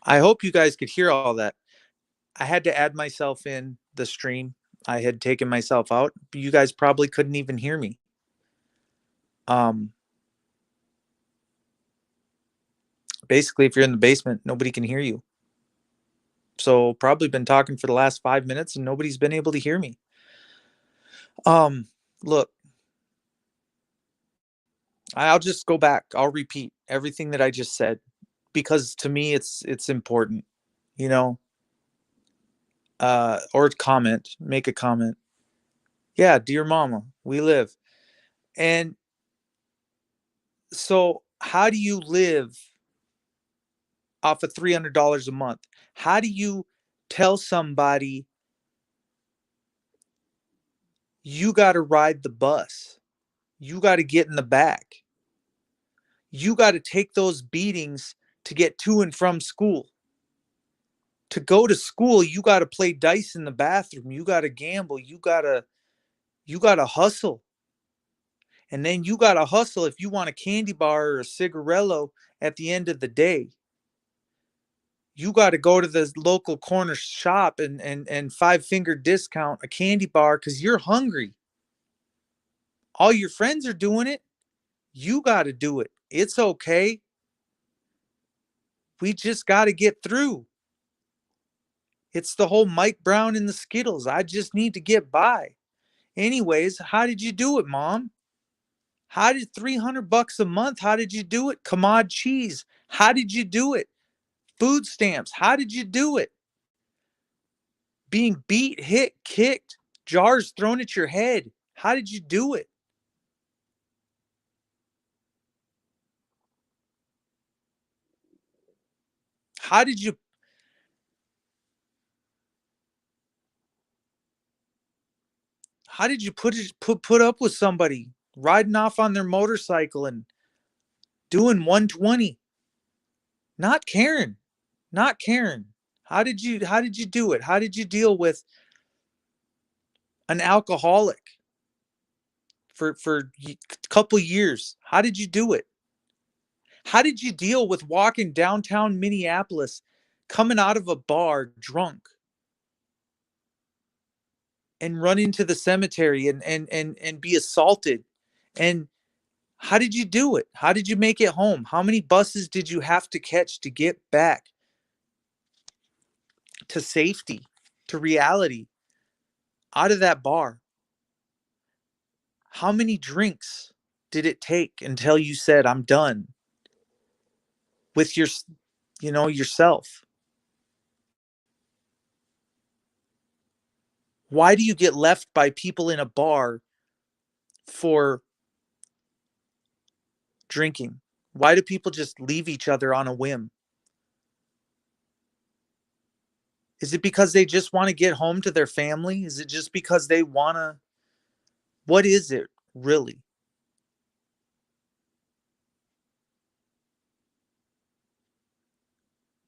I hope you guys could hear all that. I had to add myself in the stream. I had taken myself out. You guys probably couldn't even hear me. Um, Basically, if you're in the basement, nobody can hear you. So probably been talking for the last 5 minutes and nobody's been able to hear me. Um, Look, I'll just go back. I'll repeat everything that I just said because to me it's important, you know. Or comment, make a comment. Yeah, dear mama, we live. And so how do you live off of $300 a month? How do you tell somebody you got to ride the bus? You got to get in the back. You got to take those beatings to get to and from school. To go to school, you got to play dice in the bathroom. You got to gamble. You got to hustle. And then you got to hustle if you want a candy bar or a cigarello at the end of the day. You got to go to the local corner shop and five-finger discount a candy bar because you're hungry. All your friends are doing it. You got to do it. It's okay. We just got to get through. It's the whole Mike Brown and the Skittles. I just need to get by. Anyways, how did you do it, Mom? How did $300 a month? How did you do it? Commod cheese. How did you do it? Food stamps. How did you do it? Being beat, hit, kicked, jars thrown at your head. How did you do it? How did you put up with somebody riding off on their motorcycle and doing 120? Not caring. Not caring. How did you do it? How did you deal with an alcoholic for a couple years? How did you do it? How did you deal with walking downtown Minneapolis, coming out of a bar drunk and run into the cemetery and be assaulted? And how did you do it? How did you make it home? How many buses did you have to catch to get back to safety, to reality, out of that bar? How many drinks did it take until you said, I'm done with yourself? Why do you get left by people in a bar for drinking? Why do people just leave each other on a whim? Is it because they just want to get home to their family? Is it just because they want to? What is it really?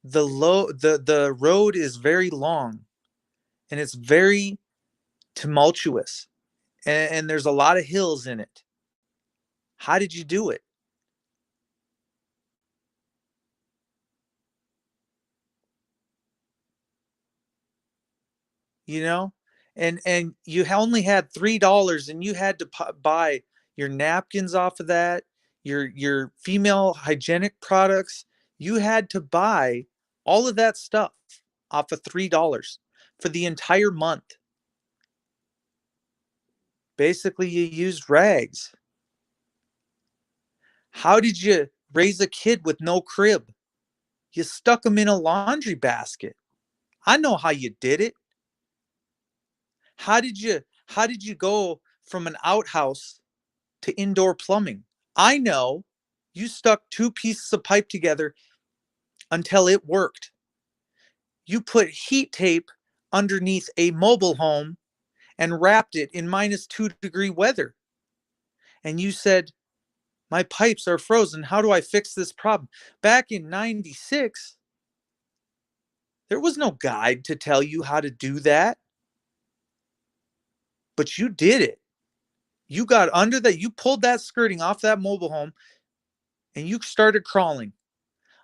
The road is very long and it's very tumultuous and there's a lot of hills in it. How did you do it? You know, and you only had $3 and you had to buy your napkins off of that, your female hygienic products. You had to buy all of that stuff off of $3 for the entire month. Basically, you used rags. How did you raise a kid with no crib? You stuck him in a laundry basket. I know how you did it. How did you go from an outhouse to indoor plumbing? I know you stuck two pieces of pipe together until it worked. You put heat tape underneath a mobile home and wrapped it in -2-degree weather. And you said, my pipes are frozen. How do I fix this problem? Back in 96, there was no guide to tell you how to do that, but you did it. You got you pulled that skirting off that mobile home and you started crawling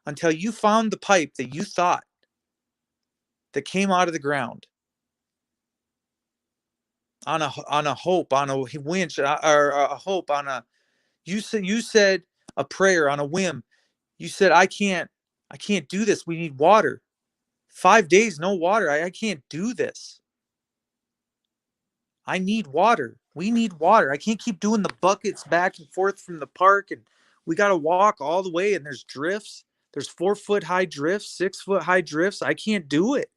until you found the pipe that you thought that came out of the ground on a hope, on a winch, or a hope on a, you said a prayer on a whim. You said, I can't do this. We need water. 5 days, no water. I can't do this. I need water. We need water. I can't keep doing the buckets back and forth from the park, and we got to walk all the way, and there's drifts. There's 4 foot high drifts, 6 foot high drifts. I can't do it.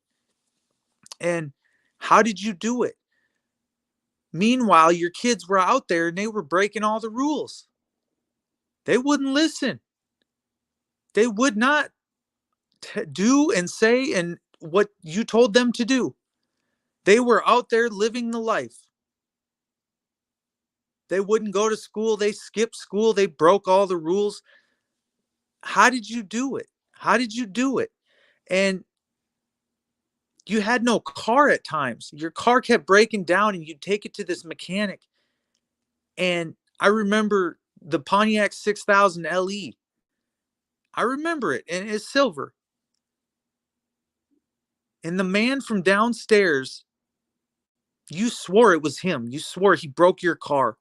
And how did you do it? Meanwhile, your kids were out there and they were breaking all the rules. They wouldn't listen. They would not do and say and what you told them to do. They were out there living the life. They wouldn't go to school. They skipped school. They broke all the rules. How did you do it? How did you do it? And you had no car at times. Your car kept breaking down and you'd take it to this mechanic. And I remember the Pontiac 6000 LE. I remember it, and it's silver. And the man from downstairs, you swore it was him. You swore he broke your car.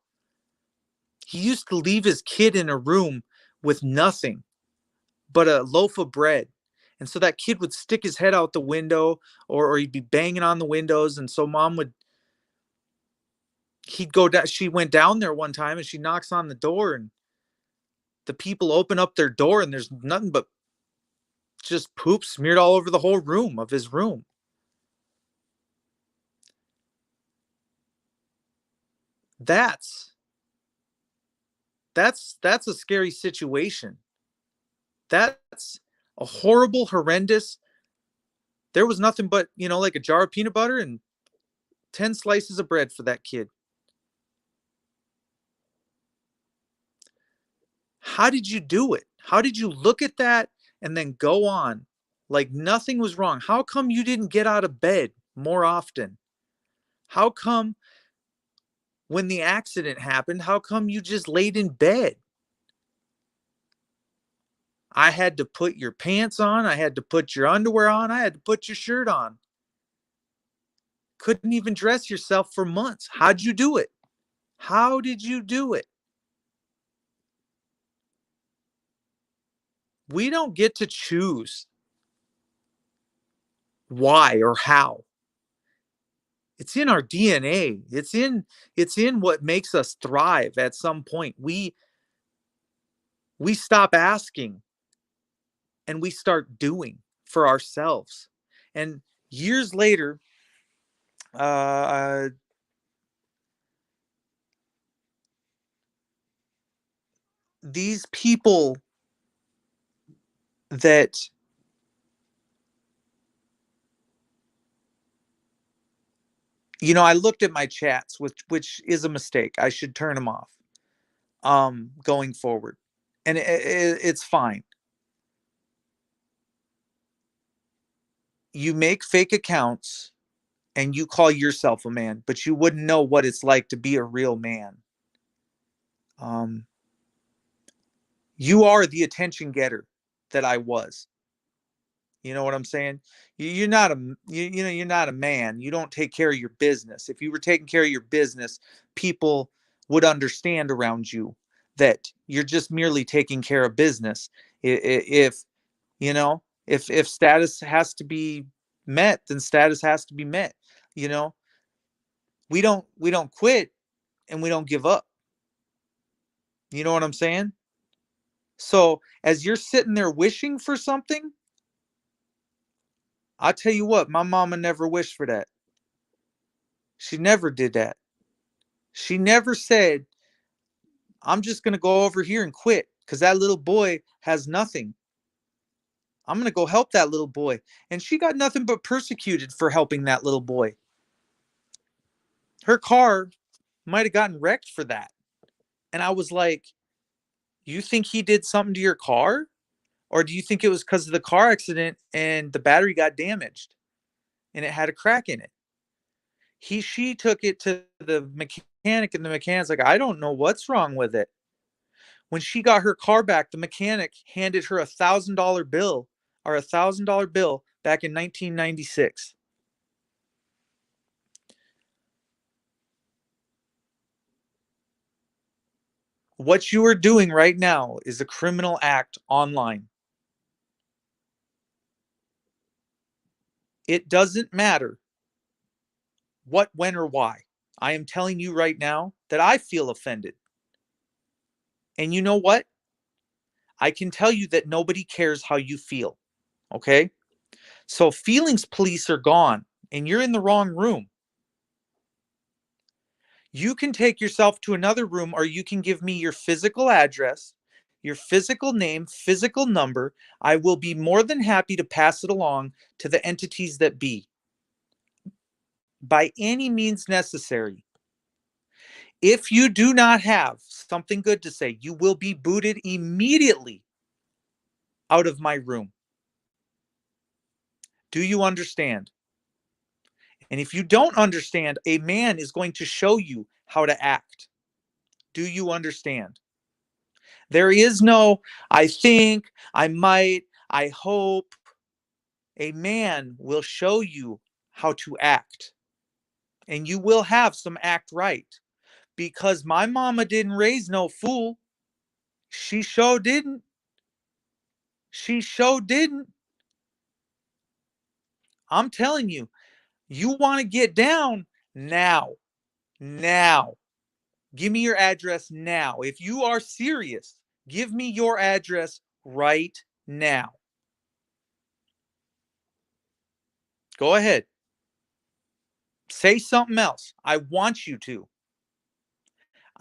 He used to leave his kid in a room with nothing but a loaf of bread. And so that kid would stick his head out the window, or he'd be banging on the windows. And so he'd go down. She went down there one time and she knocks on the door, and the people open up their door and there's nothing but just poop smeared all over the whole room of his room. That's a scary situation. That's a horrible, horrendous. There was nothing but, like a jar of peanut butter and 10 slices of bread for that kid. How did you do it? How did you look at that and then go on like nothing was wrong? How come you didn't get out of bed more often? How come when the accident happened, how come you just laid in bed? I had to put your pants on. I had to put your underwear on. I had to put your shirt on. Couldn't even dress yourself for months. How'd you do it? How did you do it? We don't get to choose why or how. It's in our DNA. It's in what makes us thrive at some point. We stop asking and we start doing for ourselves. And years later, uh, these people that I looked at my chats, which is a mistake. I should turn them off going forward. And it's fine. You make fake accounts and you call yourself a man, but you wouldn't know what it's like to be a real man. Um, you are the attention getter that I was. You know what I'm saying? You're not you're not a man. You don't take care of your business. If you were taking care of your business, people would understand around you that you're just merely taking care of business. If if status has to be met, then status has to be met. You know, we don't quit and we don't give up. You know what I'm saying? So as you're sitting there wishing for something, I'll tell you what, my mama never wished for that. She never did that. She never said, I'm just going to go over here and quit because that little boy has nothing. I'm going to go help that little boy. And she got nothing but persecuted for helping that little boy. Her car might have gotten wrecked for that. And I was like, you think he did something to your car? Or do you think it was because of the car accident and the battery got damaged and it had a crack in it? She took it to the mechanic and the mechanic's like, I don't know what's wrong with it. When she got her car back, the mechanic handed her $1,000 bill or $1,000 bill back in 1996. What you are doing right now is a criminal act online. It doesn't matter what, when, or why. I am telling you right now that I feel offended. And you know what? I can tell you that nobody cares how you feel. Okay? So feelings police are gone and you're in the wrong room. You can take yourself to another room or you can give me your physical address, your physical name, physical number. I will be more than happy to pass it along to the entities that be by any means necessary. If you do not have something good to say, you will be booted immediately out of my room. Do you understand? And if you don't understand, a man is going to show you how to act. Do you understand? There is no, I think, I might, I hope. A man will show you how to act. And you will have some act right. Because my mama didn't raise no fool. She sure didn't. She sure didn't. I'm telling you, you want to get down now. Now. Give me your address now. If you are serious, give me your address right now. Go ahead. Say something else. I want you to.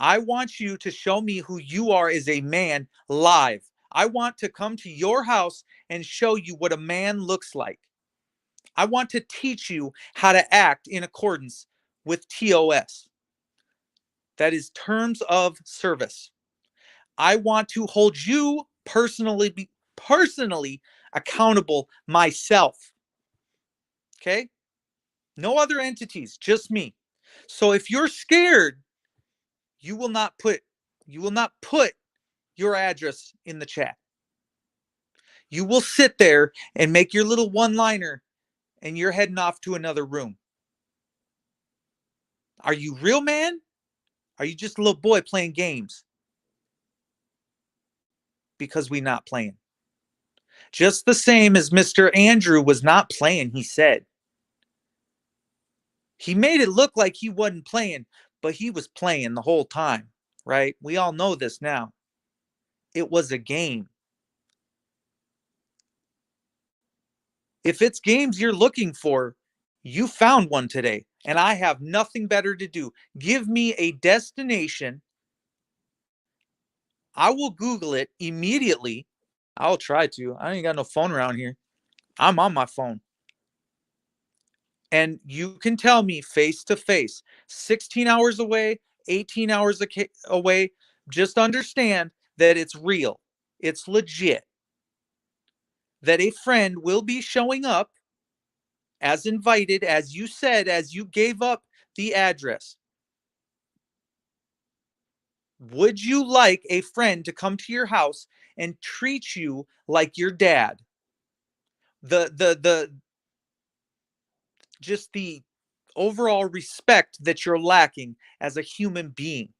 I want you to show me who you are as a man live. I want to come to your house and show you what a man looks like. I want to teach you how to act in accordance with TOS. That is terms of service. I want to hold you personally accountable myself. Okay? No other entities, just me. So if you're scared, you will not put your address in the chat. You will sit there and make your little one-liner and you're heading off to another room. Are you real, man? Are you just a little boy playing games? Because we not playing. Just the same as Mr. Andrew was not playing, he said. He made it look like he wasn't playing, but he was playing the whole time, right? We all know this now. It was a game. If it's games you're looking for, you found one today, and I have nothing better to do. Give me a destination. I will Google it immediately. I'll try to. I ain't got no phone around here. I'm on my phone. And you can tell me face to face, 16 hours away, 18 hours away. Just understand that it's real, it's legit. That a friend will be showing up as invited, as you said, as you gave up the address. Would you like a friend to come to your house and treat you like your dad? The just the overall respect that you're lacking as a human being.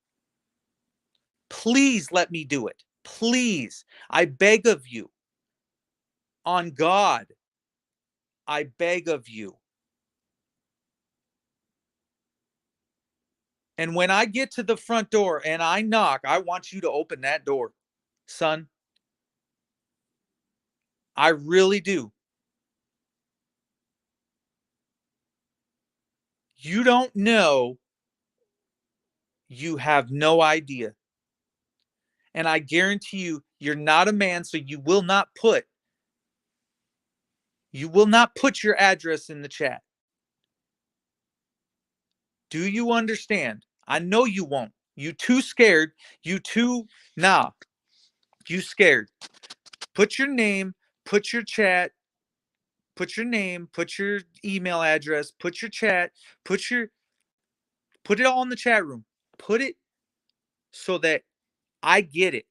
Please let me do it. Please. I beg of you. On God, I beg of you. And when I get to the front door and I knock, I want you to open that door, son. I really do. You don't know. You have no idea. And I guarantee you, you're not a man, so you will not put your address in the chat. Do you understand? I know you won't. You too scared. You scared. Put your name, put your chat, put your name, put your email address, put your chat, put it all in the chat room. Put it so that I get it.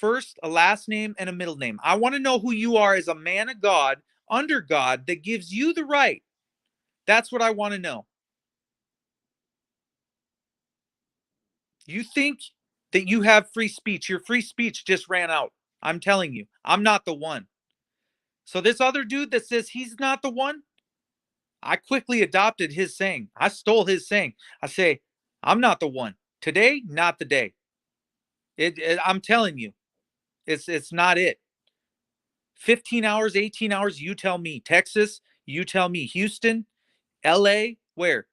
first, a last name, and a middle name. I want to know who you are as a man of God, under God, that gives you the right. That's what I want to know. You think that you have free speech. Your free speech just ran out. I'm telling you, I'm not the one. So this other dude that says he's not the one, I quickly adopted his saying. I stole his saying. I say, I'm not the one. Today, not the day. I'm telling you, it's not it. 15 hours, 18 hours, you tell me. Texas, you tell me. Houston, LA, where?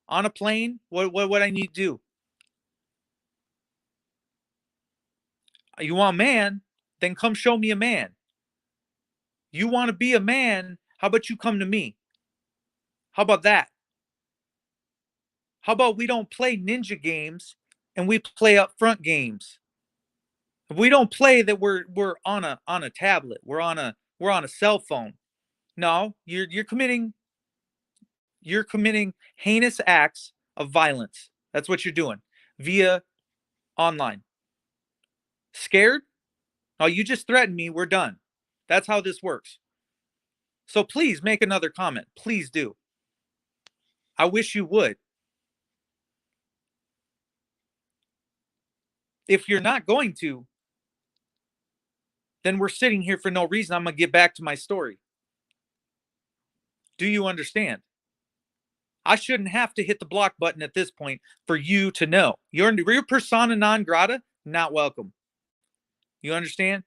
On a plane? What I need to do? You want a man? Then come show me a man. You want to be a man? How about you come to me? How about that? How about we don't play ninja games and we play upfront games? If we don't play that we're on a tablet, we're on a cell phone. No, you're committing heinous acts of violence. That's what you're doing via online. Scared? Oh, you just threatened me. We're done. That's how this works. So please make another comment. Please do. I wish you would. If you're not going to, then we're sitting here for no reason. I'm going to get back to my story. Do you understand? I shouldn't have to hit the block button at this point for you to know. You're persona non grata, not welcome. You understand?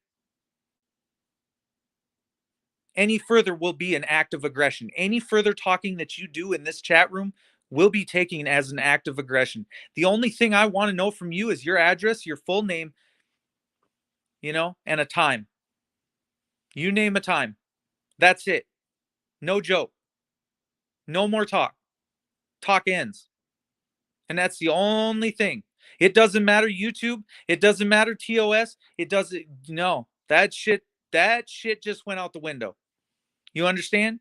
Any further will be an act of aggression. Any further talking that you do in this chat room will be taken as an act of aggression. The only thing I want to know from you is your address, your full name, and a time. You name a time. That's it. No joke. No more talk. Talk ends. And that's the only thing. It doesn't matter YouTube. It doesn't matter TOS. It doesn't. No, that shit just went out the window. You understand?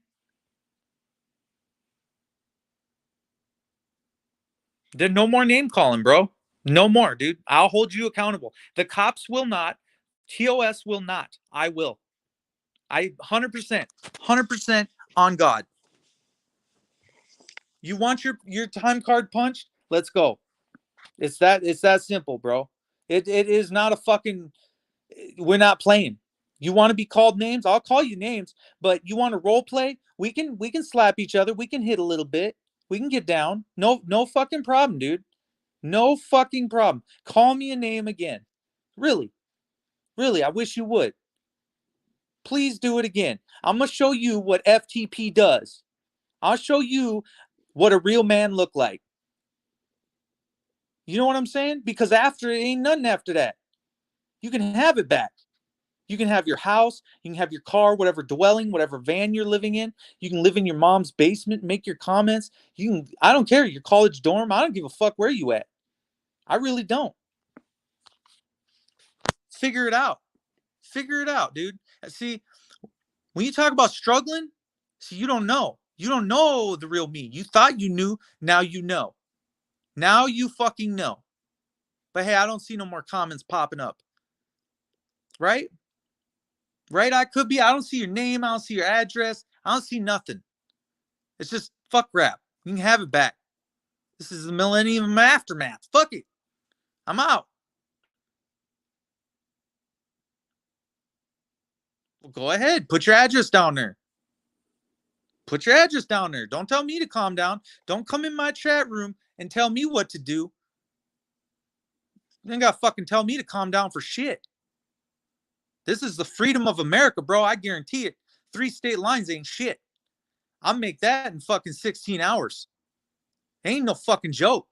There's no more name calling, bro. No more, dude. I'll hold you accountable. The cops will not. TOS will not. I will. 100% on God. You want your time card punched? Let's go. It's that simple, bro. It is not a fucking. We're not playing. You want to be called names? I'll call you names. But you want to role play? We can slap each other. We can hit a little bit. We can get down. No fucking problem, dude. No fucking problem. Call me a name again. Really, really. I wish you would. Please do it again. I'm gonna show you what FTP does. I'll show you what a real man look like. You know what I'm saying? Because after it ain't nothing after that. You can have it back. You can have your house, you can have your car, whatever dwelling, whatever van you're living in. You can live in your mom's basement, make your comments. I don't care, your college dorm. I don't give a fuck where you at. I really don't. Figure it out. Figure it out, dude. See, when you talk about struggling, see, you don't know. You don't know the real me. You thought you knew, now you know. Now you fucking know. But hey, I don't see no more comments popping up. Right? Right? I could be. I don't see your name. I don't see your address. I don't see nothing. It's just fuck rap. You can have it back. This is the millennium aftermath. Fuck it. I'm out. Well, go ahead. Put your address down there. Put your address down there. Don't tell me to calm down. Don't come in my chat room and tell me what to do. You ain't got to fucking tell me to calm down for shit. This is the freedom of America, bro. I guarantee it. 3 state lines ain't shit. I'll make that in fucking 16 hours. Ain't no fucking joke.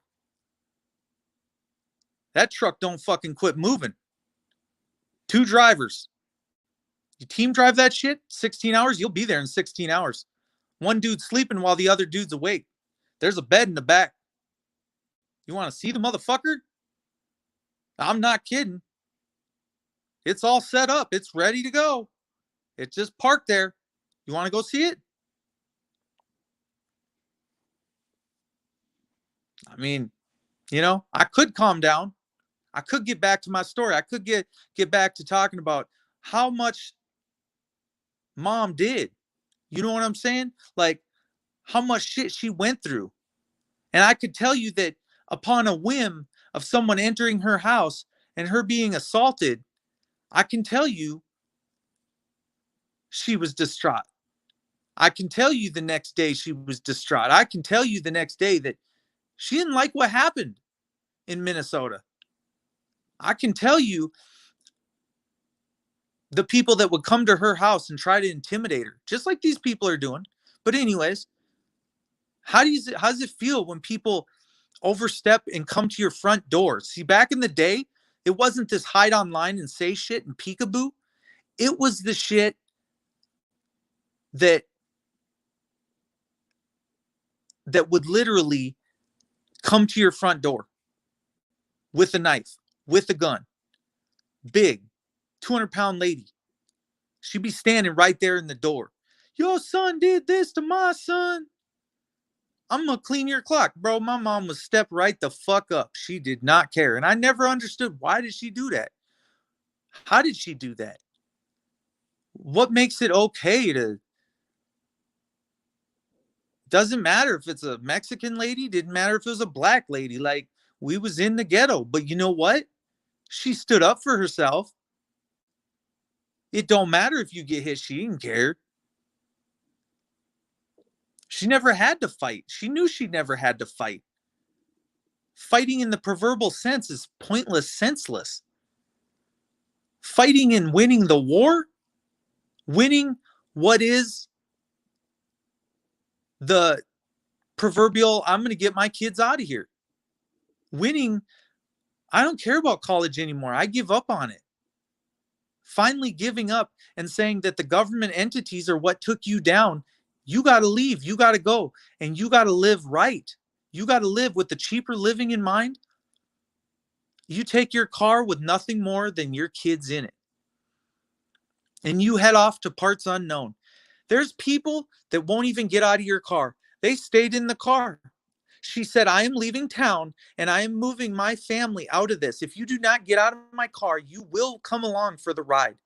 That truck don't fucking quit moving. 2 drivers. You team drive that shit, 16 hours, you'll be there in 16 hours. One dude's sleeping while the other dude's awake. There's a bed in the back. You want to see the motherfucker? I'm not kidding. It's all set up. It's ready to go. It's just parked there. You want to go see it? I mean, I could calm down. I could get back to my story. I could get back to talking about how much mom did. You know what I'm saying? Like how much shit she went through. And I could tell you that upon a whim of someone entering her house and her being assaulted, I can tell you she was distraught. I can tell you the next day she was distraught. I can tell you the next day that she didn't like what happened in Minnesota. I can tell you the people that would come to her house and try to intimidate her, just like these people are doing. But anyways, how does it feel when people overstep and come to your front door? See, back in the day, it wasn't this hide online and say shit and peekaboo. It was the shit that would literally come to your front door with a knife, with a gun, big, 200-pound lady. She'd be standing right there in the door. Your son did this to my son. I'm going to clean your clock. Bro, my mom would step right the fuck up. She did not care. And I never understood, why did she do that? How did she do that? What makes it okay to... Doesn't matter if it's a Mexican lady. Didn't matter if it was a black lady. Like, we was in the ghetto. But you know what? She stood up for herself. It don't matter if you get hit. She didn't care. She never had to fight. She knew she never had to fight. Fighting in the proverbial sense is pointless, senseless. Fighting and winning the war, winning what is the proverbial, I'm going to get my kids out of here. Winning, I don't care about college anymore. I give up on it. Finally giving up and saying that the government entities are what took you down. You got to leave. You got to go. And you got to live right. You got to live with the cheaper living in mind. You take your car with nothing more than your kids in it. And you head off to parts unknown. There's people that won't even get out of your car. They stayed in the car. She said, I am leaving town and I am moving my family out of this. If you do not get out of my car, you will come along for the ride.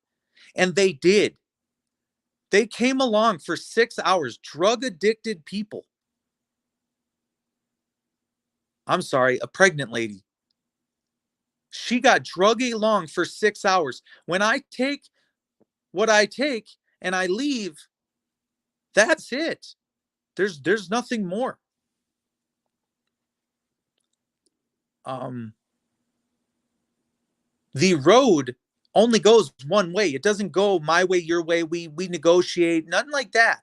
And they did. They came along for 6 hours, drug addicted people. I'm sorry, a pregnant lady. She got drug along for 6 hours. When I take what I take and I leave, that's it. There's nothing more. The road only goes one way. It doesn't go my way, your way. We negotiate, nothing like that.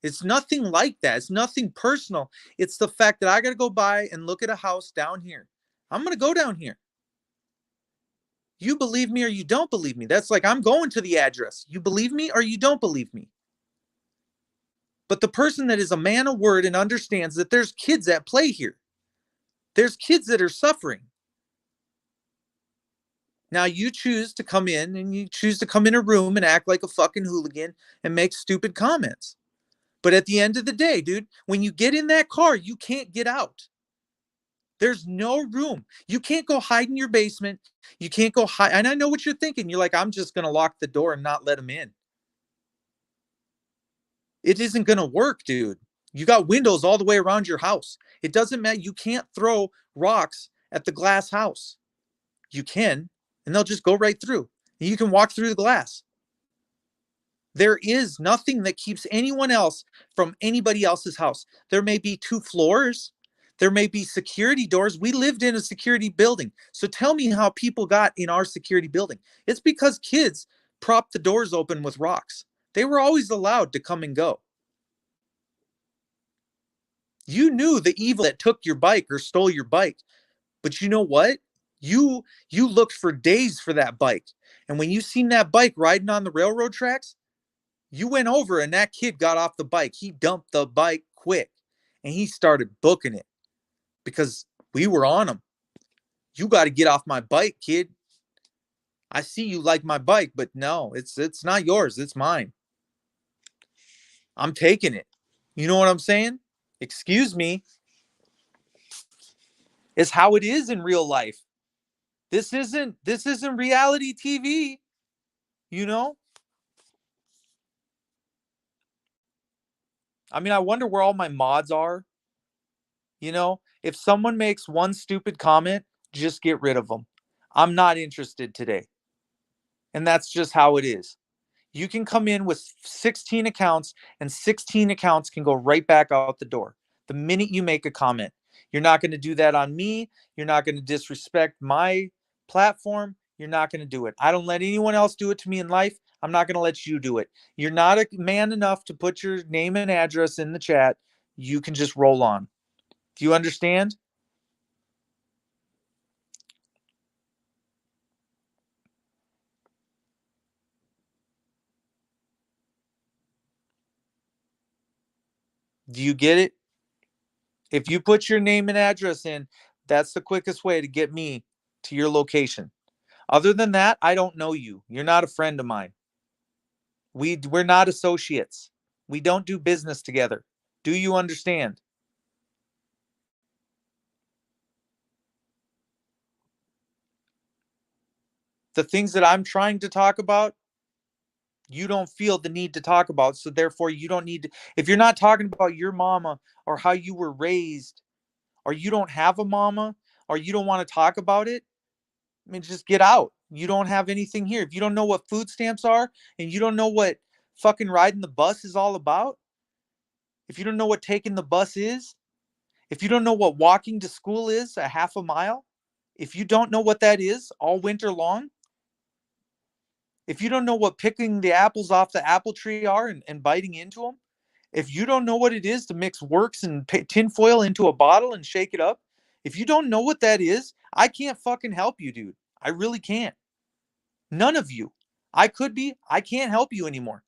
It's nothing like that. It's nothing personal. It's the fact that I got to go by and look at a house down here. I'm going to go down here. You believe me or you don't believe me. That's like, I'm going to the address. You believe me or you don't believe me. But the person that is a man of word and understands that there's kids at play here. There's kids that are suffering. Now you choose to come in and you choose to come in a room and act like a fucking hooligan and make stupid comments. But at the end of the day, dude, when you get in that car, you can't get out. There's no room. You can't go hide in your basement. You can't go hide. And I know what you're thinking. You're like, I'm just going to lock the door and not let them in. It isn't going to work, dude. You got windows all the way around your house. It doesn't matter. You can't throw rocks at the glass house. You can, and they'll just go right through. And you can walk through the glass. There is nothing that keeps anyone else from anybody else's house. There may be 2 floors. There may be security doors. We lived in a security building. So tell me how people got in our security building. It's because kids propped the doors open with rocks. They were always allowed to come and go. You knew the evil that took your bike or stole your bike. But you know what? You looked for days for that bike. And when you seen that bike riding on the railroad tracks, you went over and that kid got off the bike. He dumped the bike quick and he started booking it because we were on him. You got to get off my bike, kid. I see you like my bike, but no, it's not yours. It's mine. I'm taking it. You know what I'm saying? Excuse me. It's how it is in real life. This isn't reality TV, you know? I mean, I wonder where all my mods are, you know? If someone makes one stupid comment, just get rid of them. I'm not interested today. And that's just how it is. You can come in with 16 accounts and 16 accounts can go right back out the door the minute you make a comment. You're not going to do that on me. You're not going to disrespect my platform. You're not going to do it. I don't let anyone else do it to me in life. I'm not going to let you do it. You're not a man enough to put your name and address in the chat. You can just roll on. Do you understand? Do you get it? If you put your name and address in, that's the quickest way to get me to your location. Other than that, I don't know you. You're not a friend of mine. We're not associates. We don't do business together. Do you understand? The things that I'm trying to talk about, you don't feel the need to talk about. So therefore, you don't need to. If you're not talking about your mama or how you were raised, or you don't have a mama, or you don't want to talk about it, I mean, just get out. You don't have anything here. If you don't know what food stamps are and you don't know what fucking riding the bus is all about, if you don't know what taking the bus is, if you don't know what walking to school is a half a mile, if you don't know what that is all winter long, if you don't know what picking the apples off the apple tree are and biting into them, if you don't know what it is to mix works and tinfoil into a bottle and shake it up, if you don't know what that is, I can't fucking help you, dude. I really can't. None of you. I can't help you anymore.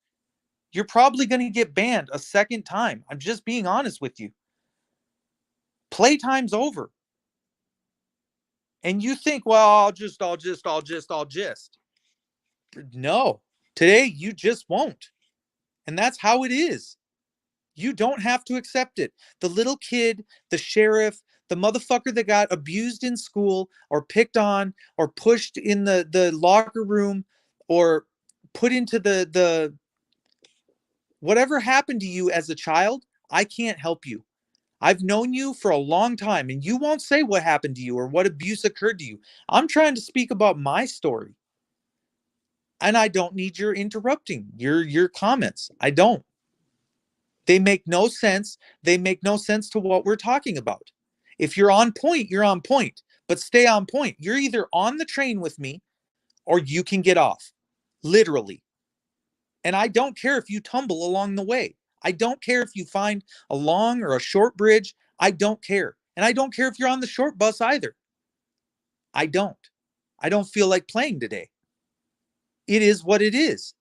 You're probably going to get banned a second time. I'm just being honest with you. Playtime's over. And you think, well, I'll just. No. Today, you just won't. And that's how it is. You don't have to accept it. The little kid, the sheriff, the motherfucker that got abused in school or picked on or pushed in the locker room or put into the whatever happened to you as a child, I can't help you. I've known you for a long time and you won't say what happened to you or what abuse occurred to you. I'm trying to speak about my story. And I don't need your interrupting your comments. I don't. They make no sense. They make no sense to what we're talking about. If you're on point, you're on point, but stay on point. You're either on the train with me or you can get off. Literally. And I don't care if you tumble along the way. I don't care if you find a long or a short bridge. I don't care. And I don't care if you're on the short bus either. I don't. I don't feel like playing today. It is what it is.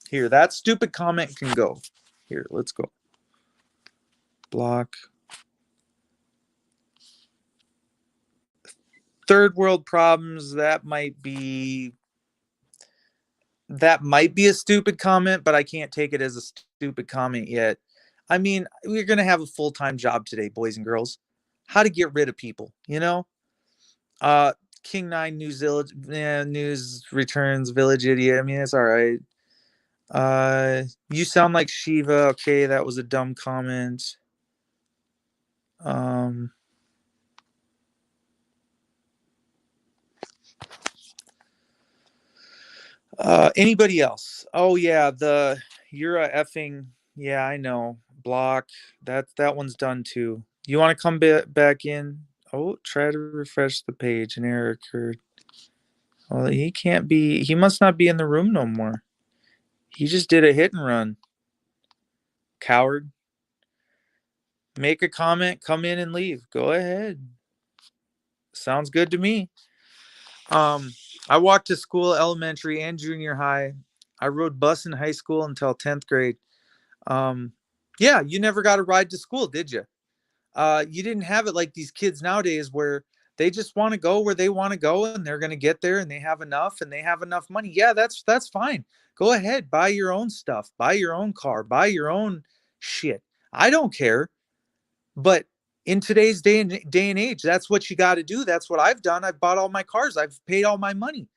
Here, that stupid comment can go. Here, let's go. Block. Third world problems, that might be a stupid comment, but I can't take it as a stupid comment yet. I mean, we're going to have a full-time job today, boys and girls. How to get rid of people, you know? Uh King 9 News Village, news returns Village Idiot. I mean, it's all right. You sound like Shiva. Okay, that was a dumb comment. Um Anybody else? Oh yeah, you're a effing, yeah, I know. Block. That one's done too. You want to come back in? Oh, try to refresh the page. An error occurred. Well, he can't be. He must not be in the room no more. He just did a hit and run. Coward. Make a comment, come in and leave. Go ahead. Sounds good to me. I walked to school, elementary and junior high. I rode bus in high school until 10th grade. Um, yeah, you never got a ride to school, did you? You didn't have it like these kids nowadays where they just want to go where they want to go and they're going to get there and they have enough and they have enough money. Yeah, that's fine. Go ahead, buy your own stuff, buy your own car, buy your own shit. I don't care. But In today's day and age, that's what you got to do. That's what I've done. I've bought all my cars. I've paid all my money.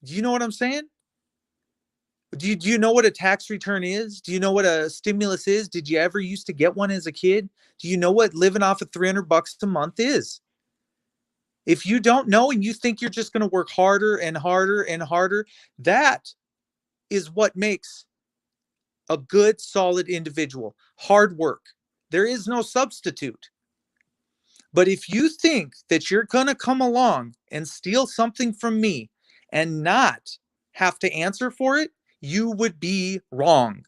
Do you know what I'm saying? Do you know what a tax return is? Do you know what a stimulus is? Did you ever used to get one as a kid? Do you know what living off of $300 a month is? If you don't know and you think you're just going to work harder and harder and harder, that is what makes a good, solid individual. Hard work. There is no substitute. But if you think that you're going to come along and steal something from me and not have to answer for it, you would be wrong.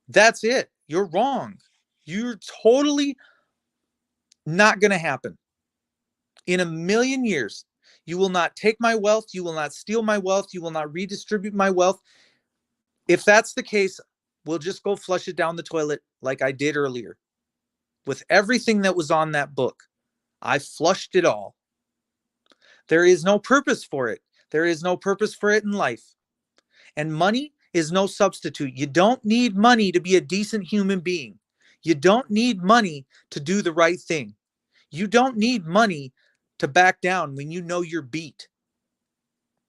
That's it. You're wrong. You're totally not going to happen. In a million years, you will not take my wealth. You will not steal my wealth. You will not redistribute my wealth. If that's the case, we'll just go flush it down the toilet like I did earlier. With everything that was on that book, I flushed it all. There is no purpose for it. There is no purpose for it in life. And money is no substitute. You don't need money to be a decent human being. You don't need money to do the right thing. You don't need money to back down when you know you're beat.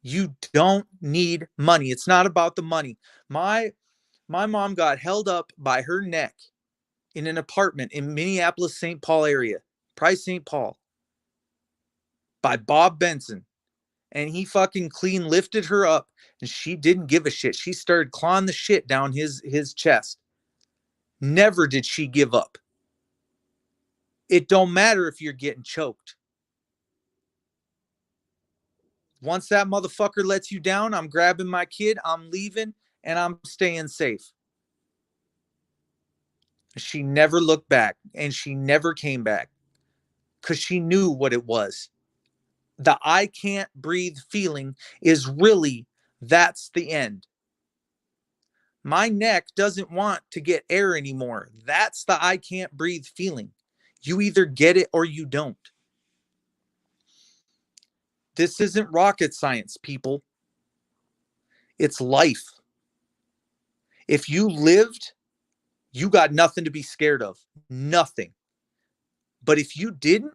You don't need money. It's not about the money. My mom got held up by her neck in an apartment in Minneapolis, St. Paul area, Price St. Paul, by Bob Benson. And he fucking clean lifted her up and she didn't give a shit. She started clawing the shit down his chest. Never did she give up. It don't matter if you're getting choked. Once that motherfucker lets you down, I'm grabbing my kid, I'm leaving, and I'm staying safe. She never looked back and she never came back because she knew what it was. The I can't breathe feeling is really, that's the end. My neck doesn't want to get air anymore. That's the I can't breathe feeling. You either get it or you don't. This isn't rocket science, people. It's life. If you lived, you got nothing to be scared of. Nothing. But if you didn't,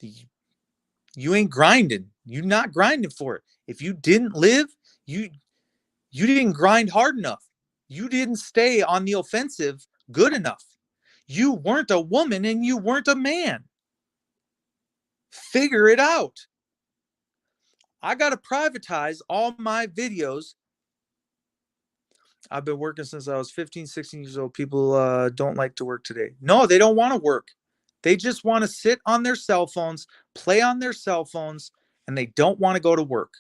you ain't grinding. You're not grinding for it. If you didn't live, you didn't grind hard enough. You didn't stay on the offensive good enough. You weren't a woman and you weren't a man. Figure it out. I got to privatize all my videos. I've been working since I was 15, 16 years old. People don't like to work today. No, they don't want to work. They just want to sit on their cell phones, play on their cell phones, and they don't want to go to work.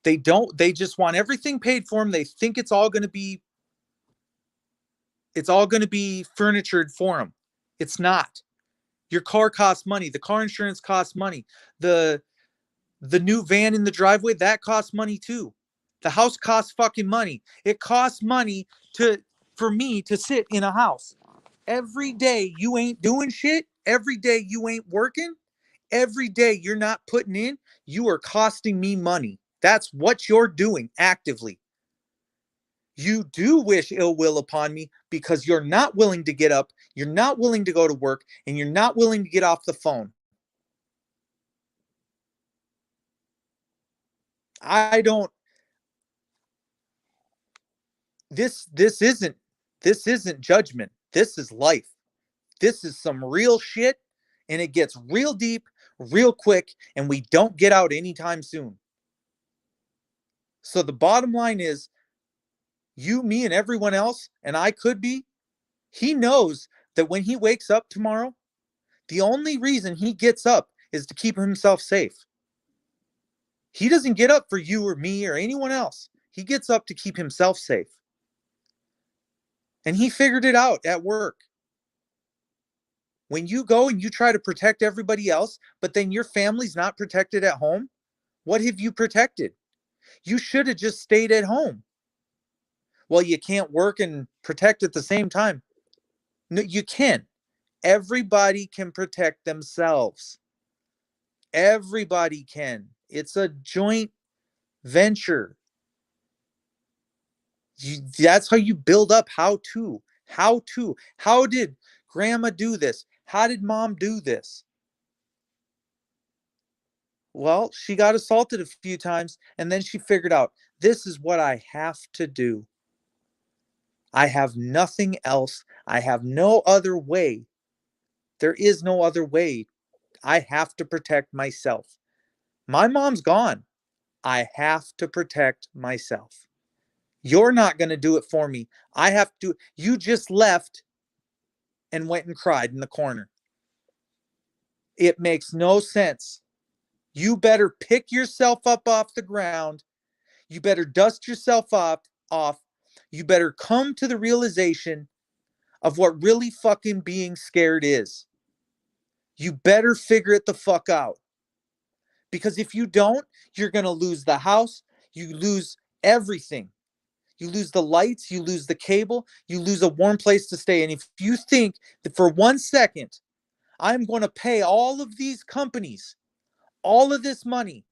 They just want everything paid for them. They think it's all going to be furnitured for them. It's not. Your car costs money. The car insurance costs money. The new van in the driveway, that costs money too. The house costs fucking money. It costs money for me to sit in a house. Every day you ain't doing shit. Every day you ain't working. Every day you're not putting in. You are costing me money. That's what you're doing actively. You do wish ill will upon me because you're not willing to get up. You're not willing to go to work and you're not willing to get off the phone. I don't. This isn't judgment. This is life. This is some real shit and it gets real deep real quick and we don't get out anytime soon. So the bottom line is you, me, and everyone else, and I could be, he knows that when he wakes up tomorrow, the only reason he gets up is to keep himself safe. He doesn't get up for you or me or anyone else. He gets up to keep himself safe. And he figured it out at work. When you go and you try to protect everybody else, but then your family's not protected at home, what have you protected? You should have just stayed at home. Well, you can't work and protect at the same time. No, you can. Everybody can protect themselves. Everybody can. It's a joint venture. That's how you build up how to How did grandma do this? How did mom do this? Well, she got assaulted a few times and then she figured out this is what I have to do. I have nothing else. I have no other way. There is no other way. I have to protect myself. My mom's gone. I have to protect myself. You're not going to do it for me. I have to. You just left and went and cried in the corner. It makes no sense. You better pick yourself up off the ground. You better dust yourself off. You better come to the realization of what really fucking being scared is. You better figure it the fuck out. Because if you don't, you're going to lose the house. You lose everything. You lose the lights. You lose the cable. You lose a warm place to stay. And if you think that for 1 second, I'm going to pay all of these companies all of this money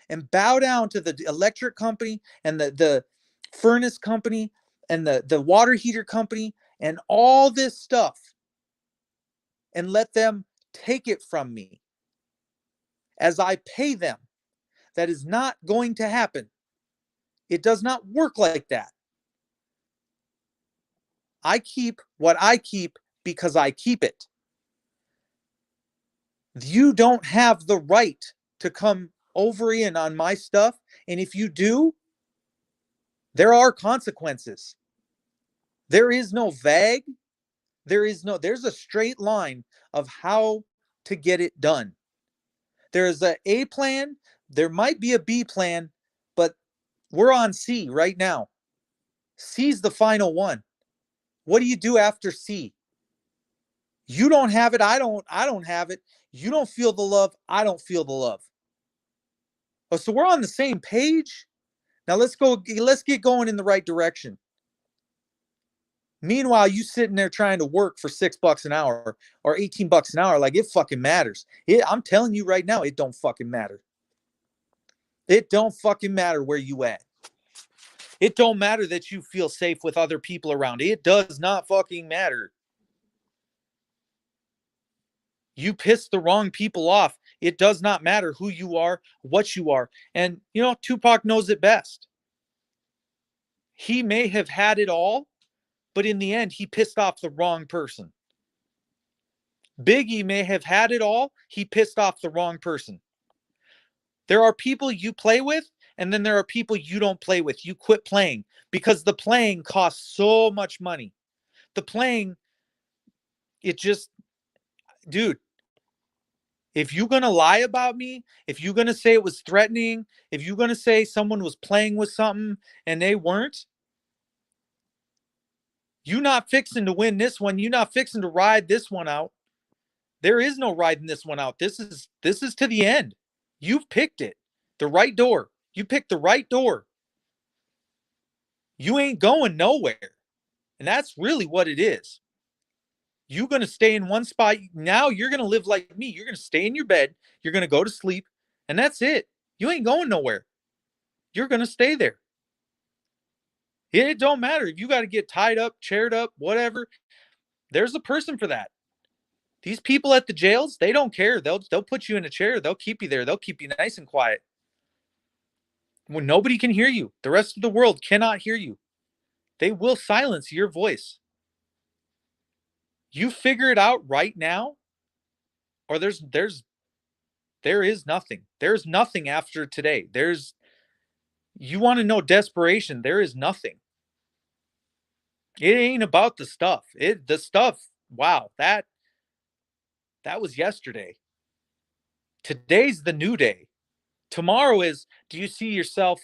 and bow down to the electric company and the furnace company and the water heater company and all this stuff and let them take it from me as I pay them. That is not going to happen. It does not work like that. I keep what I keep because I keep it. You don't have the right to come over in on my stuff. And if you do, there are consequences. There is no vague. There's a straight line of how to get it done. There's a A plan. There might be a B plan, but we're on C right now. C's the final one. What do you do after C? You don't have it. I don't have it. You don't feel the love. I don't feel the love. Oh, so we're on the same page. Now let's get going in the right direction. Meanwhile, you sitting there trying to work for $6 an hour or $18 an hour, like it fucking matters. I'm telling you right now, it don't fucking matter. It don't fucking matter where you at. It don't matter that you feel safe with other people around. It does not fucking matter. You piss the wrong people off. It does not matter who you are, what you are. And, Tupac knows it best. He may have had it all, but in the end, he pissed off the wrong person. Biggie may have had it all. He pissed off the wrong person. There are people you play with, and then there are people you don't play with. You quit playing because the playing costs so much money. The playing, dude, if you're going to lie about me, if you're going to say it was threatening, if you're going to say someone was playing with something and they weren't, you're not fixing to win this one. You're not fixing to ride this one out. There is no riding this one out. This is to the end. You've picked it. The right door. You picked the right door. You ain't going nowhere. And that's really what it is. You're going to stay in one spot. Now you're going to live like me. You're going to stay in your bed. You're going to go to sleep. And that's it. You ain't going nowhere. You're going to stay there. It don't matter if you got to get tied up, chaired up, whatever. There's a person for that. These people at the jails, they don't care. They'll put you in a chair. They'll keep you there. They'll keep you nice and quiet. When nobody can hear you, the rest of the world cannot hear you. They will silence your voice. You figure it out right now, or there is nothing. There's nothing after today. You want to know desperation, there is nothing. It ain't about the stuff. The stuff, wow, that was yesterday. Today's the new day. Tomorrow is, do you see yourself,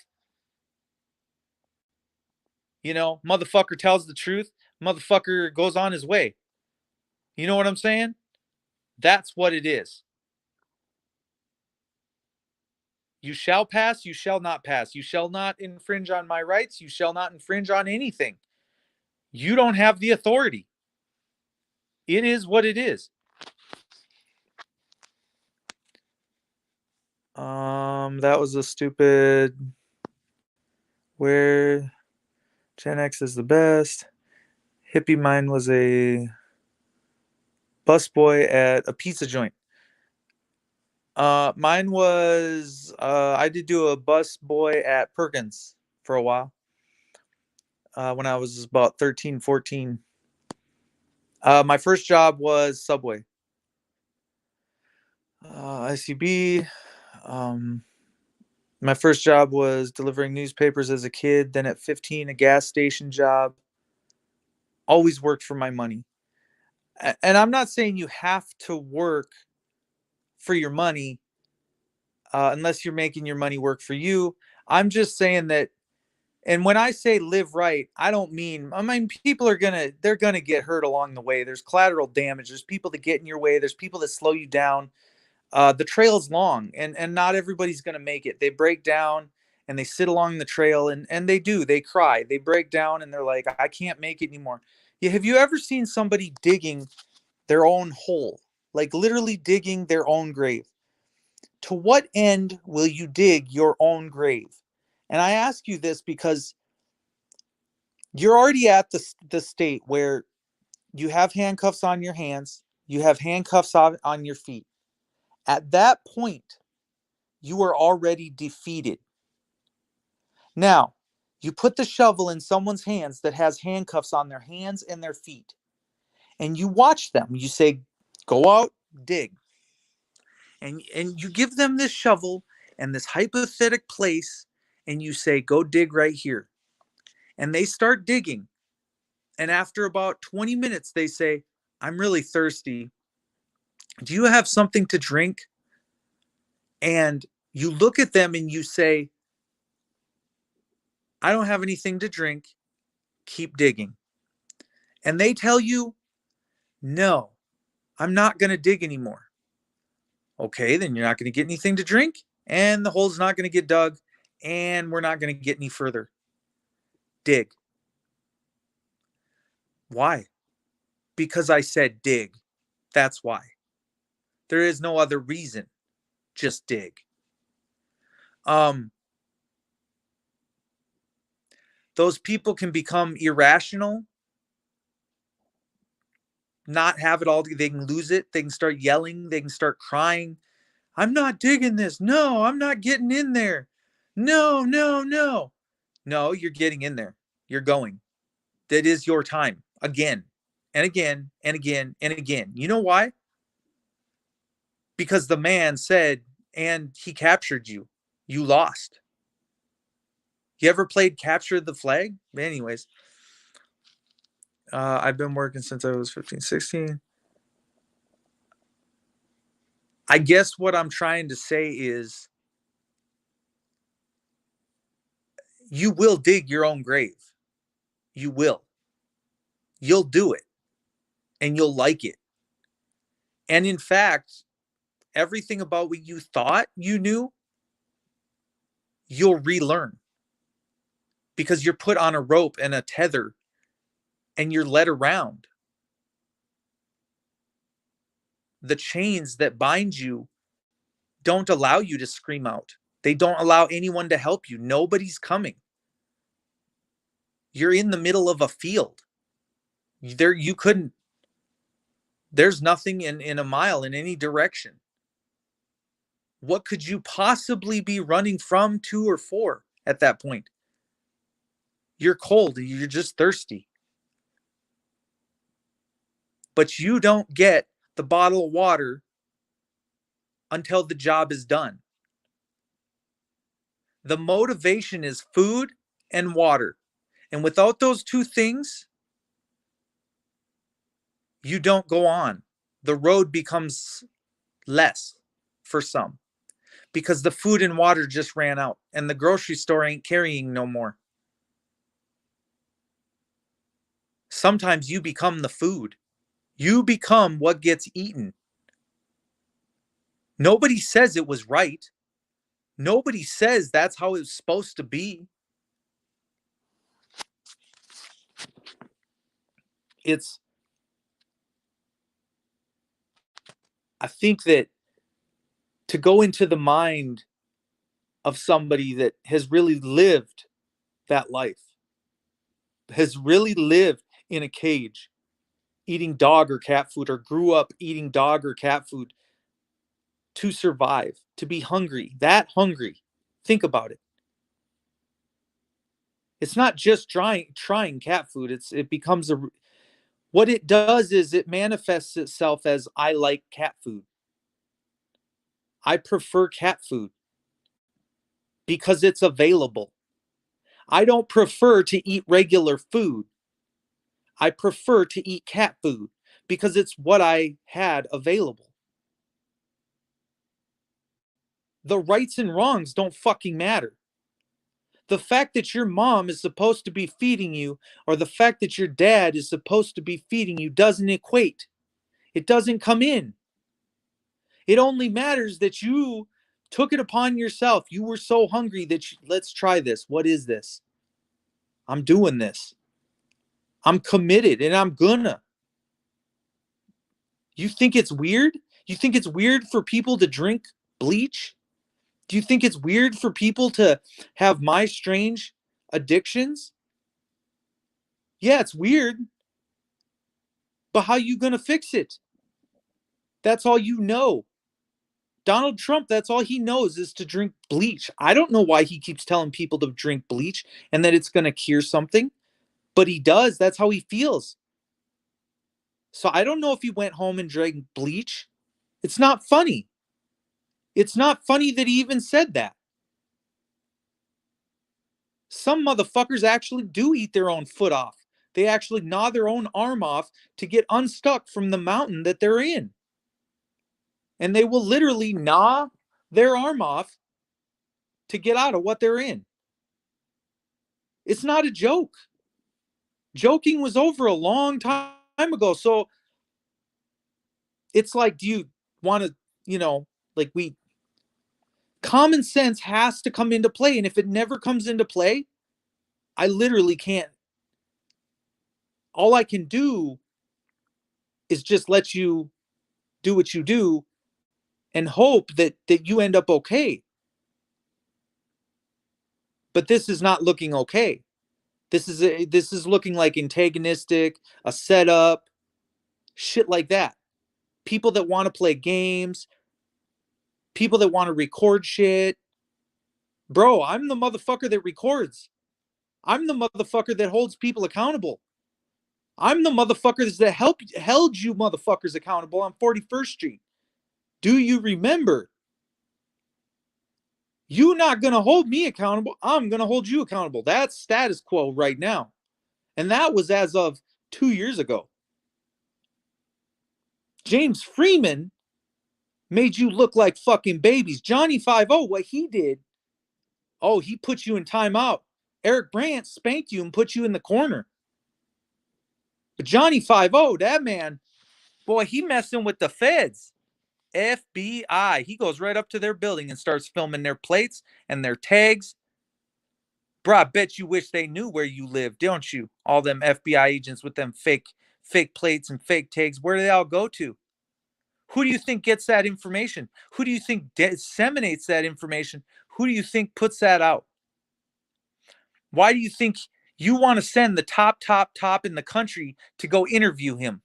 motherfucker tells the truth, motherfucker goes on his way. You know what I'm saying? That's what it is. You shall pass, you shall not pass. You shall not infringe on my rights. You shall not infringe on anything. You don't have the authority. It is what it is. That was a stupid. Where Gen X is the best. Hippie mine was a busboy at a pizza joint. Mine was I did do a busboy at Perkins for a while. When I was about 13, 14. My first job was Subway. ICB. My first job was delivering newspapers as a kid. Then at 15, a gas station job. Always worked for my money. And I'm not saying you have to work for your money unless you're making your money work for you. I'm just saying that. And when I say live right, I mean people they're gonna get hurt along the way. There's collateral damage. There's people that get in your way. There's people that slow you down. The trail's long, and not everybody's gonna make it. They break down and they sit along the trail, and they cry, they break down, and they're like, I can't make it anymore. Yeah, have you ever seen somebody digging their own hole, like literally digging their own grave? To what end will you dig your own grave? And I ask you this because you're already at the state where you have handcuffs on your hands, you have handcuffs on your feet. At that point, you are already defeated. Now, you put the shovel in someone's hands that has handcuffs on their hands and their feet, and you watch them. You say, go out, dig. And you give them this shovel and this hypothetical place, and you say, go dig right here. And they start digging. And after about 20 minutes, they say, I'm really thirsty. Do you have something to drink? And you look at them and you say, I don't have anything to drink. Keep digging. And they tell you, no, I'm not going to dig anymore. Okay, then you're not going to get anything to drink, and the hole's not going to get dug, and we're not going to get any further. Dig. Why? Because I said dig. That's why. There is no other reason. Just dig. Those people can become irrational, not have it all. They can lose it. They can start yelling. They can start crying. I'm not digging this. No, I'm not getting in there. No, no, no. No, you're getting in there. You're going. That is your time again and again and again and again. You know why? Because the man said, and he captured you. You lost. You ever played Capture the Flag? Anyways, I've been working since I was 15, 16. I guess what I'm trying to say is you will dig your own grave. You will. You'll do it and you'll like it. And in fact, everything about what you thought you knew, you'll relearn because you're put on a rope and a tether and you're led around. The chains that bind you don't allow you to scream out. They don't allow anyone to help you. Nobody's coming. You're in the middle of a field. You couldn't, there's nothing in a mile in any direction. What could you possibly be running from, to, or for at that point? You're cold. You're just thirsty. But you don't get the bottle of water until the job is done. The motivation is food and water. And without those two things, you don't go on. The road becomes less for some because the food and water just ran out and the grocery store ain't carrying no more. Sometimes you become the food. You become what gets eaten. Nobody says it was right. Nobody says that's how it's supposed to be. I think that to go into the mind of somebody that has really lived that life, has really lived in a cage eating dog or cat food, or grew up eating dog or cat food to survive, to be hungry, that hungry. Think about it. It's not just trying cat food. It becomes a, what it does is it manifests itself as, I like cat food. I prefer cat food because it's available. I don't prefer to eat regular food. I prefer to eat cat food because it's what I had available. The rights and wrongs don't fucking matter. The fact that your mom is supposed to be feeding you, or the fact that your dad is supposed to be feeding you, doesn't equate. It doesn't come in. It only matters that you took it upon yourself. You were so hungry that let's try this. What is this? I'm doing this. I'm committed and I'm gonna. You think it's weird? You think it's weird for people to drink bleach? Do you think it's weird for people to have my strange addictions? Yeah, it's weird. But how you going to fix it? That's all you know. Donald Trump, that's all he knows is to drink bleach. I don't know why he keeps telling people to drink bleach and that it's going to cure something, but he does. That's how he feels. So I don't know if he went home and drank bleach. It's not funny. It's not funny that he even said that. Some motherfuckers actually do eat their own foot off. They actually gnaw their own arm off to get unstuck from the mountain that they're in. And they will literally gnaw their arm off to get out of what they're in. It's not a joke. Joking was over a long time ago. So it's like, do you want to, common sense has to come into play. And if it never comes into play, I literally can't. All I can do is just let you do what you do and hope that you end up okay. But this is not looking okay. This is looking like antagonistic, a setup, shit like that. People that want to play games, people that want to record shit. Bro, I'm the motherfucker that records. I'm the motherfucker that holds people accountable. I'm the motherfuckers that held you motherfuckers accountable on 41st Street. Do you remember? You're not going to hold me accountable. I'm going to hold you accountable. That's status quo right now. And that was as of 2 years ago. James Freeman made you look like fucking babies. Johnny 5-0, what he did, he put you in timeout. Eric Brandt spanked you and put you in the corner. But Johnny 5-0, that man, boy, he messing with the feds. FBI. He goes right up to their building and starts filming their plates and their tags. Bro, I bet you wish they knew where you live, don't you? All them FBI agents with them fake plates and fake tags. Where do they all go to? Who do you think gets that information? Who do you think disseminates that information? Who do you think puts that out? Why do you think you want to send the top in the country to go interview him?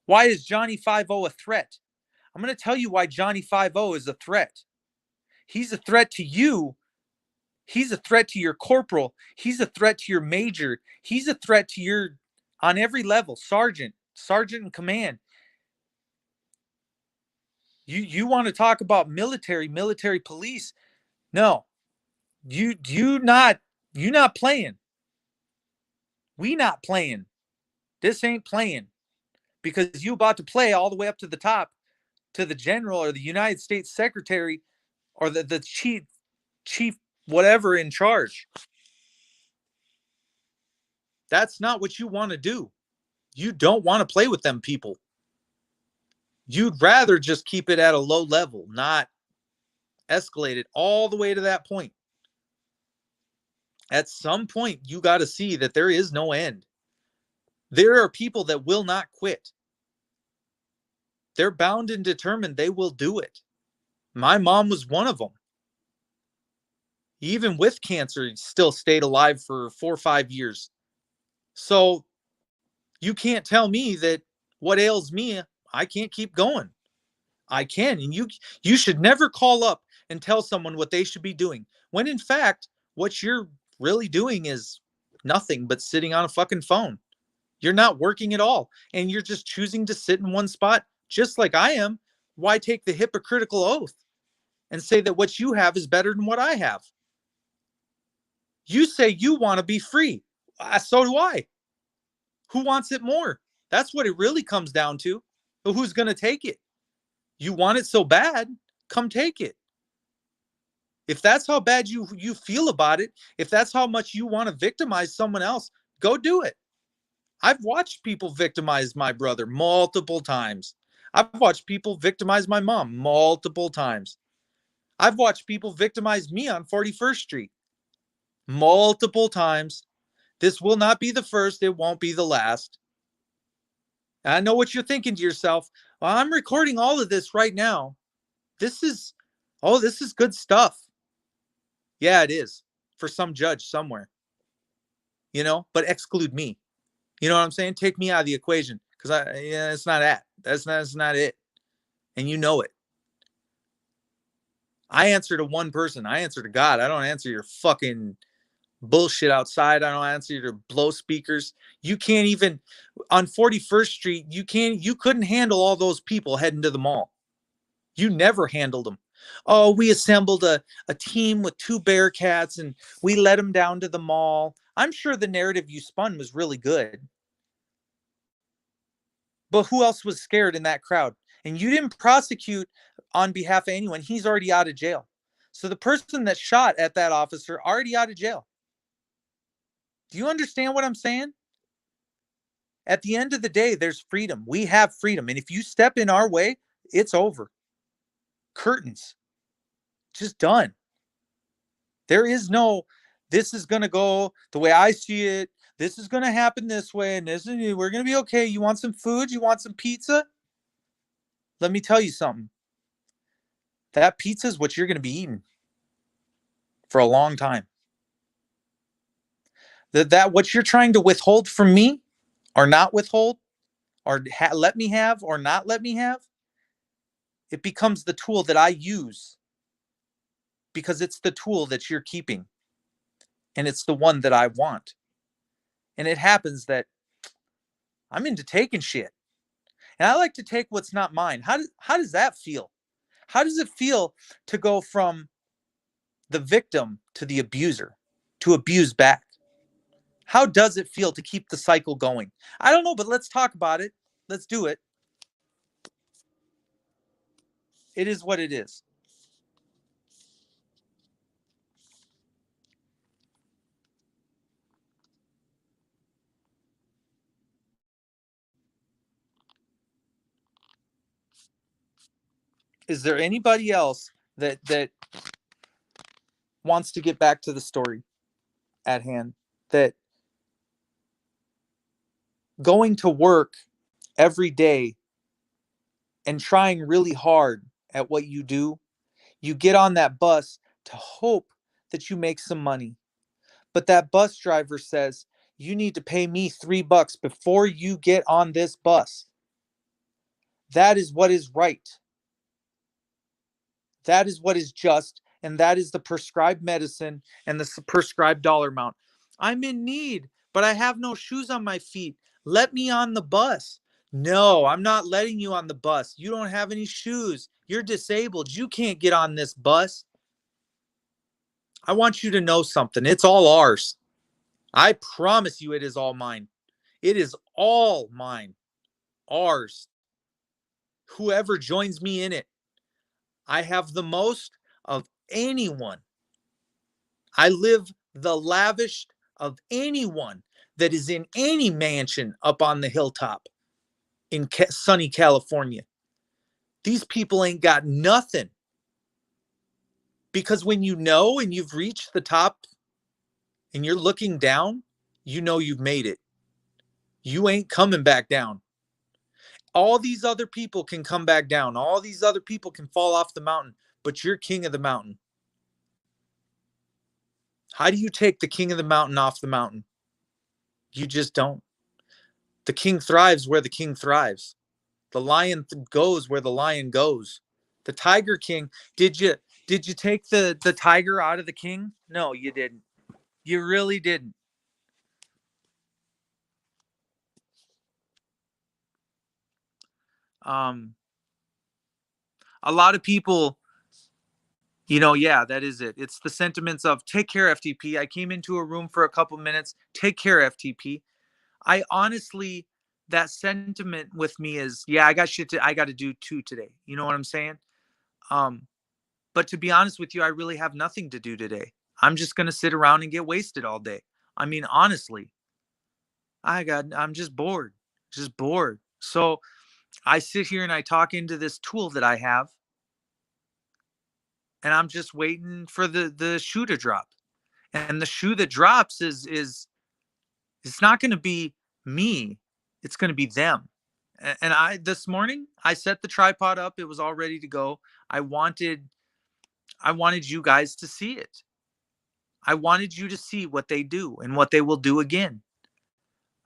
Why is Johnny 5-0 a threat? I'm going to tell you why Johnny 5-0 is a threat. He's a threat to you. He's a threat to your corporal. He's a threat to your major. He's a threat to your, on every level, sergeant in command. You want to talk about military police? No, you not playing. We not playing. This ain't playing, because you about to play all the way up to the top, to the general or the United States secretary or the chief whatever in charge. That's not what you want to do. You don't want to play with them people. You'd rather just keep it at a low level, not escalate it all the way to that point. At some point, you got to see that there is no end. There are people that will not quit. They're bound and determined they will do it. My mom was one of them. Even with cancer, still stayed alive for 4 or 5 years. So You can't tell me that what ails me, I can't keep going. I can. And you should never call up and tell someone what they should be doing, when in fact, what you're really doing is nothing but sitting on a fucking phone. You're not working at all. And you're just choosing to sit in one spot, just like I am. Why take the hypocritical oath and say that what you have is better than what I have? You say you want to be free. So do I. Who wants it more? That's what it really comes down to. But who's going to take it? You want it so bad, come take it. If that's how bad you feel about it, if that's how much you want to victimize someone else, go do it. I've watched people victimize my brother multiple times. I've watched people victimize my mom multiple times. I've watched people victimize me on 41st Street multiple times. This will not be the first. It won't be the last. I know what you're thinking to yourself. Well, I'm recording all of this right now. This is good stuff. Yeah, it is for some judge somewhere, but exclude me. You know what I'm saying? Take me out of the equation, because it's not that. That's not it. And you know it. I answer to one person. I answer to God. I don't answer your fucking bullshit outside. I don't answer your blow speakers. You can't even on 41st Street. You couldn't handle all those people heading to the mall. You never handled them. Oh, we assembled a team with 2 Bearcats and we led them down to the mall. I'm sure the narrative you spun was really good. But who else was scared in that crowd? And you didn't prosecute on behalf of anyone. He's already out of jail. So the person that shot at that officer already out of jail. Do you understand what I'm saying? At the end of the day, there's freedom. We have freedom. And if you step in our way, it's over. Curtains. Just done. There is no, this is going to go the way I see it. This is going to happen this way. And we're going to be okay. You want some food? You want some pizza? Let me tell you something. That pizza is what you're going to be eating for a long time. That what you're trying to withhold from me, or not withhold, or let me have, or not let me have, it becomes the tool that I use, because it's the tool that you're keeping, and it's the one that I want. And it happens that I'm into taking shit, and I like to take what's not mine. How does that feel? How does it feel to go from the victim to the abuser, to abuse back? How does it feel to keep the cycle going? I don't know, but let's talk about it. Let's do it. It is what it is. Is there anybody else that wants to get back to the story at hand? That going to work every day and trying really hard at what you do, you get on that bus to hope that you make some money. But that bus driver says, you need to pay me $3 before you get on this bus. That is what is right. That is what is just. And that is the prescribed medicine and the prescribed dollar amount. I'm in need, but I have no shoes on my feet. Let me on the bus. No, I'm not letting you on the bus. You don't have any shoes. You're disabled. You can't get on this bus. I want you to know something. It's all ours. I promise you it is all mine. It is all mine. Ours. Whoever joins me in it. I have the most of anyone. I live the lavished of anyone that is in any mansion up on the hilltop in sunny California. These people ain't got nothing. Because when you know and you've reached the top and you're looking down, you know you've made it. You ain't coming back down. All these other people can come back down. All these other people can fall off the mountain, but you're king of the mountain. How do you take the king of the mountain off the mountain? You just don't. The king thrives where the king thrives. The lion goes where the lion goes. The Tiger King, did you take the tiger out of the king? No, you didn't. You really didn't. Um a lot of people, yeah, that is it. It's the sentiments of take care FTP. I came into a room for a couple minutes. Take care FTP. I honestly, that sentiment with me is, yeah, I got to do too today. You know what I'm saying? Um but to be honest with you, I really have nothing to do today. I'm just going to sit around and get wasted all day. I mean, honestly, I'm just bored. Just bored. So, I sit here and I talk into this tool that I have, and I'm just waiting for the shoe to drop. And the shoe that drops is it's not going to be me. It's going to be them. And I this morning I set the tripod up. It was all ready to go. I wanted I wanted you guys to see it. I wanted you to see what they do and what they will do again.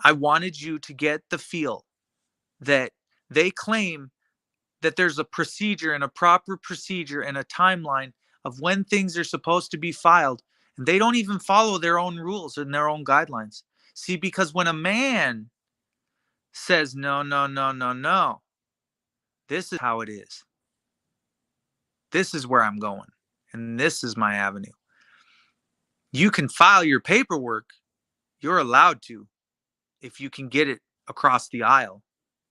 I wanted you to get the feel that they claim that there's a procedure and a proper procedure and a timeline of when things are supposed to be filed. And they don't even follow their own rules and their own guidelines. See, because when a man says, no, no, no, no, no, this is how it is, this is where I'm going, and this is my avenue. You can file your paperwork. You're allowed to, if you can get it across the aisle,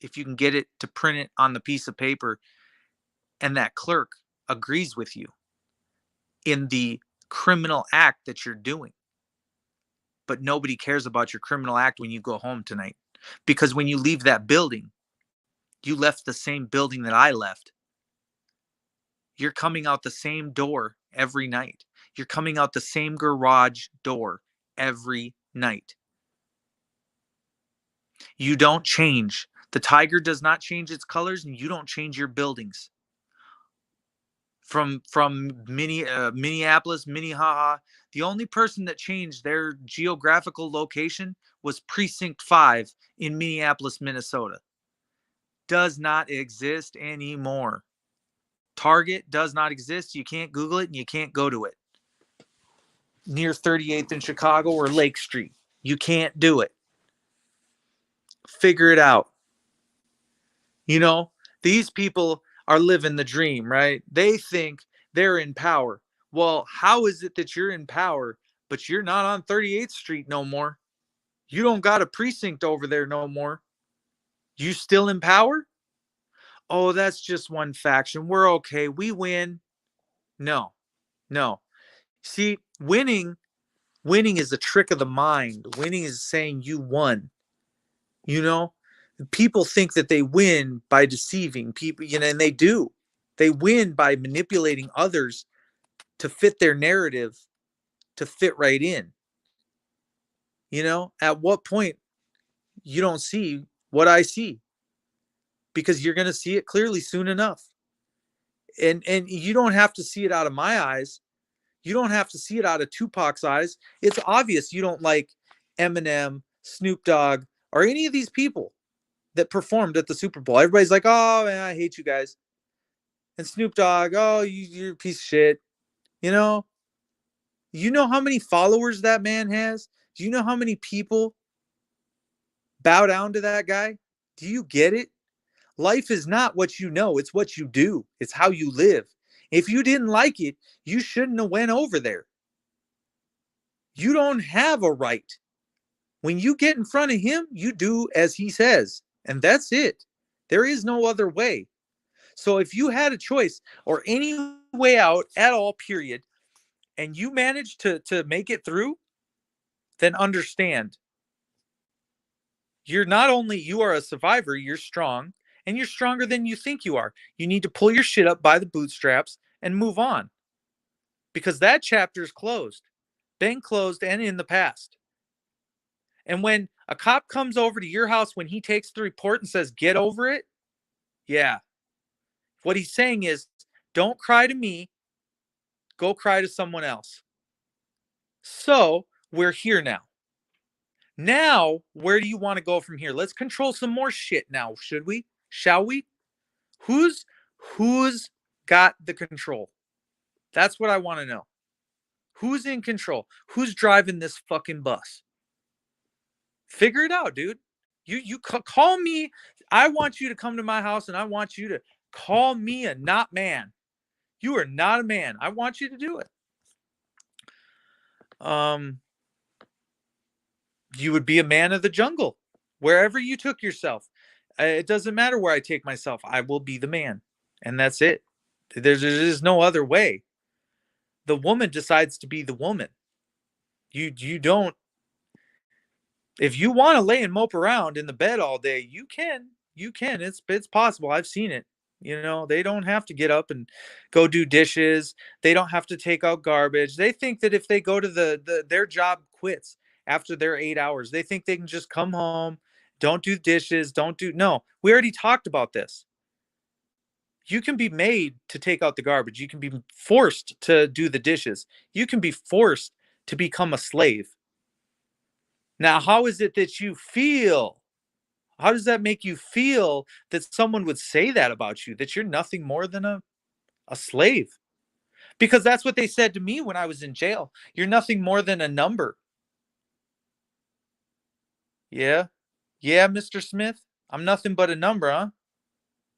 if you can get it to print it on the piece of paper, and that clerk agrees with you in the criminal act that you're doing. But nobody cares about your criminal act when you go home tonight. Because when you leave that building, you left the same building that I left. You're coming out the same door every night. You're coming out the same garage door every night. You don't change. The tiger does not change its colors, and you don't change your buildings. From Minneapolis, Minnehaha, the only person that changed their geographical location was Precinct 5 in Minneapolis, Minnesota. Does not exist anymore. Target does not exist. You can't Google it and you can't go to it. Near 38th in Chicago or Lake Street. You can't do it. Figure it out. These people are living the dream, right? They think they're in power. Well, how is it that you're in power, but you're not on 38th Street no more? You don't got a precinct over there no more. You still in power? Oh, that's just one faction. We're okay. We win. No, no. See, winning is a trick of the mind. Winning is saying you won. You know, people think that they win by deceiving people, and they do. They win by manipulating others to fit their narrative, to fit right in. At what point you don't see what I see? Because you're going to see it clearly soon enough. And you don't have to see it out of my eyes. You don't have to see it out of Tupac's eyes. It's obvious you don't like Eminem, Snoop Dogg, or any of these people that performed at the Super Bowl. Everybody's like, oh, man, I hate you guys. And Snoop Dogg, oh, you're a piece of shit. You know how many followers that man has? Do you know how many people bow down to that guy? Do you get it? Life is not what you know, it's what you do. It's how you live. If you didn't like it, you shouldn't have went over there. You don't have a right. When you get in front of him, you do as he says, and that's it. There is no other way. So if you had a choice or any way out at all, period, and you managed to make it through, then understand you are a survivor, you're strong, and you're stronger than you think you are. You need to pull your shit up by the bootstraps and move on, because that chapter is closed, been closed, and in the past. And when a cop comes over to your house, when he takes the report and says, get over it, yeah, what he's saying is, don't cry to me, go cry to someone else. So we're here now. Now, where do you want to go from here? Let's control some more shit now, should we? Shall we? Who's got the control? That's what I want to know. Who's in control? Who's driving this fucking bus? Figure it out, dude. You call me. I want you to come to my house and I want you to call me a not man. You are not a man. I want you to do it. You would be a man of the jungle wherever you took yourself. It doesn't matter where I take myself. I will be the man, and that's it. There's no other way. The woman decides to be the woman. You don't. If you want to lay and mope around in the bed all day, you can. You can. It's possible. I've seen it. You know, they don't have to get up and go do dishes. They don't have to take out garbage. They think that if they go to their job quits after their 8 hours, they think they can just come home, don't do dishes, no. We already talked about this. You can be made to take out the garbage. You can be forced to do the dishes. You can be forced to become a slave. Now, how is it that you feel? How does that make you feel that someone would say that about you, that you're nothing more than a slave? Because that's what they said to me when I was in jail. You're nothing more than a number. Yeah. Yeah, Mr. Smith. I'm nothing but a number, huh?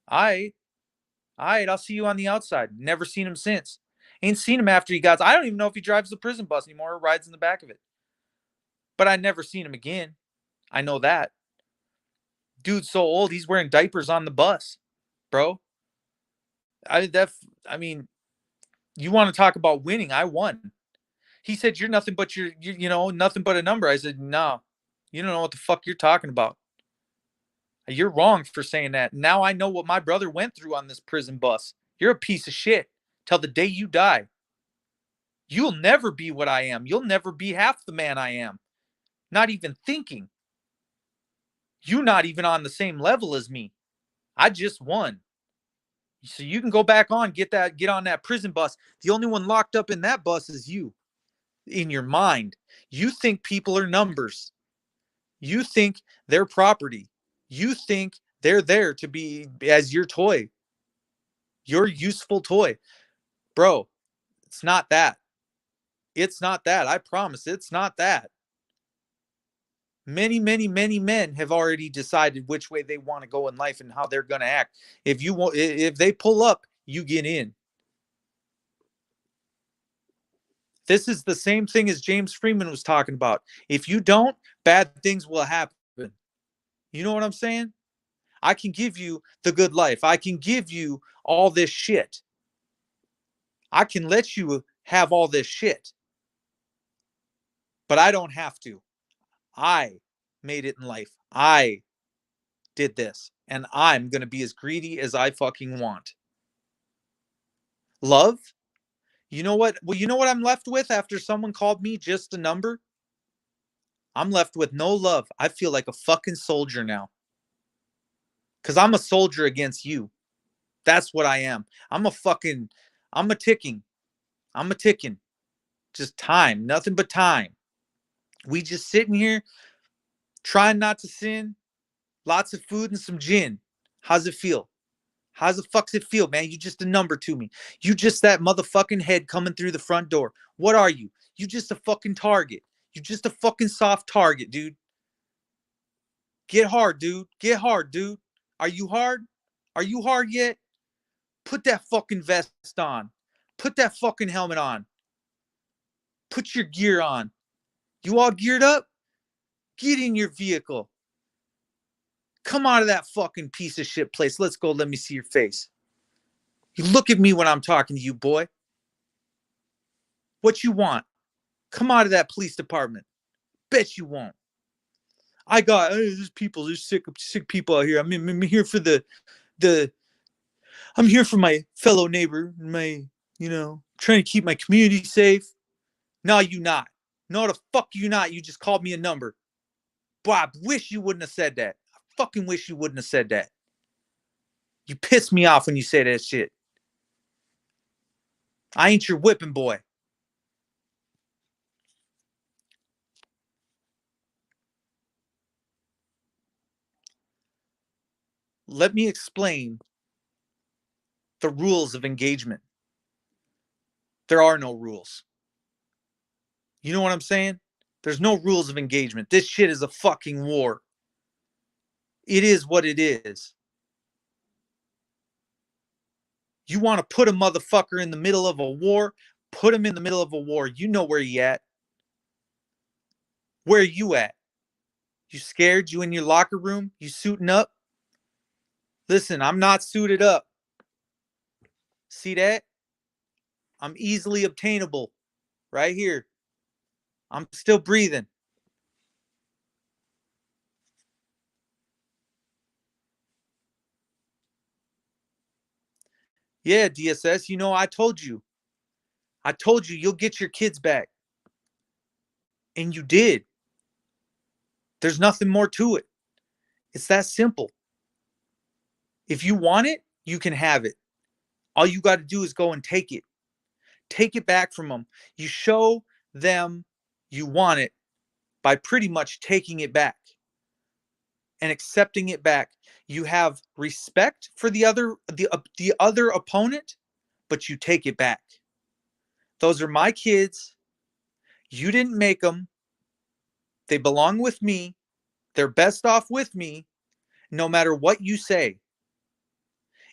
All right. All right. I'll see you on the outside. Never seen him since. Ain't seen him after he got. I don't even know if he drives the prison bus anymore or rides in the back of it. But I never seen him again. I know that. Dude's so old, he's wearing diapers on the bus, bro. I mean, you want to talk about winning? I won. He said, "You're nothing but nothing but a number." I said, "No, you don't know what the fuck you're talking about. You're wrong for saying that. Now I know what my brother went through on this prison bus. You're a piece of shit till the day you die. You'll never be what I am. You'll never be half the man I am. Not even thinking. You're not even on the same level as me. I just won. So you can go back on, get on that prison bus. The only one locked up in that bus is you. In your mind, you think people are numbers. You think they're property. You think they're there to be as your toy, your useful toy. Bro, it's not that. It's not that. I promise it's not that. Many, many, many men have already decided which way they want to go in life and how they're going to act. If they pull up, you get in. This is the same thing as James Freeman was talking about. If you don't, bad things will happen. You know what I'm saying? I can give you the good life. I can give you all this shit. I can let you have all this shit. But I don't have to. I made it in life. I did this. And I'm going to be as greedy as I fucking want. Love? You know what? Well, you know what I'm left with after someone called me just a number? I'm left with no love. I feel like a fucking soldier now. Because I'm a soldier against you. That's what I am. I'm a ticking. I'm a ticking. Just time. Nothing but time. We just sitting here trying not to sin. Lots of food and some gin. How's it feel? How's the fuck's it feel, man? You just a number to me. You just that motherfucking head coming through the front door. What are you? You just a fucking target. You just a fucking soft target, dude. Get hard, dude. Get hard, dude. Are you hard? Are you hard yet? Put that fucking vest on. Put that fucking helmet on. Put your gear on. You all geared up? Get in your vehicle. Come out of that fucking piece of shit place. Let's go. Let me see your face. You look at me when I'm talking to you, boy. What you want? Come out of that police department. Bet you won't. There's people, there's sick people out here. I'm here for I'm here for my fellow neighbor, trying to keep my community safe. No, you not. No, the fuck you not. You just called me a number. Bob, wish you wouldn't have said that. I fucking wish you wouldn't have said that. You piss me off when you say that shit. I ain't your whipping boy. let me explain the rules of engagement. There are no rules. You know what I'm saying? There's no rules of engagement. This shit is a fucking war. It is what it is. You want to put a motherfucker in the middle of a war? Put him in the middle of a war. You know where he at. Where you at? You scared? You in your locker room? You suiting up? Listen, I'm not suited up. See that? I'm easily obtainable. Right here. I'm still breathing. Yeah, DSS, you know, I told you you'll get your kids back. And you did. There's nothing more to it. It's that simple. If you want it, you can have it. All you got to do is go and take it. Take it back from them. You show them you want it by pretty much taking it back and accepting it back. You have respect for the other opponent, but you take it back. Those are my kids. You didn't make them. They belong with me. They're best off with me, no matter what you say.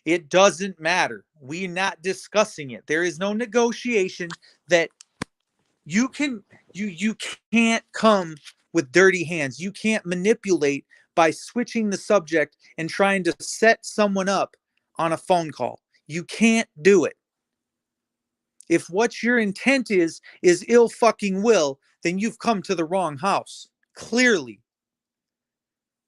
It doesn't matter. We're not discussing it. There is no negotiation that you can't come with dirty hands. You can't manipulate by switching the subject and trying to set someone up on a phone call. You can't do it. If what your intent is ill fucking will, then you've come to the wrong house. Clearly.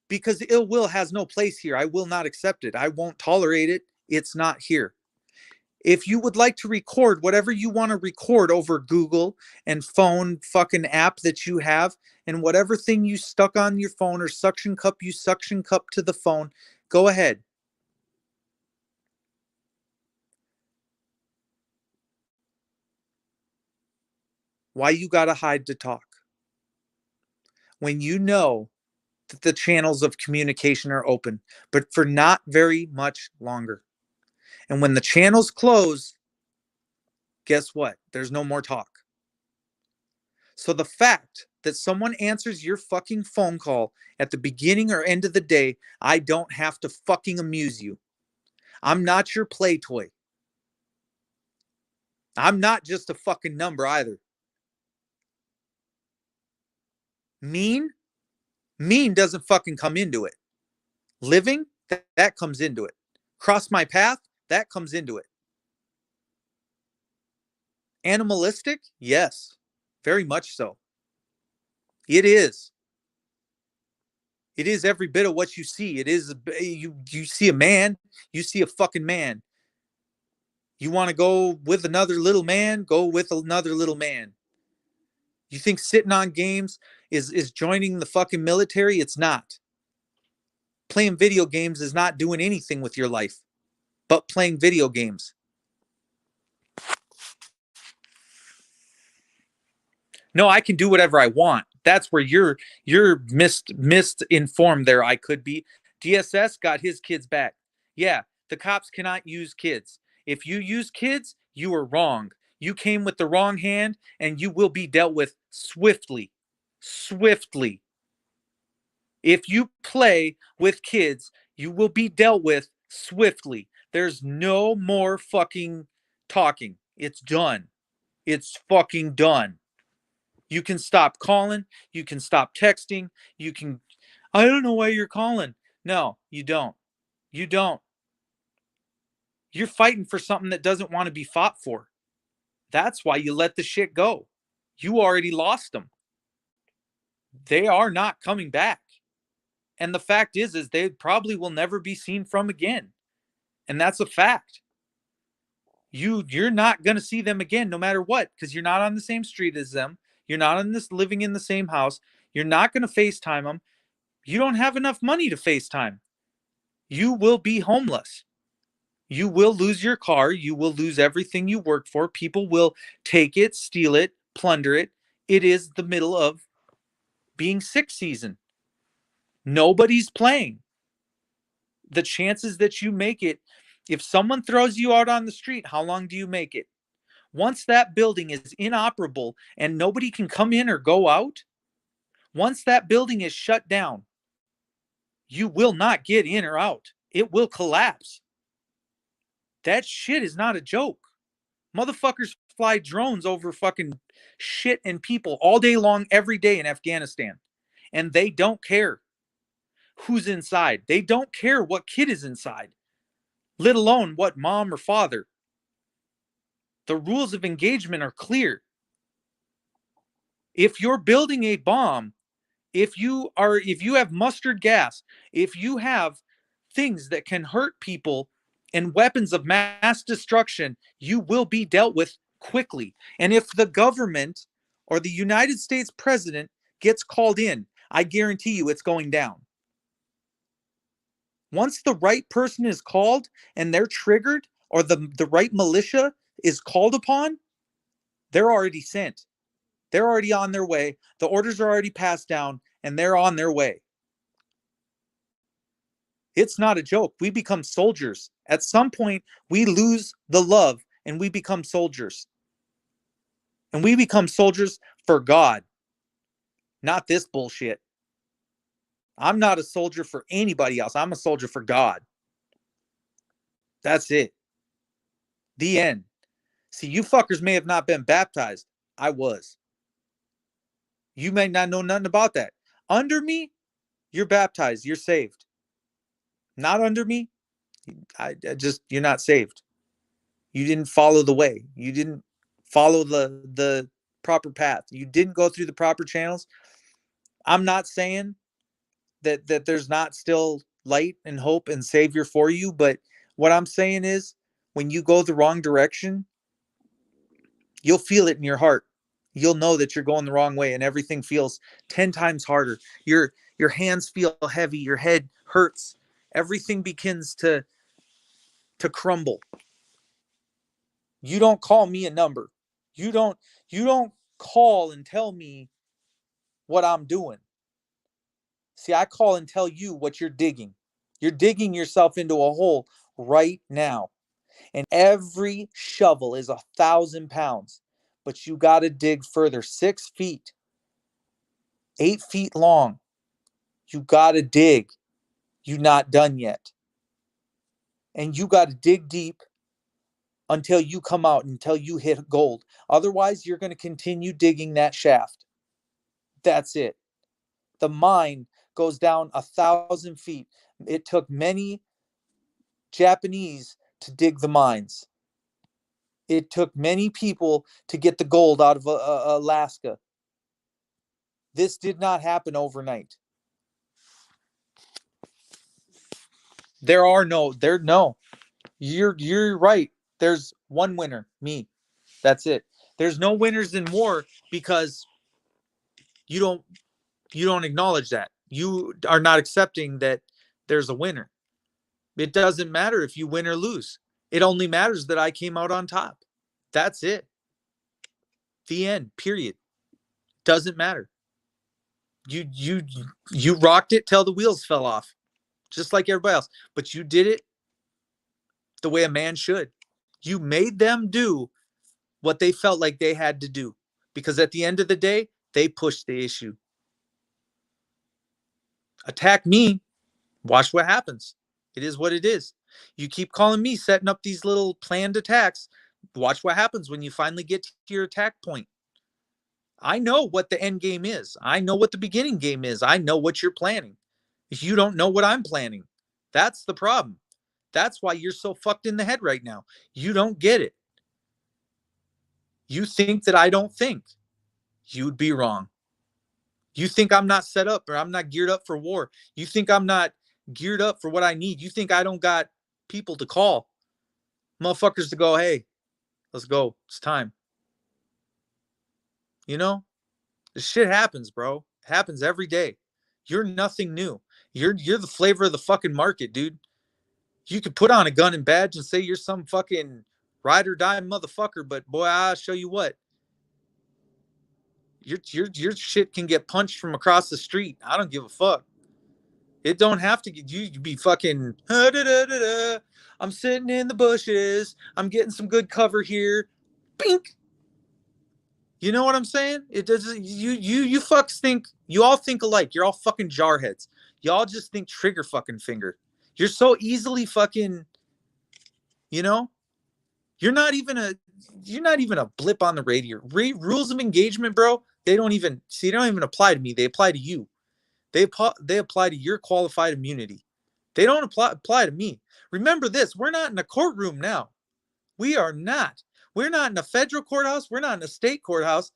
Because ill will has no place here. I will not accept it. I won't tolerate it. It's not here. If you would like to record whatever you want to record over Google and phone fucking app that you have, and whatever thing you stuck on your phone or suction cup you suction cup to the phone, go ahead. Why you gotta hide to talk? When you know that the channels of communication are open, but for not very much longer. And when the channels close, guess what? There's no more talk. So the fact that someone answers your fucking phone call at the beginning or end of the day, I don't have to fucking amuse you. I'm not your play toy. I'm not just a fucking number either. Mean doesn't fucking come into it. Living, that comes into it. Cross my path, that comes into it. Animalistic? Yes, very much so. It is. It is every bit of what you see. It is you see a man, you see a fucking man. You want to go with another little man, go with another little man. You think sitting on games is joining the fucking military? It's not. Playing video games is not doing anything with your life, but playing video games. No, I can do whatever I want. That's where you're misinformed there. I could be. DSS got his kids back. Yeah, the cops cannot use kids. If you use kids, you are wrong. You came with the wrong hand and you will be dealt with swiftly. Swiftly. If you play with kids, you will be dealt with swiftly. There's no more fucking talking. It's done. It's fucking done. You can stop calling. You can stop texting. You can, I don't know why you're calling. No, you don't. You don't. You're fighting for something that doesn't want to be fought for. That's why you let the shit go. You already lost them. They are not coming back. And the fact is they probably will never be seen from again. And that's a fact. You're not going to see them again no matter what, because you're not on the same street as them. You're not on this living in the same house. You're not going to FaceTime them. You don't have enough money to FaceTime. You will be homeless. You will lose your car. You will lose everything you worked for. People will take it, steal it, plunder it. It is the middle of being sick season. Nobody's playing. the chances that you make it, if someone throws you out on the street, how long do you make it? Once that building is inoperable and nobody can come in or go out, once that building is shut down, you will not get in or out. It will collapse. That shit is not a joke. Motherfuckers fly drones over fucking shit and people all day long, every day in Afghanistan. And they don't care who's inside. They don't care what kid is inside, let alone what mom or father. The rules of engagement are clear. If you're building a bomb, if you have mustard gas, if you have things that can hurt people and weapons of mass destruction, you will be dealt with quickly. And if the government or the United States president gets called in, I guarantee you it's going down. Once the right person is called and they're triggered, or the right militia is called upon, they're already sent. They're already on their way. The orders are already passed down and they're on their way. It's not a joke. We become soldiers. At some point, we lose the love and we become soldiers. And we become soldiers for God, not this bullshit. I'm not a soldier for anybody else. I'm a soldier for God. That's it. The end. See, you fuckers may have not been baptized. I was. You may not know nothing about that. Under me, you're baptized. You're saved. Not under me, you're not saved. You didn't follow the way. You didn't follow the proper path. You didn't go through the proper channels. I'm not saying that there's not still light and hope and savior for you, but what I'm saying is when you go the wrong direction, you'll feel it in your heart. You'll know that you're going the wrong way and everything feels 10 times harder. Your hands feel heavy, your head hurts. Everything begins to crumble. You don't call me a number. You don't call and tell me what I'm doing. See, I call and tell you what you're digging. You're digging yourself into a hole right now. And every shovel is 1,000 pounds. But you got to dig further. 6 feet, 8 feet long. You got to dig. You're not done yet. And you got to dig deep until you come out, until you hit gold. Otherwise, you're going to continue digging that shaft. That's it. The mine goes down 1,000 feet. It took many Japanese to dig the mines. It took many people to get the gold out of Alaska. This did not happen overnight. You're right. There's one winner, me. That's it. There's no winners in war because you don't acknowledge that. You are not accepting that there's a winner. It doesn't matter if you win or lose. It only matters that I came out on top. That's it. The end. Period. Doesn't matter. You rocked it till the wheels fell off, just like everybody else. But you did it the way a man should. You made them do what they felt like they had to do, because at the end of the day, they pushed the issue. Attack me. Watch what happens. It is what it is. You keep calling me, setting up these little planned attacks. Watch what happens when you finally get to your attack point. I know what the end game is. I know what the beginning game is. I know what you're planning. If you don't know what I'm planning, that's the problem. That's why you're so fucked in the head right now. You don't get it. You think that I don't think. You'd be wrong. You think I'm not set up or I'm not geared up for war. You think I'm not geared up for what I need. You think I don't got people to call, motherfuckers to go, hey, let's go. It's time. You know, this shit happens, bro. It happens every day. You're nothing new. You're the flavor of the fucking market, dude. You could put on a gun and badge and say you're some fucking ride or die motherfucker, but boy, I'll show you what. Your shit can get punched from across the street. I don't give a fuck. It don't have to get you be fucking. I'm sitting in the bushes. I'm getting some good cover here. Bink. You know what I'm saying? It doesn't. You fucks think you all think alike. You're all fucking jarheads. Y'all just think trigger fucking finger. You're so easily fucking. You know. You're not even a. You're not even a blip on the radar. Rules of engagement, bro. They don't even see. They don't even apply to me. They apply to you. They apply to your qualified immunity. They don't apply to me. Remember this, we're not in a courtroom now. We are not. We're not in a federal courthouse. We're not in a state courthouse.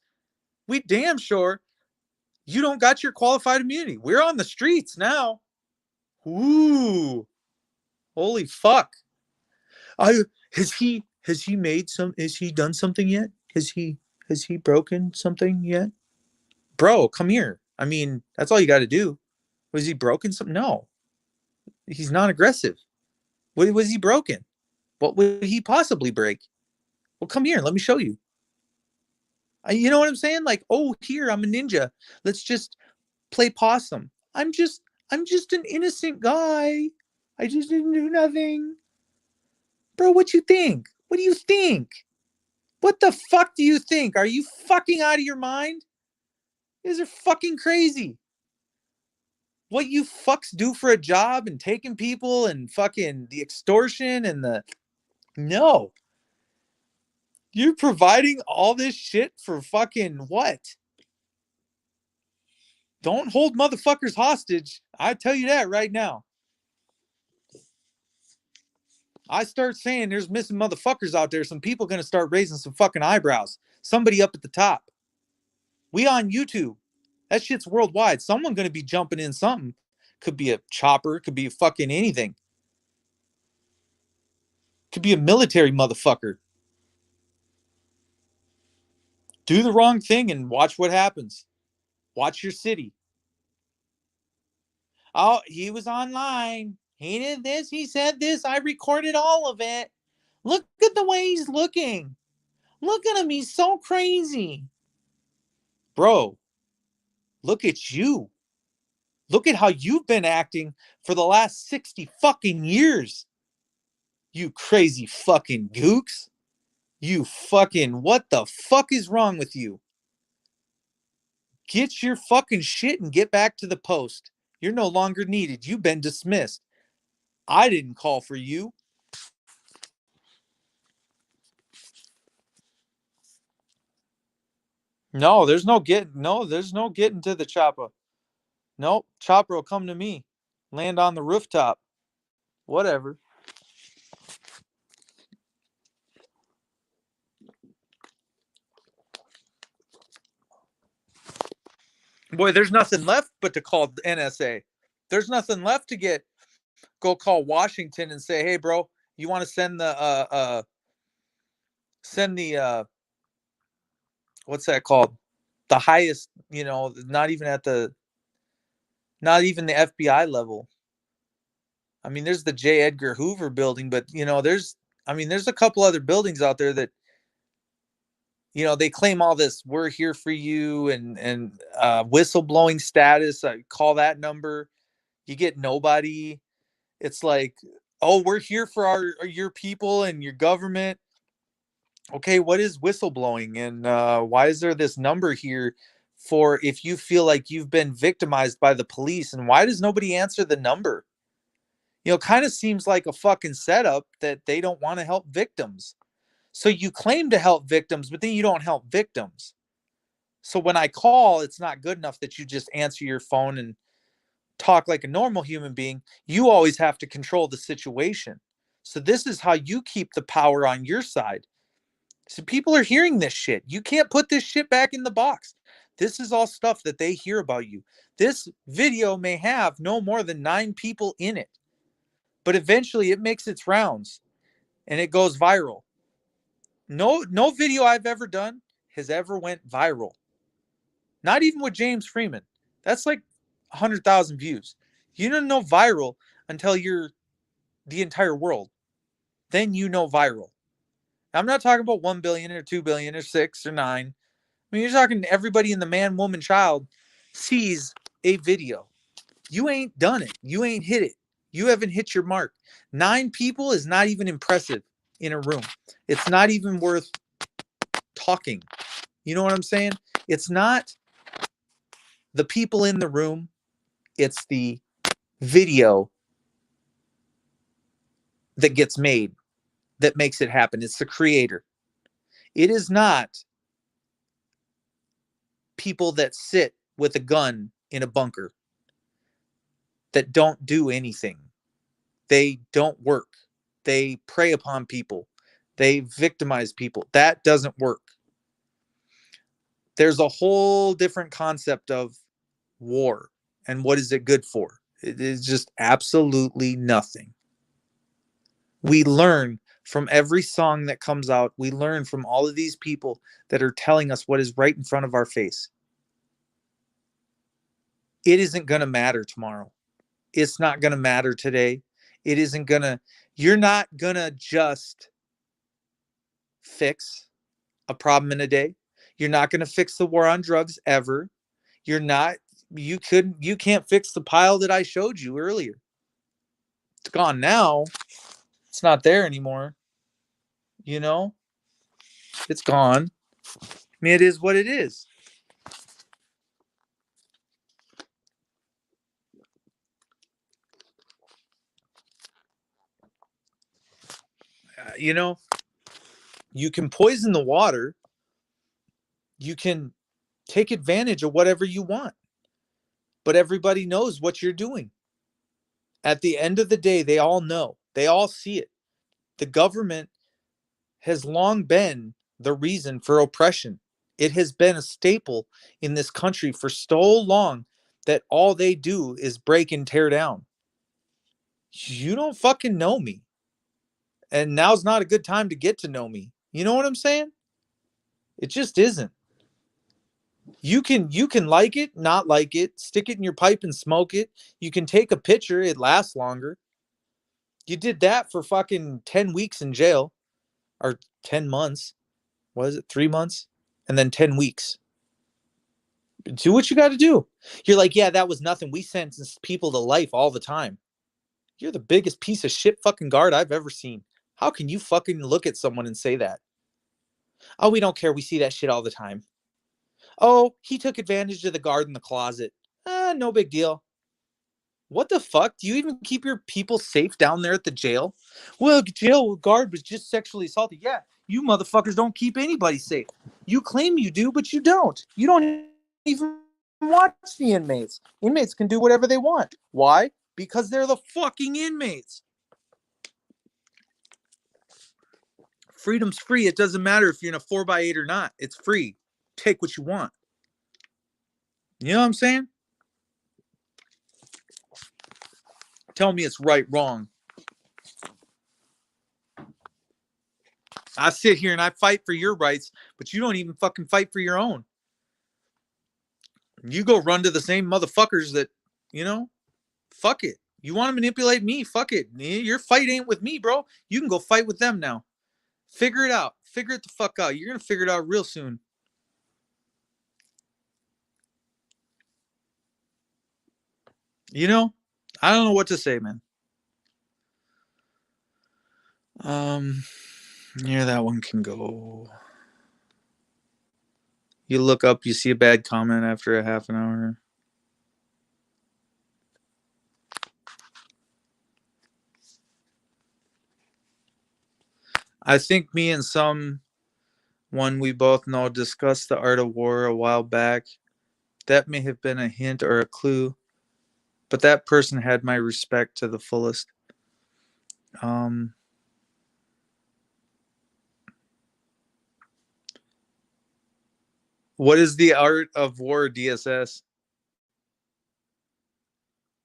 We damn sure you don't got your qualified immunity. We're on the streets now. Ooh. Holy fuck. I has he made some has he done something yet? Has he broken something yet? Bro, come here. I mean, that's all you got to do. Was he broken something? No. He's not aggressive. What was he broken? What would he possibly break? Well, come here. Let me show you. You know what I'm saying? Like, oh, here, I'm a ninja. Let's just play possum. I'm just an innocent guy. I just didn't do nothing. Bro, what you think? What do you think? What the fuck do you think? Are you fucking out of your mind? You guys are fucking crazy. What you fucks do for a job and taking people and fucking the extortion and the no. You're providing all this shit for fucking what? Don't hold motherfuckers hostage. I tell you that right now. I start saying there's missing motherfuckers out there. Some people going to start raising some fucking eyebrows. Somebody up at the top. We on YouTube. That shit's worldwide. Someone going to be jumping in something. Could be a chopper. Could be a fucking anything. Could be a military motherfucker. Do the wrong thing and watch what happens. Watch your city. Oh, he was online. He did this. He said this. I recorded all of it. Look at the way he's looking. Look at him. He's so crazy. Bro, look at you. Look at how you've been acting for the last 60 fucking years. You crazy fucking gooks. You fucking, what the fuck is wrong with you? Get your fucking shit and get back to the post. You're no longer needed. You've been dismissed. I didn't call for you. No, there's no getting to the chopper. Nope, chopper will come to me. Land on the rooftop. Whatever. Boy, there's nothing left but to call NSA. There's nothing left to go call Washington and say, "Hey, bro, you want to send the what's that called? The highest, not even the FBI level. I mean, there's the J. Edgar Hoover building, but there's a couple other buildings out there that they claim all this, we're here for you and whistleblowing status. I call that number. You get nobody. It's like, oh, we're here for your people and your government. Okay, what is whistleblowing? And why is there this number here for if you feel like you've been victimized by the police? And why does nobody answer the number? Kind of seems like a fucking setup that they don't want to help victims. So you claim to help victims, but then you don't help victims. So when I call, it's not good enough that you just answer your phone and talk like a normal human being. You always have to control the situation. So this is how you keep the power on your side. So people are hearing this shit. You can't put this shit back in the box. This is all stuff that they hear about you. This video may have no more than 9 people in it, but eventually it makes its rounds and it goes viral. No video I've ever done has ever went viral. Not even with James Freeman. That's like 100,000 views. You don't know viral until you're the entire world. Then viral. I'm not talking about 1 billion or 2 billion or 6 or 9. I mean, you're talking everybody in the man, woman, child sees a video. You ain't done it. You ain't hit it. You haven't hit your mark. 9 people is not even impressive in a room. It's not even worth talking. You know what I'm saying? It's not the people in the room, it's the video that gets made that makes it happen. It's the creator. It is not people that sit with a gun in a bunker that don't do anything. They don't work. They prey upon people. They victimize people. That doesn't work. There's a whole different concept of war and what is it good for? It is just absolutely nothing. We learn from every song that comes out. We learn from all of these people that are telling us what is right in front of our face. It isn't going to matter tomorrow. It's not going to matter today. It isn't going to, you're not going to just fix a problem in a day. You're not going to fix the war on drugs ever. You're not, you can't fix the pile that I showed you earlier. It's gone now. It's not there anymore. You know, it's gone. I mean, it is what it is. You know, you can poison the water. You can take advantage of whatever you want. But everybody knows what you're doing. At the end of the day, they all know. They all see it. The government has long been the reason for oppression. It has been a staple in this country for so long that all they do is break and tear down. You don't fucking know me. And now's not a good time to get to know me. You know what I'm saying? It just isn't. You can like it, not like it, stick it in your pipe and smoke it. You can take a picture, it lasts longer. You did that for fucking 10 weeks in jail or 10 months. What is it? 3 months and then 10 weeks. Do what you got to do. You're like, yeah, that was nothing. We sentence people to life all the time. You're the biggest piece of shit fucking guard I've ever seen. How can you fucking look at someone and say that? Oh, we don't care. We see that shit all the time. Oh, he took advantage of the guard in the closet. No big deal. What the fuck? Do you even keep your people safe down there at the jail? Well, jail guard was just sexually assaulted. Yeah, you motherfuckers don't keep anybody safe. You claim you do, but you don't. You don't even watch the inmates. Inmates can do whatever they want. Why? Because they're the fucking inmates. Freedom's free. It doesn't matter if you're in a 4x8 or not. It's free. Take what you want. You know what I'm saying? Tell me it's right, wrong. I sit here and I fight for your rights, but you don't even fucking fight for your own. You go run to the same motherfuckers that, you know, fuck it. You want to manipulate me? Fuck it. Your fight ain't with me, bro. You can go fight with them now. Figure it out. Figure it the fuck out. You're going to figure it out real soon. You know, I don't know what to say, man. Yeah, that one can go. You look up, you see a bad comment after a half an hour. I think me and someone we both know discussed the art of war a while back. That may have been a hint or a clue, but that person had my respect to the fullest. What is the art of war, DSS?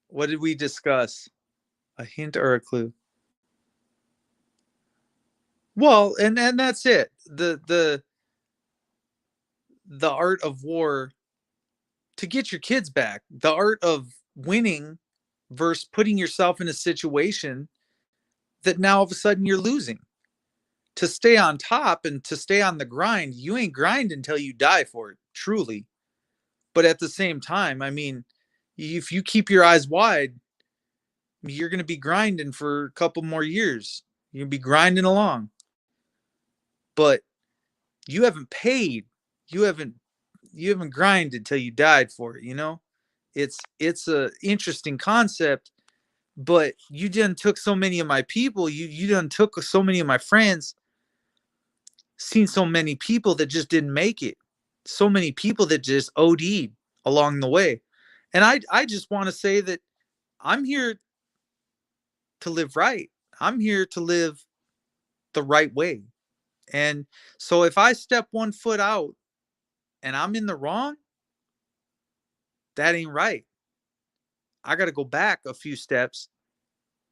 What did we discuss? A hint or a clue? Well, and that's it. The art of war to get your kids back. The art of winning versus putting yourself in a situation that now all of a sudden you're losing. To stay on top and to stay on the grind, you ain't grind until you die for it, truly. But at the same time, I mean, If you keep your eyes wide, you're going to be grinding for a couple more years. You're going to be grinding along. But you haven't paid. You haven't grinded till you died for it, you know? It's a interesting concept, but you done took so many of my people, you done took so many of my friends, seen so many people that just didn't make it. So many people that just OD'd along the way. And I just want to say that I'm here to live right. I'm here to live the right way. And so if I step one foot out and I'm in the wrong, that ain't right. I got to go back a few steps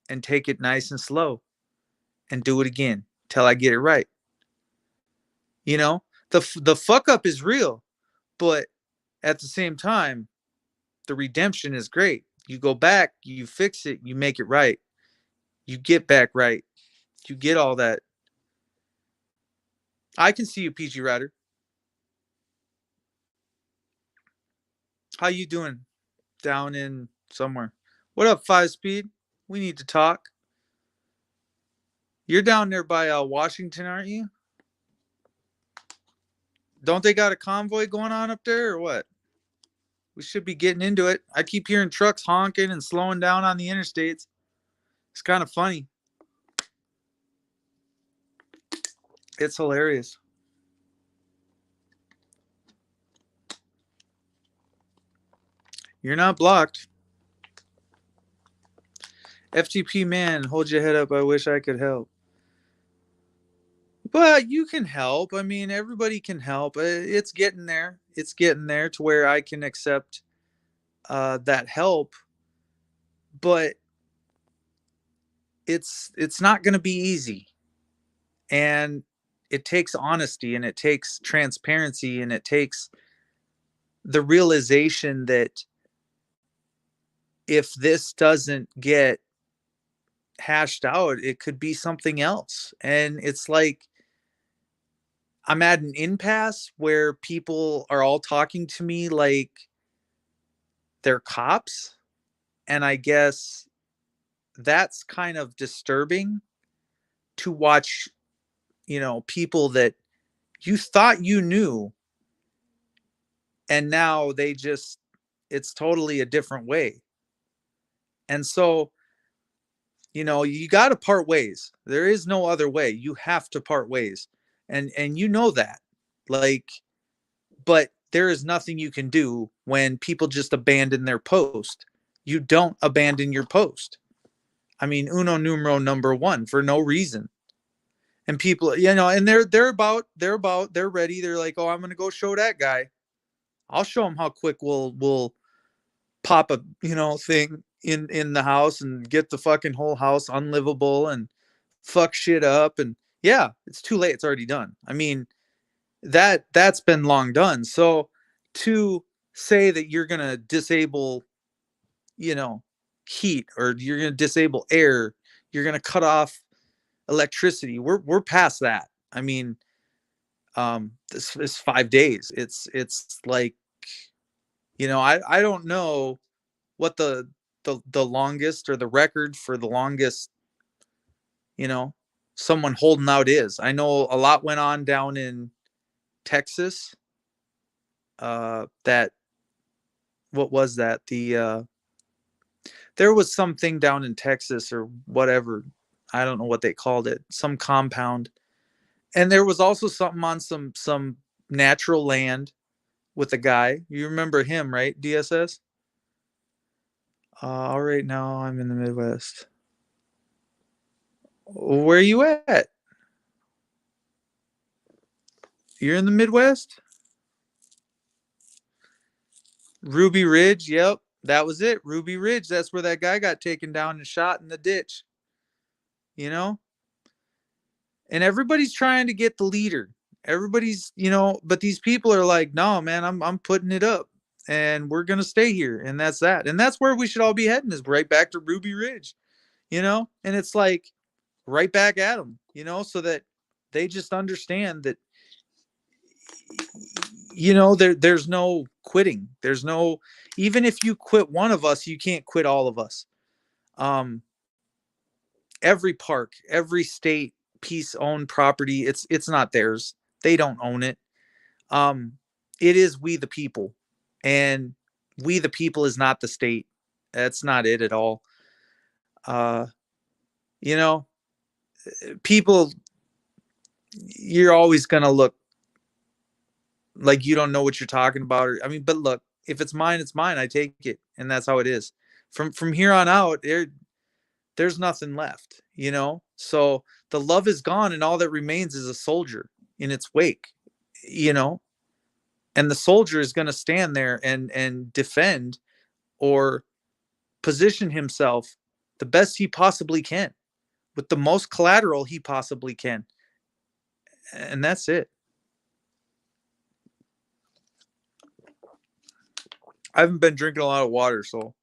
and take it nice and slow and do it again till I get it right. You know, the fuck up is real, but at the same time, the redemption is great. You go back, you fix it, you make it right. You get back right. You get all that. I can see you, PG Rider. How you doing down in somewhere? What up, 5 Speed? We need to talk. You're down there by Washington, aren't you? Don't they got a convoy going on up there or what? We should be getting into it. I keep hearing trucks honking and slowing down on the interstates. It's kind of funny. It's hilarious. You're not blocked. FTP man, hold your head up. I wish I could help. But you can help. I mean, everybody can help. It's getting there. It's getting there to where I can accept that help. But it's not going to be easy. And it takes honesty and it takes transparency and it takes the realization that if this doesn't get hashed out, it could be something else. And it's like I'm at an impasse where people are all talking to me like they're cops. And I guess that's kind of disturbing to watch, people that you thought you knew and now it's totally a different way. And so, you got to part ways. There is no other way. You have to part ways. And you know that. Like, but there is nothing you can do when people just abandon their post. You don't abandon your post. I mean, uno numero number one for no reason. And people, and they're ready. They're like, oh, I'm gonna go show that guy. I'll show him how quick we'll pop a thing in the house and get the fucking whole house unlivable and fuck shit up. And yeah, it's too late. It's already done. I mean, that's been long done. So to say that you're gonna disable, heat, or you're gonna disable air, you're gonna cut off electricity. We're past that. I mean, this is 5 days. It's like, I don't know what the longest or the record for the longest, someone holding out is. I know a lot went on down in Texas. That what was that? There was something down in Texas or whatever. I don't know what they called it. Some compound. And there was also something on some natural land with a guy. You remember him, right? DSS? All right, now I'm in the Midwest. Where are you at? You're in the Midwest? Ruby Ridge, yep. That was it. Ruby Ridge. That's where that guy got taken down and shot in the ditch. You know? And everybody's trying to get the leader. Everybody's, but these people are like, no, man, I'm putting it up. And we're gonna stay here. And that's that. And that's where we should all be heading, is right back to Ruby Ridge. And it's like right back at them, so that they just understand that there's no quitting. There's no, even if you quit one of us, you can't quit all of us. Every park, every state piece owned property, it's not theirs. They don't own it. um it is we the people, and we the people is not the state. That's not it at all. uh you know People, you're always going to look like you don't know what you're talking about. I mean, but look, if it's mine, it's mine. I take it, and that's how it is. From here on out, there's nothing left. So the love is gone, and all that remains is a soldier in its wake. You know, and the soldier is going to stand there and defend, or position himself the best he possibly can, with the most collateral he possibly can, and that's it. I haven't been drinking a lot of water, so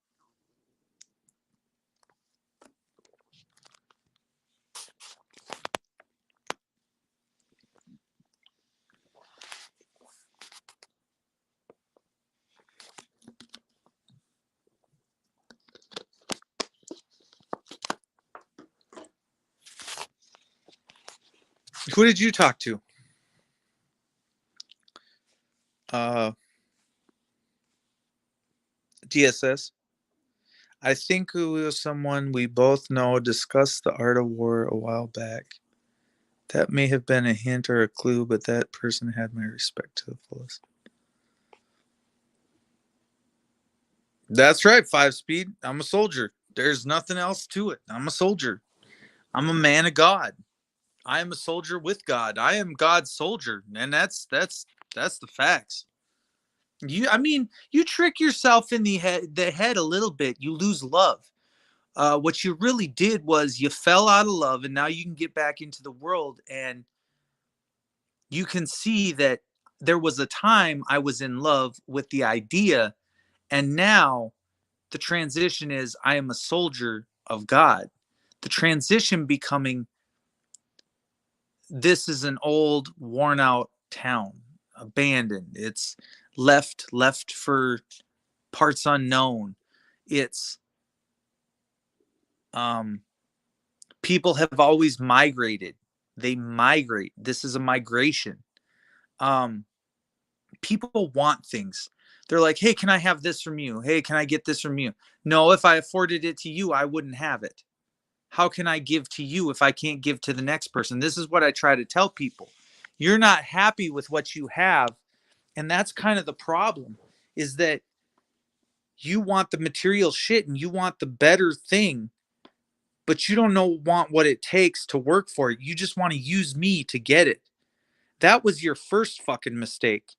who did you talk to? uh DSS. I think it was someone we both know discussed the art of war a while back. That may have been a hint or a clue, but that person had my respect to the fullest. That's right, 5 Speed. I'm a soldier. There's nothing else to it. I'm a soldier. I'm a man of God. I am a soldier with God. I am God's soldier, and that's the facts. I mean, you trick yourself in the head a little bit. You lose love. What you really did was you fell out of love, and now you can get back into the world, and you can see that there was a time I was in love with the idea, and now the transition is I am a soldier of God. The transition becoming, this is an old, worn out town, abandoned. It's left for parts unknown. It's um people have always migrated. They migrate. This is a migration. Um People want things. They're like, "Hey, can I have this from you? Hey, can I get this from you?" No, if I afforded it to you, I wouldn't have it. How can I give to you if I can't give to the next person? This is what I try to tell people. You're not happy with what you have, and that's kind of the problem, is that you want the material shit and you want the better thing, but you don't want what it takes to work for it. You just want to use me to get it. That was your first fucking mistake,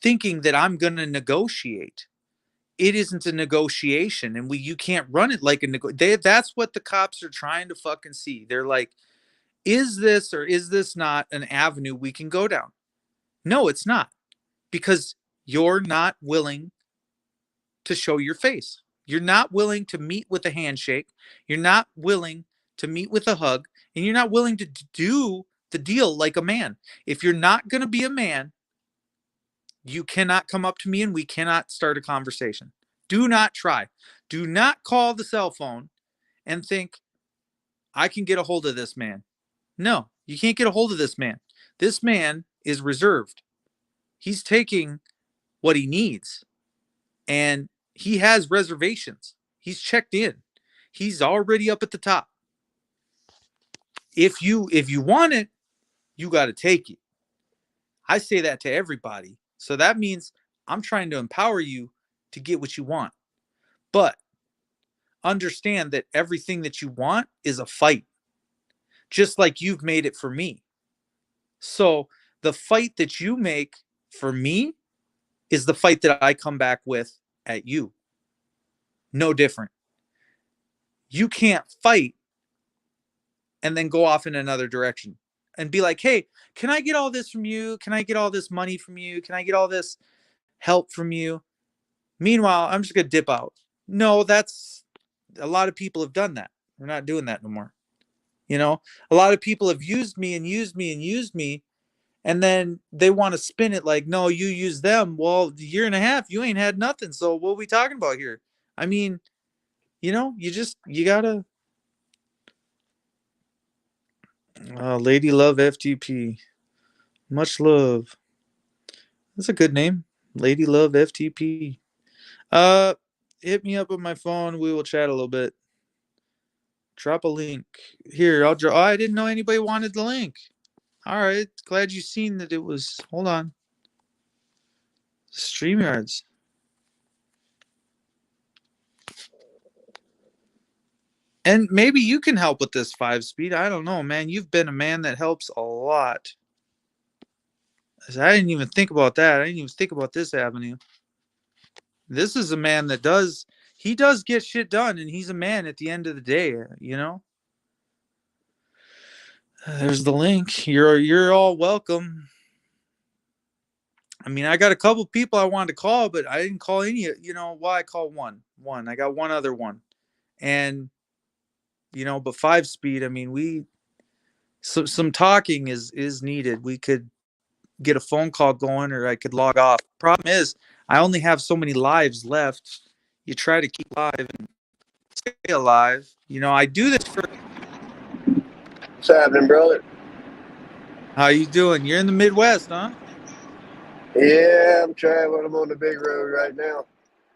thinking that I'm going to negotiate. It isn't a negotiation, and you can't run it like that's what the cops are trying to fucking see. They're like, is this or is this not an avenue we can go down? No, it's not, because you're not willing to show your face. You're not willing to meet with a handshake. You're not willing to meet with a hug, and you're not willing to do the deal like a man. If you're not going to be a man, you cannot come up to me and we cannot start a conversation. Do not try. Do not call the cell phone and think I can get a hold of this man. No, you can't get a hold of this man. This man is reserved. He's taking what he needs, and he has reservations. He's checked in. He's already up at the top. If you want it, you got to take it. I say that to everybody. So that means I'm trying to empower you to get what you want. But understand that everything that you want is a fight, just like you've made it for me. So the fight that you make for me is the fight that I come back with at you. No different. You can't fight and then go off in another direction and be like, "Hey, can I get all this from you? Can I get all this money from you? Can I get all this help from you? Meanwhile, I'm just going to dip out." No, that's, a lot of people have done that. We're not doing that no more. A lot of people have used me and used me and used me, And then they want to spin it like, no, you use them. Well, a year and a half, you ain't had nothing. So what are we talking about here? I mean, you gotta. Lady Love FTP. Much love. That's a good name. Lady Love FTP. Uh, Hit me up on my phone. We will chat a little bit. Drop a link. Here, I'll draw. Oh, I didn't know anybody wanted the link. All right. Glad you seen that it was. Hold on. StreamYards. And maybe you can help with this 5-speed. I don't know, man. You've been a man that helps a lot. I didn't even think about that. I didn't even think about this avenue. This is a man that does get shit done, and he's a man at the end of the day, you know? There's the link. You're all welcome. I mean, I got a couple people I wanted to call, but I didn't call any. You know, why I call one? I got one other one, and but 5-speed. I mean, some talking is needed. We could get a phone call going, or I could log off. Problem is, I only have so many lives left. You try to keep alive and stay alive. I do this for. What's happening, brother? How you doing? You're in the Midwest, huh? Yeah, I'm traveling. I'm on the big road right now.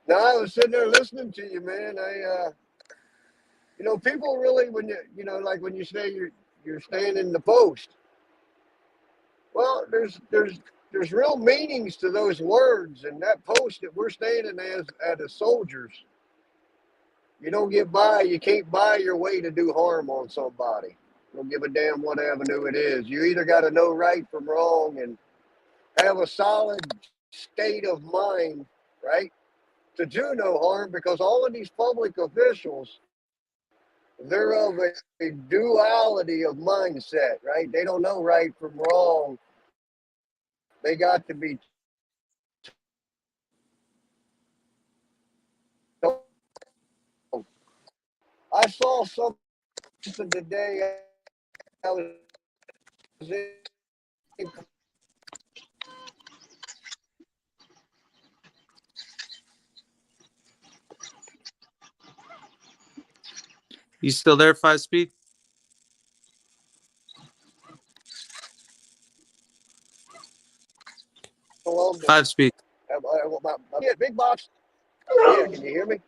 No, I was sitting there listening to you, man. People really, when like when you say you're staying in the post. Well, there's real meanings to those words, and that post that we're staying in as soldiers. You don't get by. You can't buy your way to do harm on somebody. Don't give a damn what avenue it is. You either got to know right from wrong and have a solid state of mind, right, to do no harm, because all of these public officials, they're of a duality of mindset, right? They don't know right from wrong. They got to be told. I saw something today. I was in. You still there, 5-speed? Along 5-speed. Yeah, big box. Yeah, can you hear me?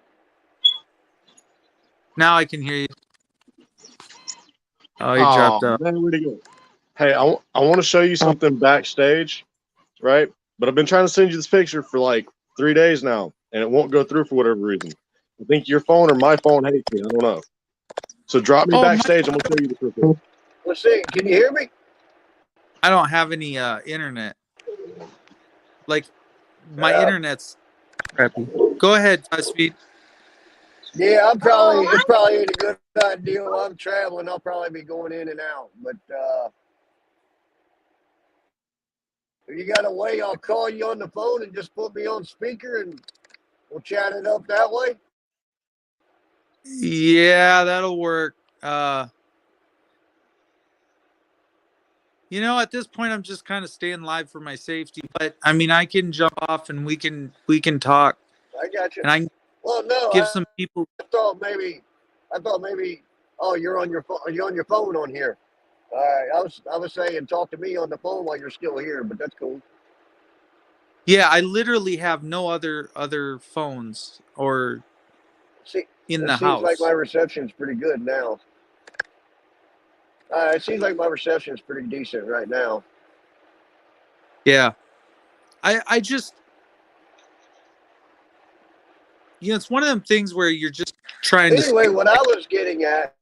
Now I can hear you. Oh, he dropped out. Man, where'd he go? Hey, I want to show you something backstage, right? But I've been trying to send you this picture for like 3 days now, and it won't go through for whatever reason. I think your phone or my phone hates me. I don't know. So drop me backstage. I'm going to show you the picture. Let's see. Can you hear me? I don't have any internet. Like, my internet's crappy. Go ahead, 5-speed. Yeah, it's probably ain't a good idea. While I'm traveling, I'll probably be going in and out. But if you got a way, I'll call you on the phone and just put me on speaker, and we'll chat it up that way. Yeah, that'll work. At this point, I'm just kind of staying live for my safety. But I mean, I can jump off and we can talk. I got you. And I can give some people. I thought maybe. Oh, you're on your phone. Are you on your phone on here? All right. I was saying talk to me on the phone while you're still here, but that's cool. Yeah, I literally have no other phones or in the house. Seems like my reception's pretty good now. It seems like my reception's pretty decent right now. Yeah. I just, it's one of them things where you're just trying to. Anyway, what I was getting at.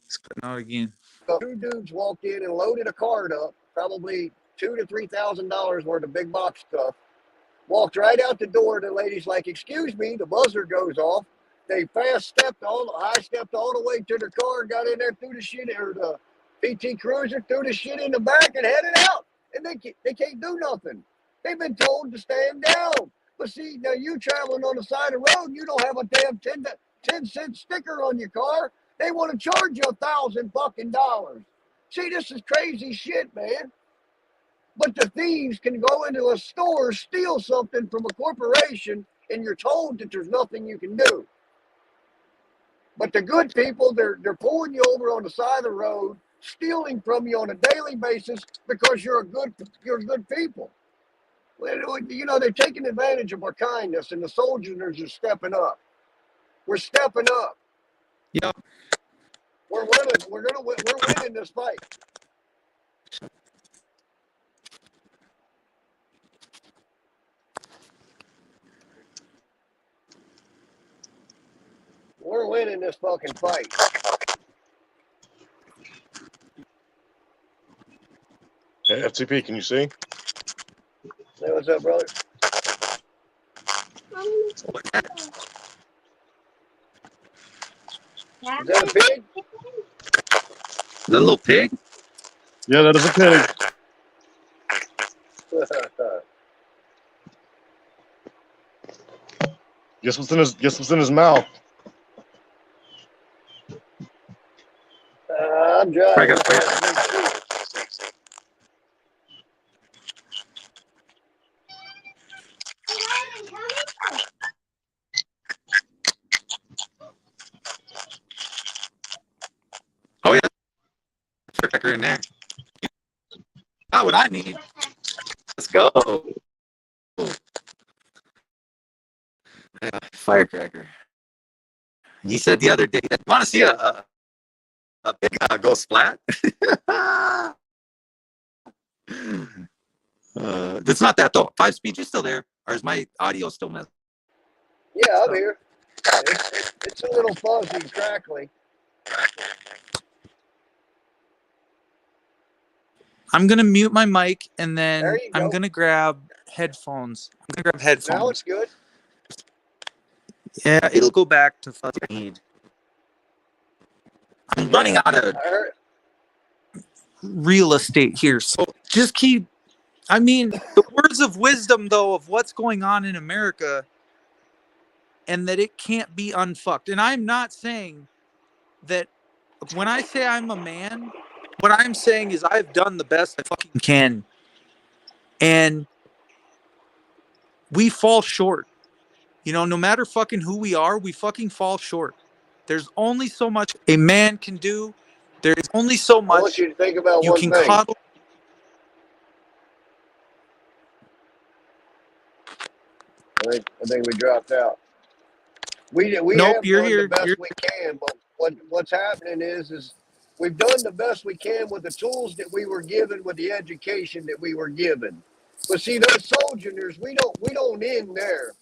It's cutting out again. Two dudes walked in and loaded a cart up, probably $2,000 to $3,000 worth of big box stuff. Walked right out the door. The lady's like, "Excuse me." The buzzer goes off. They high stepped all the way to their car, got in there, threw the shit, or the PT Cruiser, threw the shit in the back and headed out. And they can't do nothing. They've been told to stand down. But see, now you traveling on the side of the road, you don't have a damn 10-cent sticker on your car. They want to charge you $1,000 fucking dollars. See, this is crazy shit, man. But the thieves can go into a store, steal something from a corporation, and you're told that there's nothing you can do. But the good people, they're pulling you over on the side of the road, stealing from you on a daily basis because you're good people. You know, they're taking advantage of our kindness, and the soldiers are stepping up. We're stepping up. Yep. We're winning. We're winning this fight. We're winning this fucking fight. Hey, FTP, can you see? Hey, what's up, brother? Is that a pig? The little pig? Yeah, that is a pig. Guess what's in his mouth? I'm driving. Oh yeah, firecracker in there. Not what I need. Let's go. Firecracker. He said the other day, "Want to see a big go splat?" It's not that though. 5-speed, you still there, or is my audio still messed? Yeah, I'm here. It's a little fuzzy and crackly. I'm gonna mute my mic and then There you I'm go. gonna grab headphones. I'm gonna grab headphones. Now it's good. Yeah, it'll go back to fucking need. I'm running out of I heard. real estate here, so just keep. I mean, the words of wisdom though of what's going on in America, and that it can't be unfucked. And I'm not saying that when I say I'm a man, what I'm saying is I've done the best I fucking can. And we fall short. You know, no matter fucking who we are, we fucking fall short. There's only so much a man can do. There's only so I want much you to think about you one can thing. coddle. I think we dropped out. We Nope, have you're done here. the best we can, but what's happening is we've done the best we can with the tools that we were given, with the education that we were given. But see, those soldiers, we don't end there.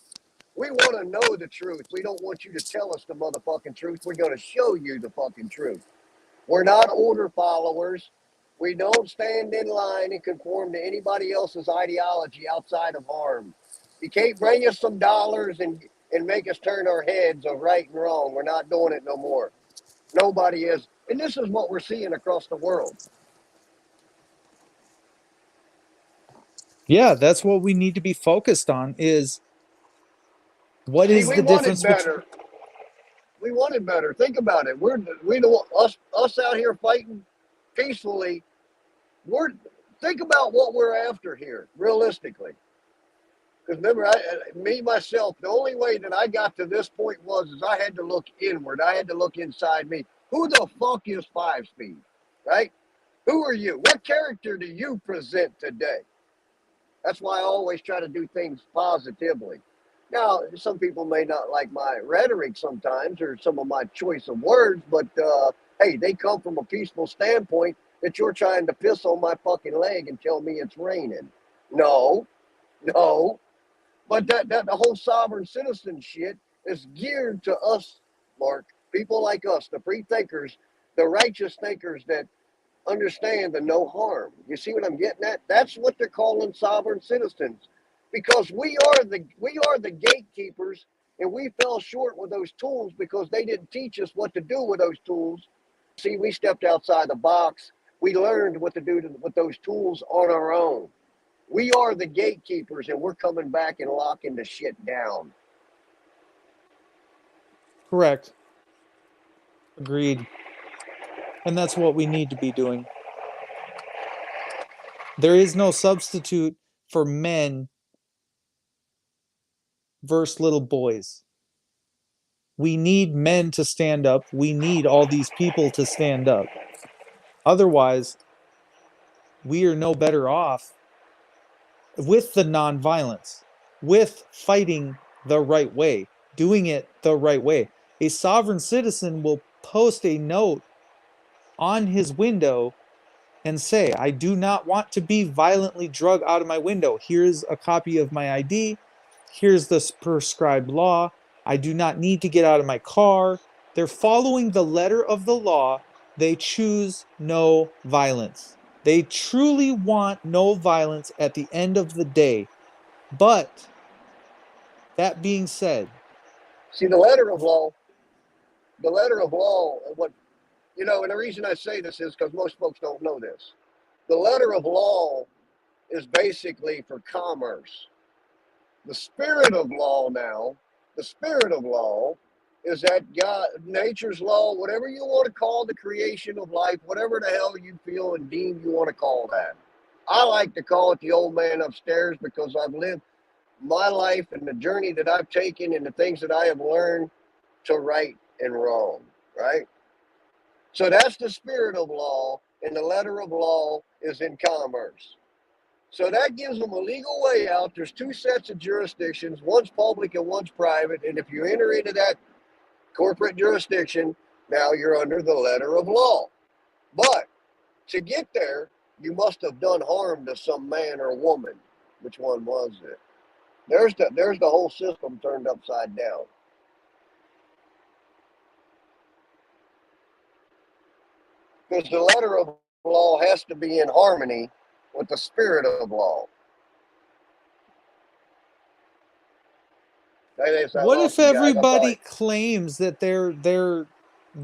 We want to know the truth. We don't want you to tell us the motherfucking truth. We're going to show you the fucking truth. We're not order followers. We don't stand in line and conform to anybody else's ideology outside of harm. You can't bring us some dollars and make us turn our heads of right and wrong. We're not doing it no more. Nobody is. And this is what we're seeing across the world. Yeah, that's what we need to be focused on is what See, is we the wanted difference between better. We wanted better. Think about it. Us out here fighting peacefully. Think about what we're after here, realistically. Because remember, myself, the only way that I got to this point is I had to look inward. I had to look inside me. Who the fuck is 5-speed, right? Who are you? What character do you present today? That's why I always try to do things positively. Now, some people may not like my rhetoric sometimes or some of my choice of words, but hey, they come from a peaceful standpoint that you're trying to piss on my fucking leg and tell me it's raining. No. But the whole sovereign citizen shit is geared to us, Mark. People like us, the free thinkers, the righteous thinkers that understand the no harm. You see what I'm getting at? That's what they're calling sovereign citizens, because we are the gatekeepers, and we fell short with those tools because they didn't teach us what to do with those tools. See, we stepped outside the box. We learned what to do with those tools on our own. We are the gatekeepers, and we're coming back and locking the shit down. Correct. Agreed. And that's what we need to be doing. There is no substitute for men versus little boys. We need men to stand up. We need all these people to stand up. Otherwise, we are no better off with the nonviolence, with fighting the right way, doing it the right way. A sovereign citizen will post a note on his window and say, I do not want to be violently drug out of my window. Here's a copy of my ID. Here's the prescribed law. I do not need to get out of my car. They're following the letter of the law. They choose no violence. They truly want no violence at the end of the day. But that being said, See, the letter of law, what, you know, and the reason I say this is because most folks don't know this. The letter of law is basically for commerce. The spirit of law now, the spirit of law is that God, nature's law, whatever you want to call the creation of life, whatever the hell you feel and deem you want to call that. I like to call it the old man upstairs because I've lived my life and the journey that I've taken and the things that I have learned to right and wrong, right? So that's the spirit of law, and the letter of law is in commerce. So that gives them a legal way out. There's two sets of jurisdictions, one's public and one's private, and if you enter into that corporate jurisdiction, now you're under the letter of law. But to get there, you must have done harm to some man or woman. Which one was it? There's the whole system turned upside down. Because the letter of law has to be in harmony with the spirit of law. what if everybody claims that they're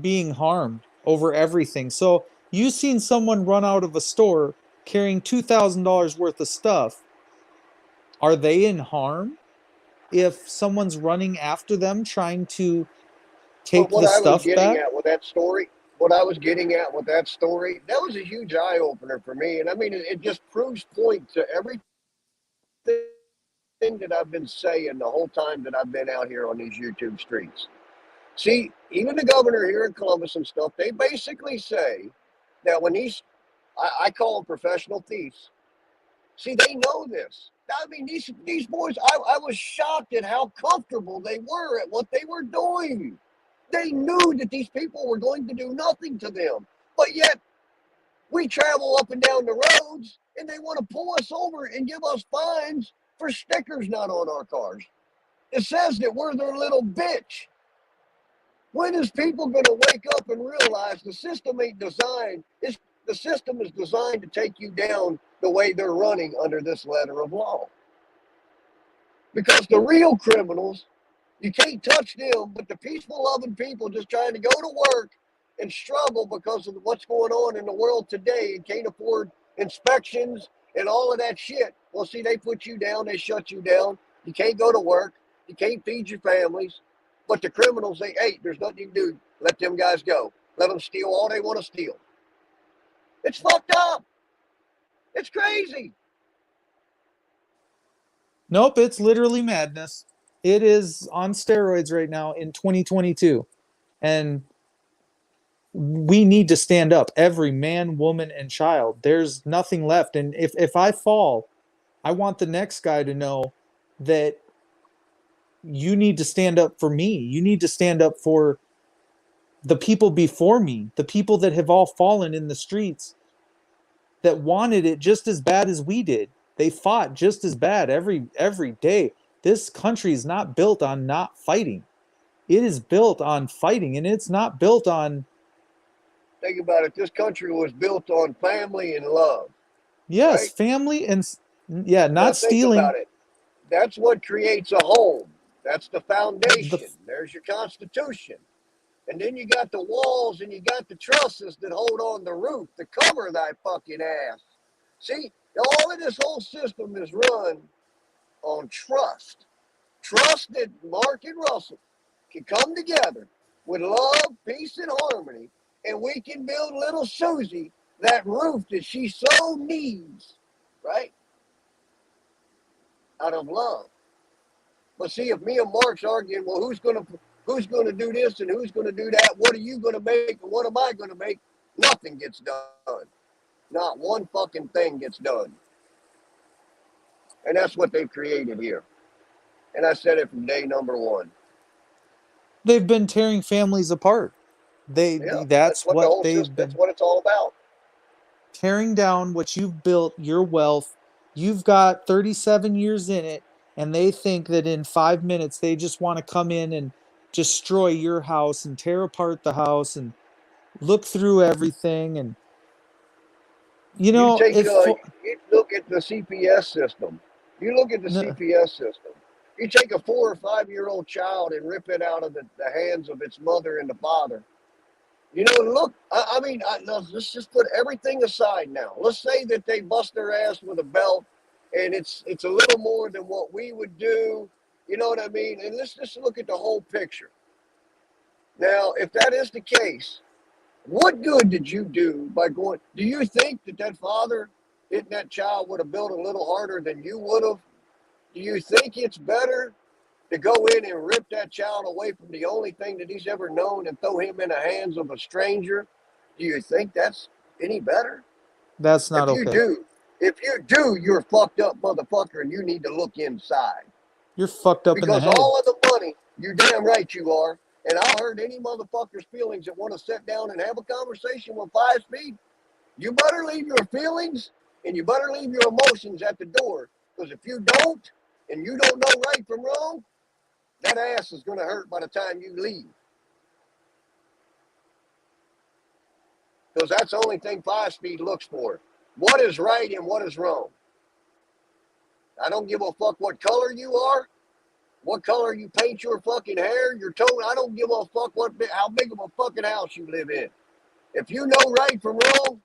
being harmed over everything? So you've seen someone run out of a store carrying $2,000 worth of stuff. Are they in harm if someone's running after them trying to take the stuff back? What I was getting at with that story, that was a huge eye opener for me. And I mean, it just proves point to everything that I've been saying the whole time that I've been out here on these YouTube streets. See, even the governor here in Columbus and stuff, they basically say that when I call them professional thieves. See, they know this. I mean, these boys, I was shocked at how comfortable they were at what they were doing. They knew that these people were going to do nothing to them. But yet, we travel up and down the roads, and they want to pull us over and give us fines for stickers not on our cars. It says that we're their little bitch. When is people going to wake up and realize the system ain't designed? The system is designed to take you down the way they're running under this letter of law. Because the real criminals, you can't touch them, but the peaceful, loving people just trying to go to work and struggle because of what's going on in the world today and can't afford inspections and all of that shit. Well, see, they put you down, they shut you down. You can't go to work, you can't feed your families. But the criminals say, hey, there's nothing you can do. Let them guys go. Let them steal all they want to steal. It's fucked up. It's crazy. Nope, it's literally madness. It is on steroids right now in 2022. And we need to stand up, every man, woman, and child. There's nothing left. And if I fall, I want the next guy to know that you need to stand up for me. You need to stand up for the people before me, the people that have all fallen in the streets that wanted it just as bad as we did. They fought just as bad every day. This country is not built on not fighting. It is built on fighting, and it's not built on. Think about it. This country was built on family and love. Yes, right? Family and not now stealing. Think about it. That's what creates a home. That's the foundation. There's your Constitution. And then you got the walls and you got the trusses that hold on the roof to cover thy fucking ass. See, All of this whole system is run on trust. Trust that Mark and Russell can come together with love, peace, and harmony, and we can build little Susie that roof that she so needs, right? Out of love. But see, if me and Mark's arguing, well, who's gonna do this and who's gonna do that? What are you gonna make and what am I gonna make? Nothing gets done. Not one fucking thing gets done. And that's what they've created here. And I said it from day number one. They've been tearing families apart. Yeah, That's what the what whole they've system. That's been what it's all about. tearing down what you've built, your wealth. You've got 37 years in it, and they think that in 5 minutes they just want to come in and destroy your house and tear apart the house and look through everything. And you You know, take, if you look at the CPS system. You look at the no, CPS system. You take a 4 or 5 year old child and rip it out of the hands of its mother and the father. You know, look, let's just put everything aside now. Let's say that they bust their ass with a belt and it's a little more than what we would do. You know what I mean? And let's just look at the whole picture. Now, if that is the case, what good did you do by going? Do you think that that father hitting that child would have built a little harder than you would have? Do you think it's better to go in and rip that child away from the only thing that he's ever known and throw him in the hands of a stranger? Do you think that's any better? that's not If you okay. do, if you do, you're a fucked up motherfucker and you need to look inside. You're fucked up in the Because head. all of the money, you damn right you are. And I heard any motherfucker's feelings that want to sit down and have a conversation with 5 Speed. You better leave your feelings and you better leave your emotions at the door. Because if you don't, and you don't know right from wrong, that ass is going to hurt by the time you leave. Because that's the only thing 5 Speed looks for. What is right and what is wrong. I don't give a fuck what color you are, what color you paint your fucking hair, your tone. I don't give a fuck how big of a fucking house you live in. If you know right from wrong,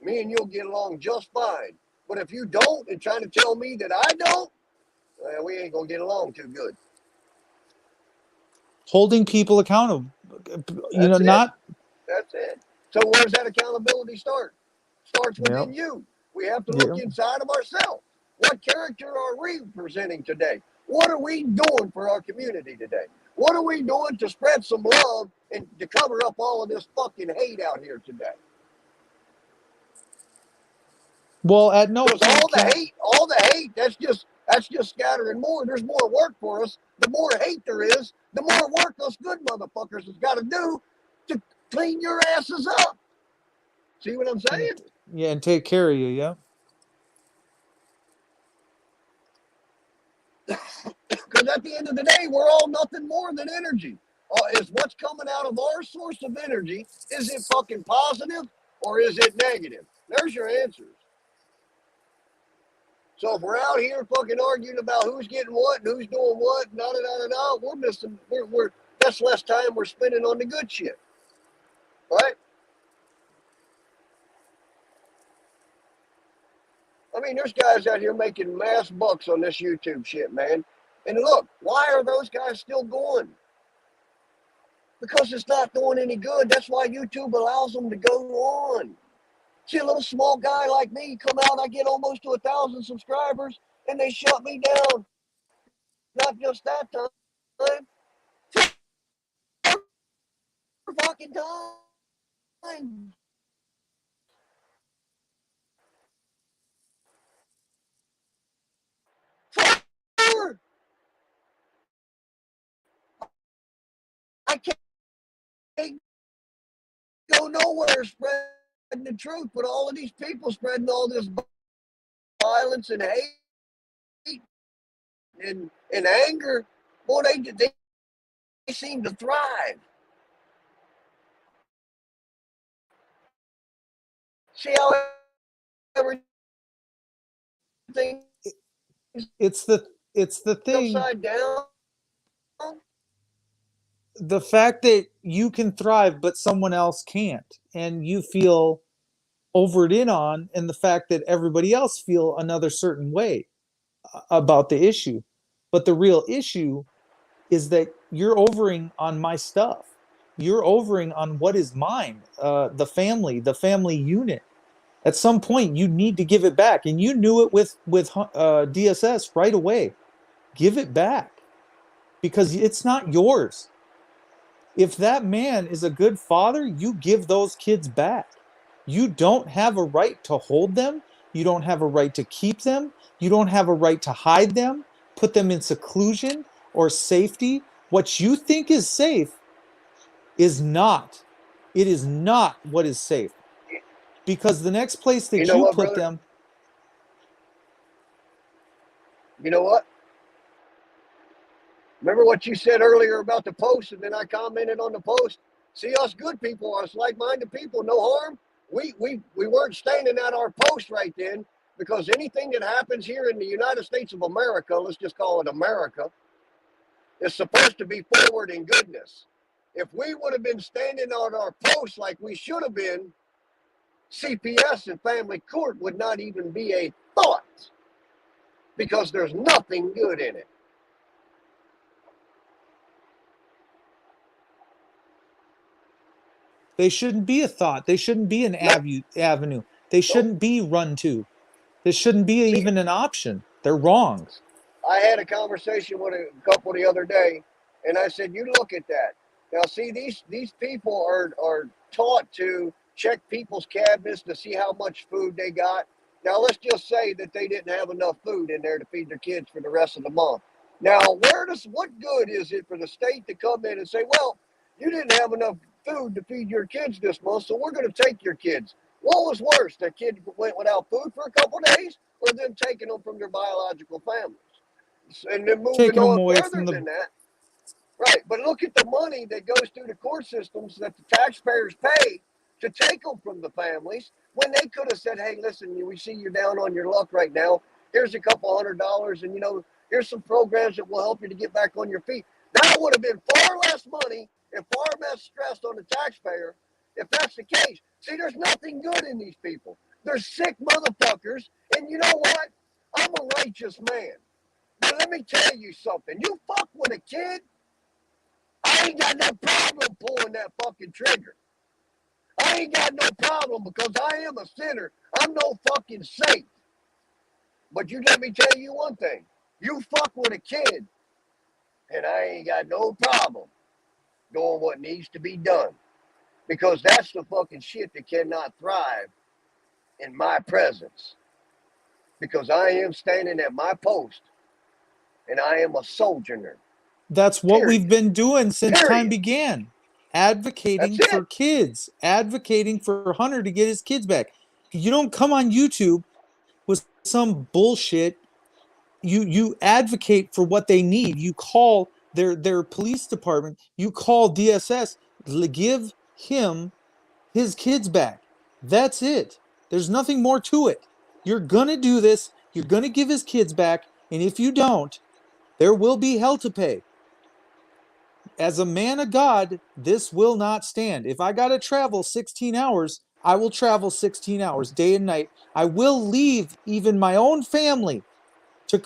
me and you'll get along just fine. But if you don't and trying to tell me that I don't, well, we ain't going to get along too good. Holding people accountable. You know, That's it. not That's it. So where's that accountability start? Starts yeah, within you. We have to look yeah. inside of ourselves. What character are we presenting today? What are we doing for our community today? What are we doing to spread some love and to cover up all of this fucking hate out here today? Well, at no Because point can all the hate, that's just scattering more. There's more work for us. The more hate there is, the more work us good motherfuckers has got to do to clean your asses up. See what I'm saying? yeah, and take care of you. Yeah. Because at the end of the day, we're all nothing more than energy. Is what's coming out of our source of energy, is it fucking positive or is it negative? There's your answers. So if we're out here fucking arguing about who's getting what and who's doing what, we're missing. We're that's less time we're spending on the good shit, right? I mean, there's guys out here making mass bucks on this YouTube shit, man. And look, why are those guys still going? Because it's not doing any good. That's why YouTube allows them to go on. See, a little small guy like me come out, I get almost to 1,000 subscribers, and they shut me down. Not just that time, for fucking time. Forever. I can't go nowhere spreading the truth, but all of these people spreading all this violence and hate and anger, boy, they seem to thrive. See how everything It's the thing. upside down? The fact that you can thrive but someone else can't, and you feel overed in on, and the fact that everybody else feel another certain way about the issue. But the real issue is that you're overing on my stuff. You're overing on what is mine, the family unit. At some point, you need to give it back, and you knew it with DSS right away. Give it back because it's not yours. If that man is a good father, you give those kids back. You don't have a right to hold them. You don't have a right to keep them. You don't have a right to hide them, put them in seclusion or safety. What you think is safe is not. It is not what is safe. Because the next place that You know you what, put brother? them, You know what? Remember what you said earlier about the post, and then I commented on the post. See, us good people, us like-minded people, no harm. We weren't standing at our post right then, because anything that happens here in the United States of America, let's just call it America, is supposed to be forward in goodness. If we would have been standing on our post like we should have been, CPS and family court would not even be a thought, because there's nothing good in it. they shouldn't be a thought. They shouldn't be an Nope, avenue. They nope. shouldn't be run to. This shouldn't be See, even an option. They're wrong. I had a conversation with a couple the other day, and I said, "You look at that. Now, see, these people are taught to check people's cabinets to see how much food they got. Now, let's just say that they didn't have enough food in there to feed their kids for the rest of the month. Now, what good is it for the state to come in and say, well, you didn't have enough food to feed your kids this month, so we're going to take your kids? What was worse, that kid went without food for a couple of days, or them taking them from their biological families? And then moving Taking them on away further from than the. that, right? But look at the money that goes through the court systems that the taxpayers pay to take them from the families, when they could have said, hey, listen, we see you're down on your luck right now. Here's a couple $100, and here's some programs that will help you to get back on your feet. That would have been far less money and far less stress on the taxpayer if that's the case. See, there's nothing good in these people. They're sick motherfuckers, and you know what? I'm a righteous man. But let me tell you something. You fuck with a kid, I ain't got no problem pulling that fucking trigger. I ain't got no problem, because I am a sinner. I'm no fucking saint. But you let me tell you one thing. You fuck with a kid, and I ain't got no problem doing what needs to be done. Because that's the fucking shit that cannot thrive in my presence. Because I am standing at my post, and I am a sojourner. That's what we've Period. been doing since time Period. began. That's Advocating it. for kids, advocating for Hunter to get his kids back. You don't come on YouTube with some bullshit. You advocate for what they need. You call their police department. You call DSS. Give him his kids back. That's it. There's nothing more to it. You're gonna do this. You're gonna give his kids back, and if you don't, there will be hell to pay. As a man of God, this will not stand. If I got to travel 16 hours, I will travel 16 hours day and night. I will leave even my own family to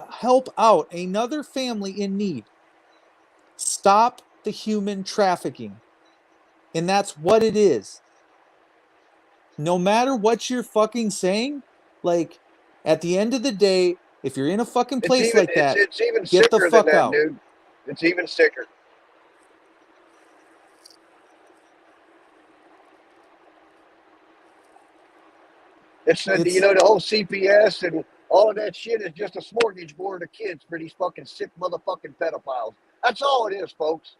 help out another family in need. Stop the human trafficking. And that's what it is. No matter what you're fucking saying, like at the end of the day, if you're in a fucking It's place even like that, it's even get the sicker than fuck that, out. dude. It's even sicker. It's It's the whole CPS and all of that shit is just a smorgasbord of kids for these fucking sick motherfucking pedophiles. That's all it is, folks.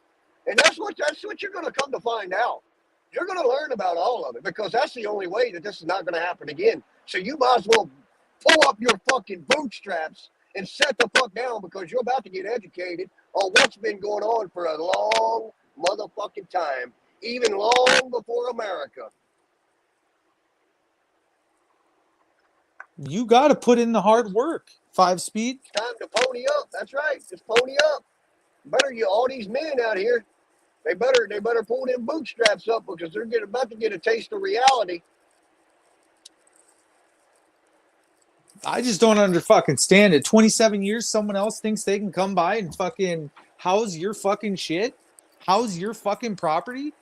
And that's what you're gonna come to find out. You're gonna learn about all of it, because that's the only way that this is not gonna happen again. So you might as well pull up your fucking bootstraps and set the fuck down, because you're about to get educated on what's been going on for a long motherfucking time, even long before America. you got to put in the hard work. 5-speed. It's time to pony up. That's right. Just pony up. Better you all these men out here. They better pull them bootstraps up, because they're about to get a taste of reality. I just don't under fucking stand it. 27 years, someone else thinks they can come by and fucking house your fucking shit, house your fucking property.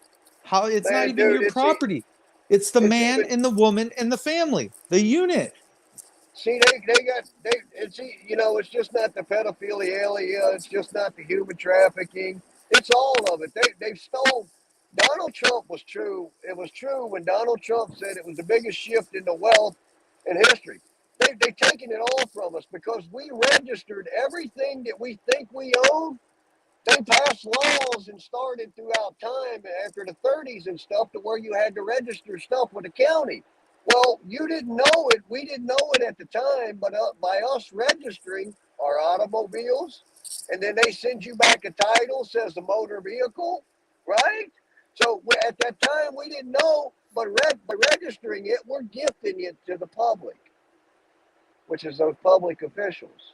How it's not Man, even dude, your property. It's the it's man even. and the woman and the family, the unit. See, it's, you know, it's just not the pedophilia, it's just not the human trafficking. It's all of it. They've stole. Donald Trump was true. It was true when Donald Trump said it was the biggest shift in the wealth in history. They've taken it all from us because we registered everything that we think we own. They passed laws and started throughout time after the 30s and stuff to where you had to register stuff with the county. Well, you didn't know it. We didn't know it at the time, but by us registering our automobiles, and then they send you back a title says a motor vehicle, right? So at that time we didn't know, but by registering it, we're gifting it to the public, which is those public officials.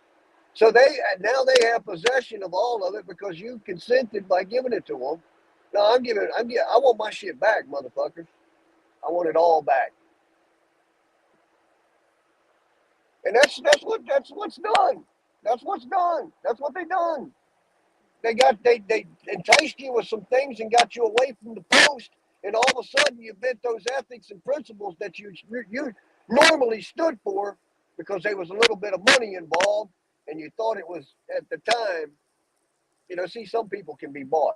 So now they have possession of all of it because you consented by giving it to them. No, I want my shit back, motherfuckers. I want it all back. And that's what's done. That's what's done. That's what they done. They enticed you with some things and got you away from the post, and all of a sudden you bent those ethics and principles that you normally stood for because there was a little bit of money involved, and you thought it was at the time. You know, see, some people can be bought.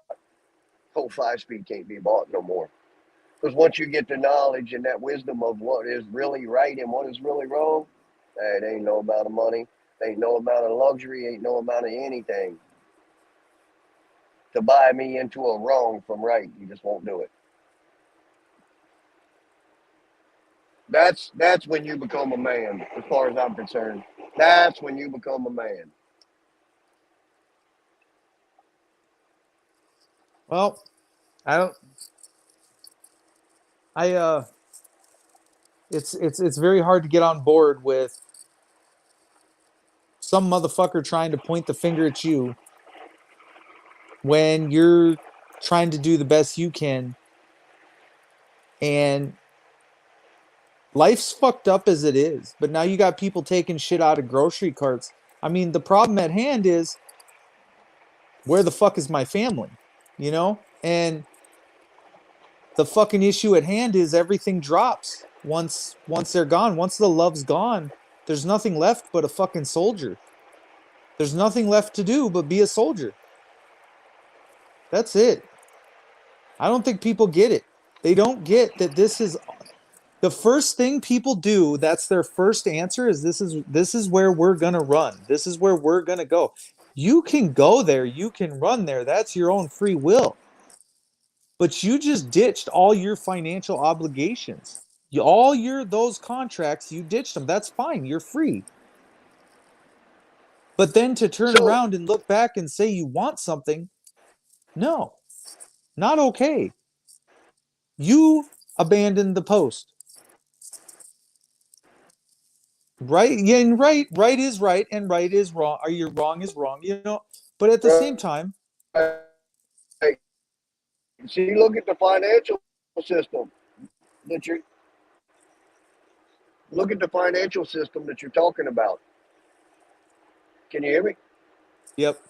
Whole 5-speed can't be bought no more. Because once you get the knowledge and that wisdom of what is really right and what is really wrong, it ain't no amount of money, ain't no amount of luxury, ain't no amount of anything to buy me into a wrong from right. You just won't do it. That's when you become a man, as far as I'm concerned. That's when you become a man. Well, I don't. I it's very hard to get on board with some motherfucker trying to point the finger at you when you're trying to do the best you can, and life's fucked up as it is, but now you got people taking shit out of grocery carts. I mean, the problem at hand is, where the fuck is my family? You know? And the fucking issue at hand is everything drops once they're gone. Once the love's gone, there's nothing left but a fucking soldier. There's nothing left to do but be a soldier. That's it. I don't think people get it. They don't get that this is the first thing people do. That's their first answer is this is where we're going to run. This is where we're going to go. You can go there, you can run there. That's your own free will. But you just ditched all your financial obligations. All your those contracts, you ditched them. That's fine. You're free. But then to turn So around and look back and say you want something, no, not okay. You abandoned the post. Right? Yeah, and right is right and right is wrong. Or your wrong is wrong, you know. But at the same time, see, look at the financial system that you're look at the financial system that you're talking about. Can you hear me? yep.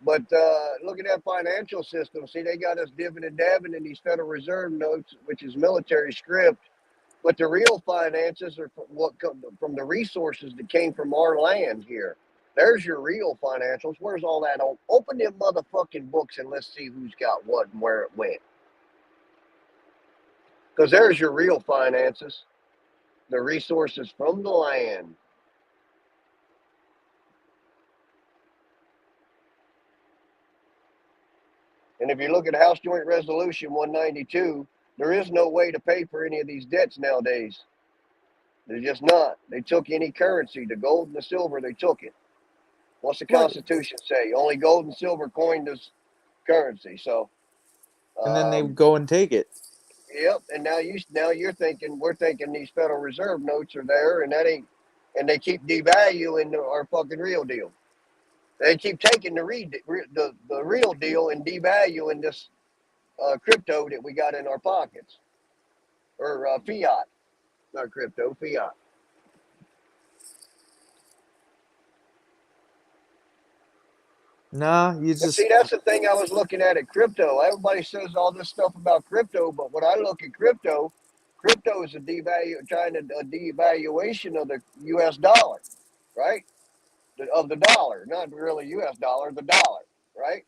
But look at that financial system. See, they got us dibbing and dabbing in these Federal Reserve notes, which is military script. But the real finances are from the resources that came from our land here. There's your real financials. Where's all that? Open them motherfucking books and let's see who's got what and where it went. Because there's your real finances, the resources from the land. And if you look at House Joint Resolution 192, there is no way to pay for any of these debts nowadays. They're just not. They took any currency, the gold and the silver, they took it. What's the Constitution say? Only gold and silver coined as currency. So, And then they go and take it. yep. And now you're thinking we're thinking these Federal Reserve notes are there, and that ain't. And they keep devaluing our fucking real deal. They keep taking the real deal and devaluing this crypto that we got in our pockets or fiat. Not crypto, fiat. Nah, you And just see, that's the thing I was looking at crypto. Everybody says all this stuff about crypto, but when I look at crypto, crypto is a devaluation of the U.S. dollar, right? Of the dollar, not really U.S. dollar, the dollar, right?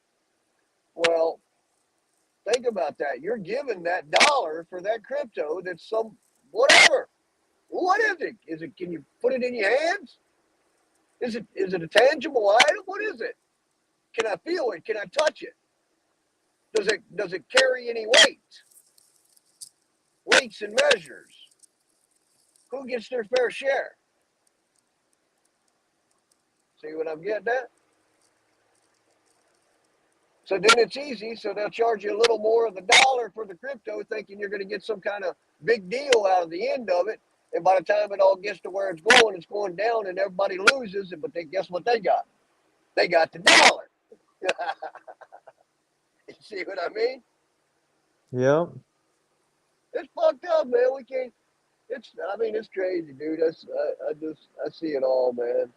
Well, think about that. You're giving that dollar for that crypto that's some whatever. What is it? Is it? Can you put it in your hands? Is it a tangible item? What is it? Can I feel it? Can I touch it? Does it carry any weight? Weights and measures. Who gets their fair share? See what I'm getting at? So then it's easy. So they'll charge you a little more of the dollar for the crypto, thinking you're going to get some kind of big deal out of the end of it. And by the time it all gets to where it's going down and everybody loses. But guess what they got? They got the dollar. You see what I mean? yep. It's fucked up, man. We can't. It's crazy, dude. I see it all, man.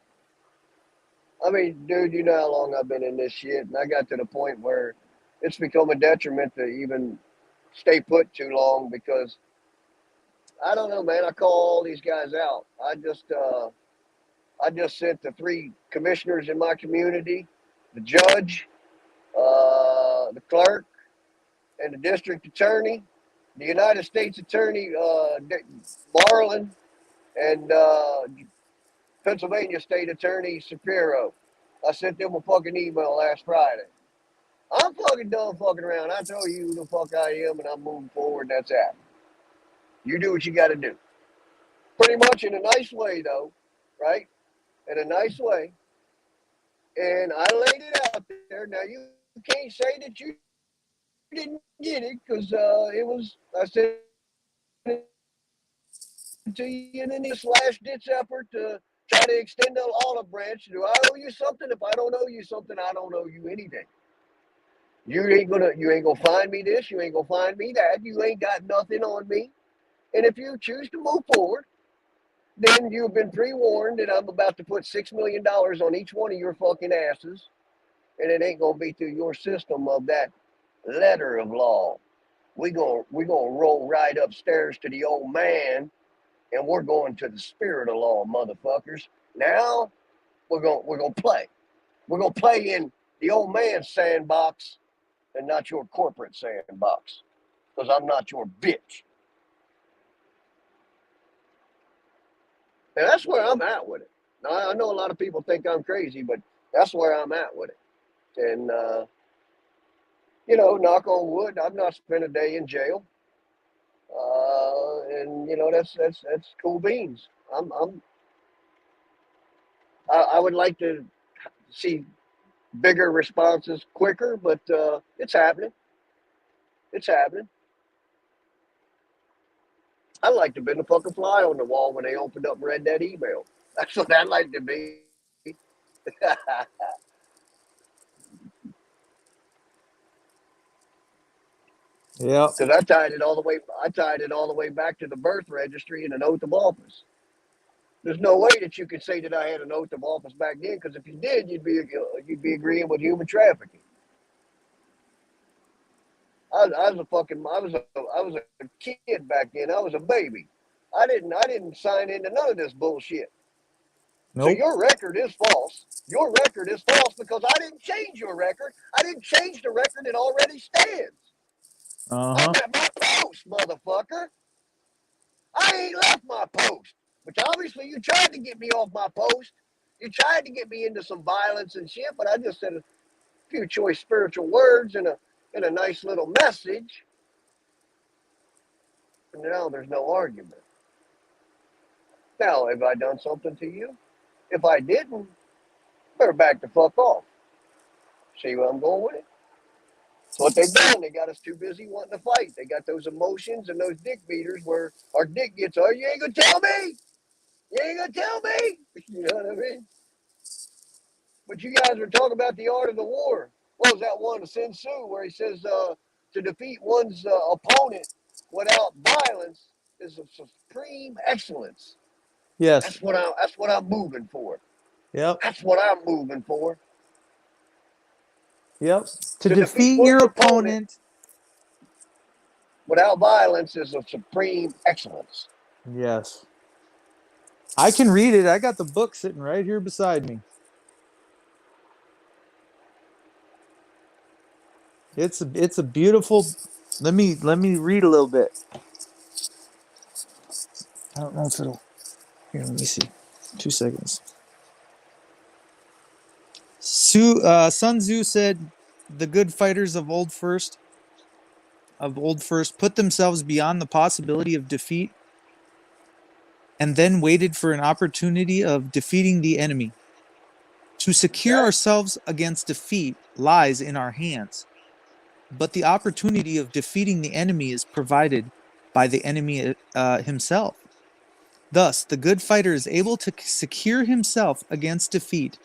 I mean, dude, you know how long I've been in this shit, and I got to the point where it's become a detriment to even stay put too long because I don't know, man. I call all these guys out. I just sent the 3 commissioners in my community, the judge, the clerk, and the district attorney, the United States attorney, Marlin, and Pennsylvania State Attorney Shapiro. I sent them a fucking email last Friday. I'm fucking done fucking around. I tell you who the fuck I am, and I'm moving forward. And that's that. You do what you got to do. Pretty much in a nice way, though, right? In a nice way. And I laid it out there. Now you can't say that you didn't get it because it was. I said it to you in this last ditch effort to try to extend the olive branch. Do I owe you something? If I don't owe you something, I don't owe you anything. You ain't gonna find me this. You ain't gonna find me that. You ain't got nothing on me. And if you choose to move forward, then you've been pre-warned that I'm about to put $6 million on each one of your fucking asses, and it ain't gonna be through your system of that letter of law. We gonna roll right upstairs to the old man, and we're going to the spirit of law, motherfuckers. Now we're gonna play. We're gonna play in the old man's sandbox and not your corporate sandbox, because I'm not your bitch. And that's where I'm at with it. Now, I know a lot of people think I'm crazy, but that's where I'm at with it. And, knock on wood, I've not spent a day in jail. And, that's cool beans. I would like to see bigger responses quicker, but it's happening. It's happening. I'd like to have been a fucking fly on the wall when they opened up and read that email. That's what I'd like to be. Yep. Because I tied it all the way back to the birth registry and an oath of office. There's no way that you could say that I had an oath of office back then, because if you did, you'd be agreeing with human trafficking. I was a kid back then. I was a baby. I didn't sign into none of this bullshit. Nope. So your record is false. Your record is false because I didn't change your record. I didn't change the record that already stands. I'm at my post, motherfucker. I ain't left my post. Which obviously you tried to get me off my post. You tried to get me into some violence and shit, but I just said a few choice spiritual words and a nice little message. And now there's no argument. Now, have I done something to you? If I didn't, better back the fuck off. See where I'm going with it? That's what they've done. They got us too busy wanting to fight. They got those emotions and those dick beaters where our dick gets, oh, you ain't gonna tell me? You ain't gonna tell me? You know what I mean? But you guys were talking about the art of the war. What was that one, Sun Tzu, where he says to defeat one's opponent without violence is of supreme excellence. Yes. That's what I'm moving for. Yep. That's what I'm moving for. Yep. To To defeat defeat one's your opponent opponent. without violence is of supreme excellence. Yes. I can read it. I got the book sitting right here beside me. It's a beautiful. Let me read a little bit. I don't know if it'll. Here, let me see. 2 seconds. Sun Tzu said, "The good fighters of old first put themselves beyond the possibility of defeat, and then waited for an opportunity of defeating the enemy. To secure Okay? ourselves against defeat lies in our hands, but the opportunity of defeating the enemy is provided by the enemy himself. Thus, the good fighter is able to secure himself against defeat,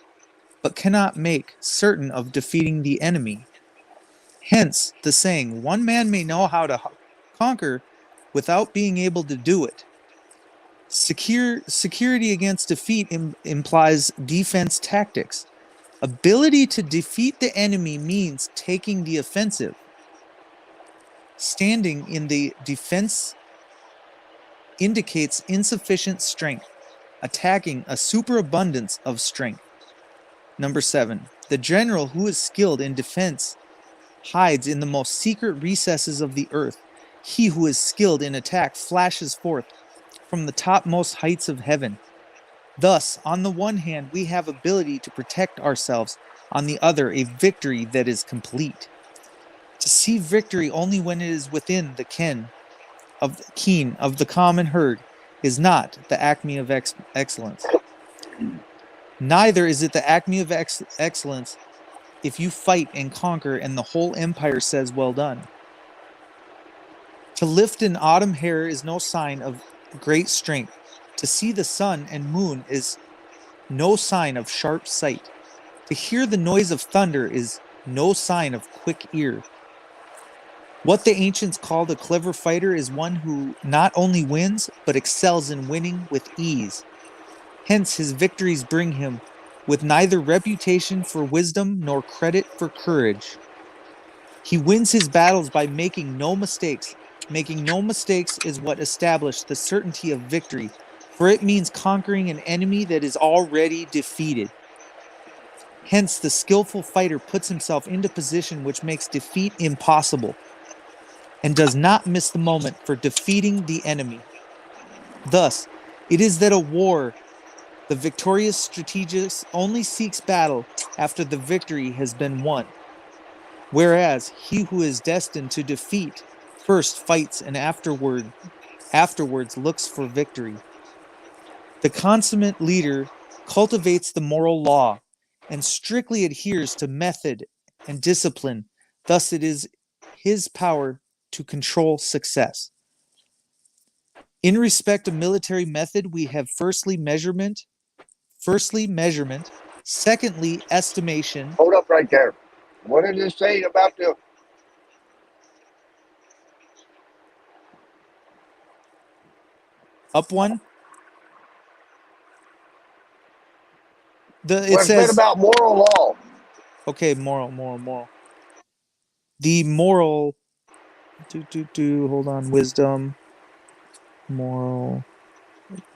but cannot make certain of defeating the enemy. Hence the saying, one man may know how to conquer without being able to do it. Security against defeat implies defense tactics. Ability to defeat the enemy means taking the offensive. Standing in the defense indicates insufficient strength, attacking a superabundance of strength. Number 7. The general who is skilled in defense hides in the most secret recesses of the earth. He who is skilled in attack flashes forth from the topmost heights of heaven. Thus, on the one hand, we have ability to protect ourselves, on the other, a victory that is complete. To see victory only when it is within the ken of the common herd is not the acme of excellence. Neither is it the acme of excellence if you fight and conquer and the whole empire says well done. To lift an autumn hair is no sign of great strength. To see the sun and moon is no sign of sharp sight. To hear the noise of thunder is no sign of quick ear. What the ancients called a clever fighter is one who not only wins, but excels in winning with ease. Hence his victories bring him with neither reputation for wisdom nor credit for courage. He wins his battles by making no mistakes. Making no mistakes is what established the certainty of victory, for it means conquering an enemy that is already defeated. Hence, the skillful fighter puts himself into position which makes defeat impossible and does not miss the moment for defeating the enemy. Thus, it is that a war, the victorious strategist only seeks battle after the victory has been won, whereas he who is destined to defeat first fights and afterwards looks for victory. The consummate leader cultivates the moral law and strictly adheres to method and discipline. Thus, it is his power to control success. In respect of military method, we have firstly measurement, secondly estimation. Hold up right there. What did it say about the Up one. It what's said says, about moral law? okay, moral. The moral, hold on, wisdom, moral.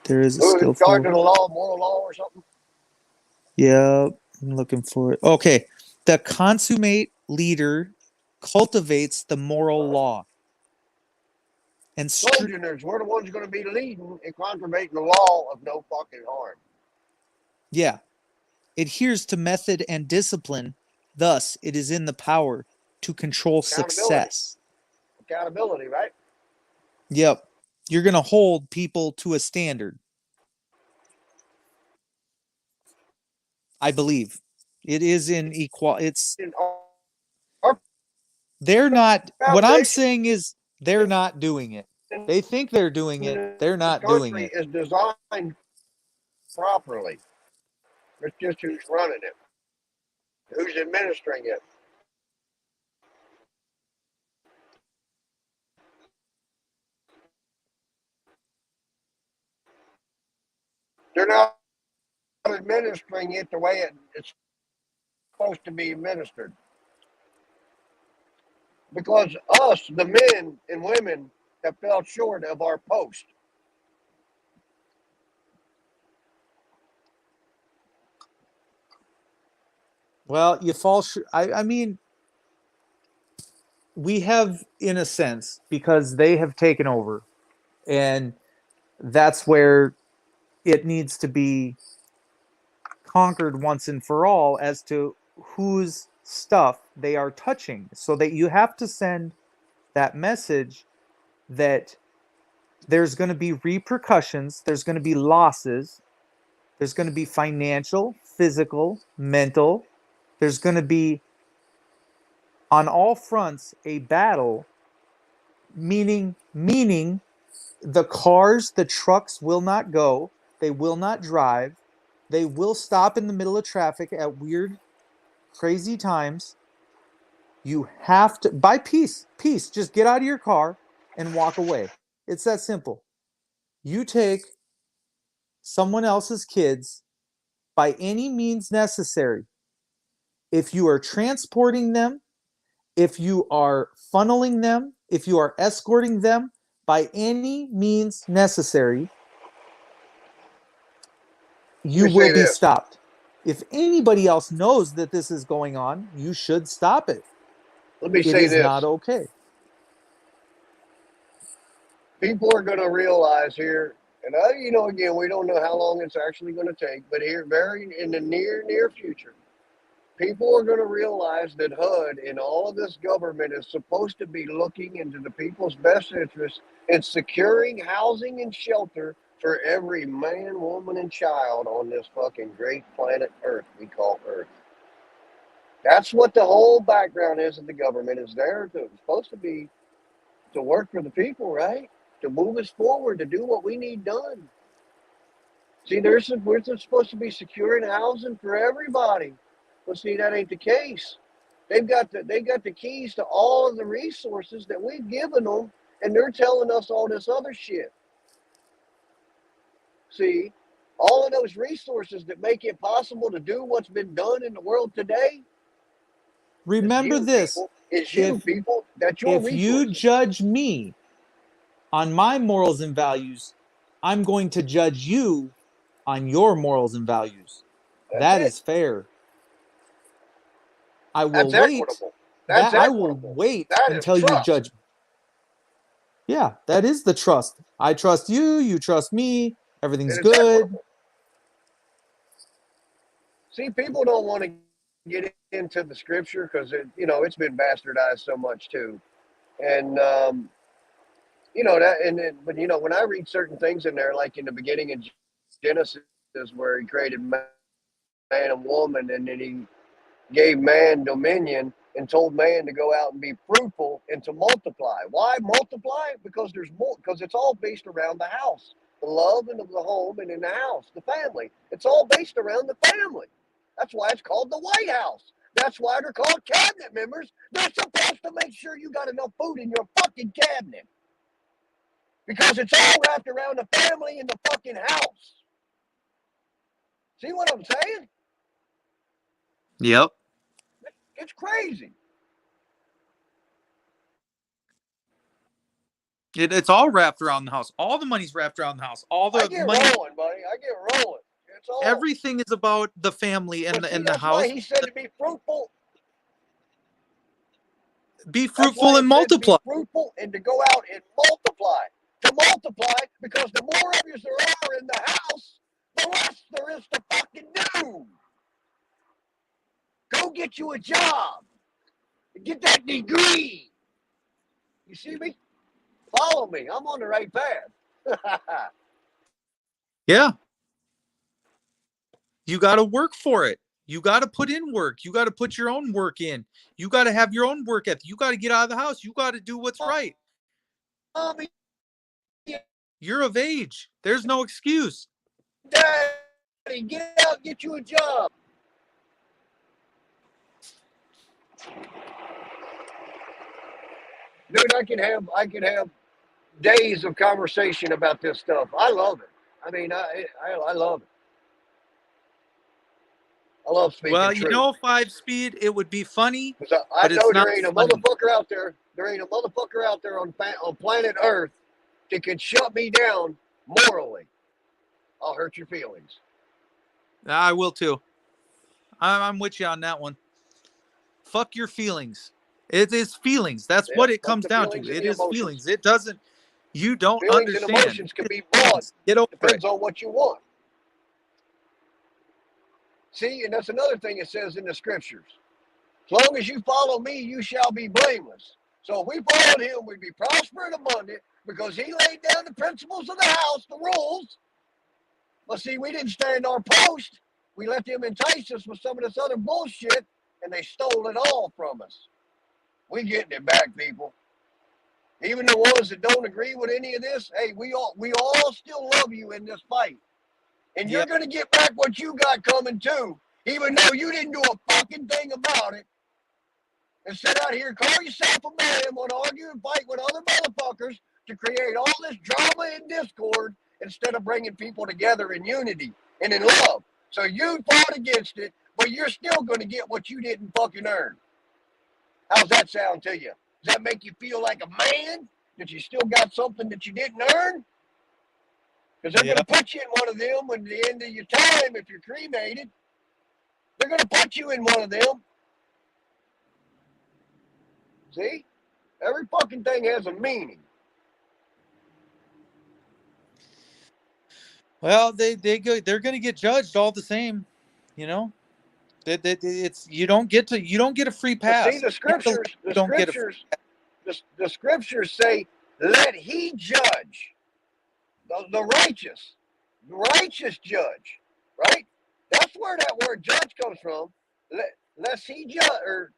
There is a Who's in charge skillful. of the law, moral law or something? Yeah, I'm looking for it. Okay. The consummate leader cultivates the moral law. And Sojourners, we're the ones going to be leading and conservating the law of no fucking harm. yeah, adheres to method and discipline. Thus, it is in the power to control success. Accountability, right? Yep. You're going to hold people to a standard. I believe. It is in equal. It's. In our They're not. What I'm foundation saying is they're not doing it. They think they're doing it. They're not doing country it. is designed properly. It's just who's running it, who's administering it. They're not administering it the way it's supposed to be administered. Because us, the men and women, have fell short of our post. Well, you fall short. I mean, we have, in a sense, because they have taken over, and that's where it needs to be conquered once and for all as to whose stuff they are touching, so that you have to send that message that there's going to be repercussions, there's going to be losses, there's going to be financial, physical, mental, there's going to be on all fronts a battle, meaning the cars, the trucks will not go, they will not drive, they will stop in the middle of traffic at weird, crazy times. You have to, by peace, just get out of your car and walk away. It's that simple. You take someone else's kids by any means necessary. If you are transporting them, if you are funneling them, if you are escorting them by any means necessary, you will be stopped. If anybody else knows that this is going on, you should stop it. Let me It say is this. not okay. People are going to realize here, and again, we don't know how long it's actually going to take, but here, very in the near future, people are going to realize that HUD and all of this government is supposed to be looking into the people's best interest and securing housing and shelter for every man, woman, and child on this fucking great planet Earth we call Earth. That's what the whole background is of the government. Is there to supposed to be to work for the people, right? To move us forward, to do what we need done. See, we're supposed to be securing housing for everybody. Well, see, that ain't the case. They got the keys to all of the resources that we've given them, and they're telling us all this other shit. See, all of those resources that make it possible to do what's been done in the world today. Remember this. It's you, people. That's your resources. If you judge me on my morals and values, I'm going to judge you on your morals and values. That is fair. I will wait. That's I will wait until you judge me. Yeah, that is the trust. I trust you, you trust me, everything's good. Equitable. See, people don't want to get into the scripture because it's been bastardized so much too, and but when I read certain things in there, like in the beginning of Genesis, where he created man and woman, and then he gave man dominion and told man to go out and be fruitful and to multiply. Why multiply? Because there's more. Because it's all based around the house, the love and of the home, and in the house, the family. It's all based around the family. That's why it's called the White House. That's why they're called cabinet members. They're supposed to make sure you got enough food in your fucking cabinet. Because it's all wrapped around the family and the fucking house. See what I'm saying? Yep. It's crazy. It's all wrapped around the house. All the money's wrapped around the house. All the I get money, rolling, buddy. I get rolling. It's all, everything is about the family and the house. Why he said to be fruitful. Be fruitful and multiply. Be fruitful and to go out and multiply. To multiply, because the more of yous there are in the house, the less there is to fucking do. Go get you a job. Get that degree. You see me? Follow me. I'm on the right path. Yeah. You got to work for it. You got to put in work. You got to put your own work in. You got to have your own work ethic. You got to get out of the house. You got to do what's right. You're of age. There's no excuse. Daddy, get out, get you a job. Dude, I can have days of conversation about this stuff. I love it. I mean, I love it. I love speaking Well, you truth. know, 5-speed, it would be funny, 'Cause I but know it's there not ain't a funny. motherfucker out there. There ain't a motherfucker out there on planet Earth that can shut me down morally. I'll hurt your feelings. I will too. I'm with you on that one. Fuck your feelings. It is feelings. That's Yeah, what it fuck comes the down to. feelings and It the is emotions. feelings. It doesn't, you don't Feelings and understand. emotions can It's be bought. feelings. Get over it. Depends on what you want. See, and that's another thing it says in the scriptures. As long as you follow me, you shall be blameless. So if we followed him, we'd be prosperous and abundant because he laid down the principles of the house, the rules. But see, we didn't stand our post. We let them entice us with some of this other bullshit, and they stole it all from us. We getting it back, people. Even the ones that don't agree with any of this, hey, we all still love you in this fight. And you're Yeah. going to get back what you got coming too, even though you didn't do a fucking thing about it. And sit out here, call yourself a man, want to argue and fight with other motherfuckers to create all this drama and discord instead of bringing people together in unity and in love. So you fought against it, but you're still going to get what you didn't fucking earn. How's that sound to you? Does that make you feel like a man? That you still got something that you didn't earn? Because they're going to put you in one of them when the end of your time, if you're cremated. They're going to put you in one of them. See? Every fucking thing has a meaning. Well, they're going to get judged all the same, you know. It's you don't get a free But see, pass. the scriptures say, let he judge. The righteous judge, right? That's where that word judge comes from. Lest he judge, or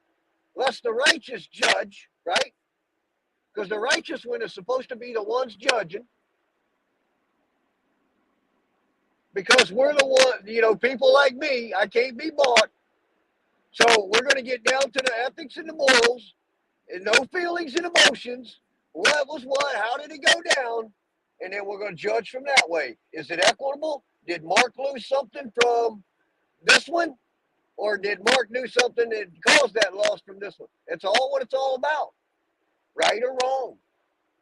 lest the righteous judge, right? Because the righteous one is supposed to be the ones judging. Because we're the one, people like me, I can't be bought. So we're going to get down to the ethics and the morals and no feelings and emotions. What was what? How did it go down? And then we're going to judge from that way. Is it equitable? Did Mark lose something from this one? Or did Mark do something that caused that loss from this one? It's all what it's all about. Right or wrong.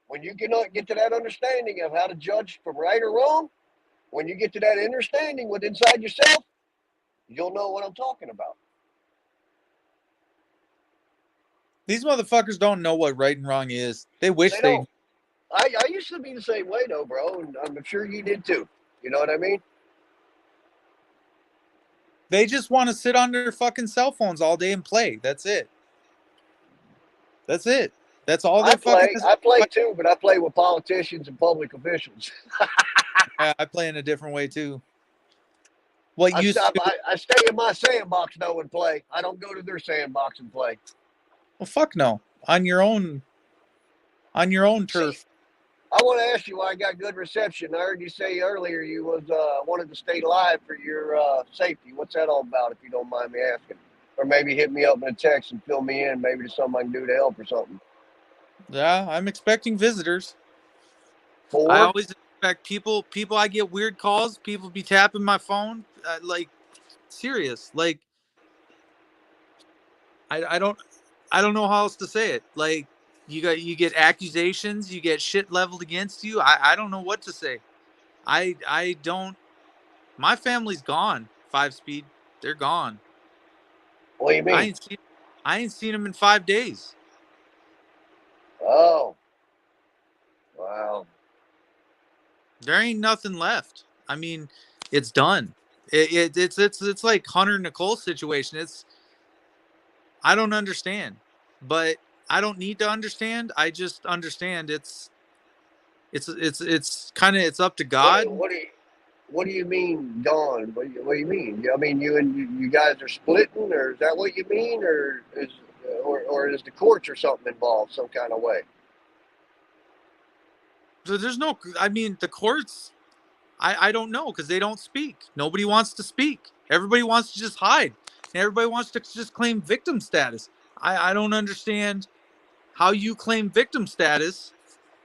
When you can get to that understanding of how to judge from right or wrong, when you get to that understanding with inside yourself, you'll know what I'm talking about. These motherfuckers don't know what right and wrong is. They wish they don't. I used to be the same way though, bro, and I'm sure you did too. You know what I mean? They just want to sit on their fucking cell phones all day and play. That's it. That's it. That's all they fucking. I play too, but I play with politicians and public officials. I play in a different way too. What I stay in my sandbox though and play. I don't go to their sandbox and play. Well, fuck no. On your own turf. See, I want to ask you why I got good reception. I heard you say earlier you was wanted to stay live for your safety. What's that all about, if you don't mind me asking? Or maybe hit me up in a text and fill me in. Maybe there's something I can do to help or something. Yeah, I'm expecting visitors. 4? I always expect people. I get weird calls. People be tapping my phone. Like, serious. Like, I don't know how else to say it. Like, you get accusations. You get shit leveled against you. I don't know what to say. I don't. My family's gone. 5-speed. They're gone. What do you mean? I ain't seen them in 5 days. Oh. Wow. There ain't nothing left. I mean, it's done. It's like Hunter Nicole situation. I don't understand, but I don't need to understand. I just understand it's kind of, it's up to God. What do you mean gone? What do you mean? I mean, you guys are splitting, or is that what you mean, or is the courts or something involved some kind of way? So there's no. I mean, the courts. I don't know, because they don't speak. Nobody wants to speak. Everybody wants to just hide. And everybody wants to just claim victim status. I don't understand how you claim victim status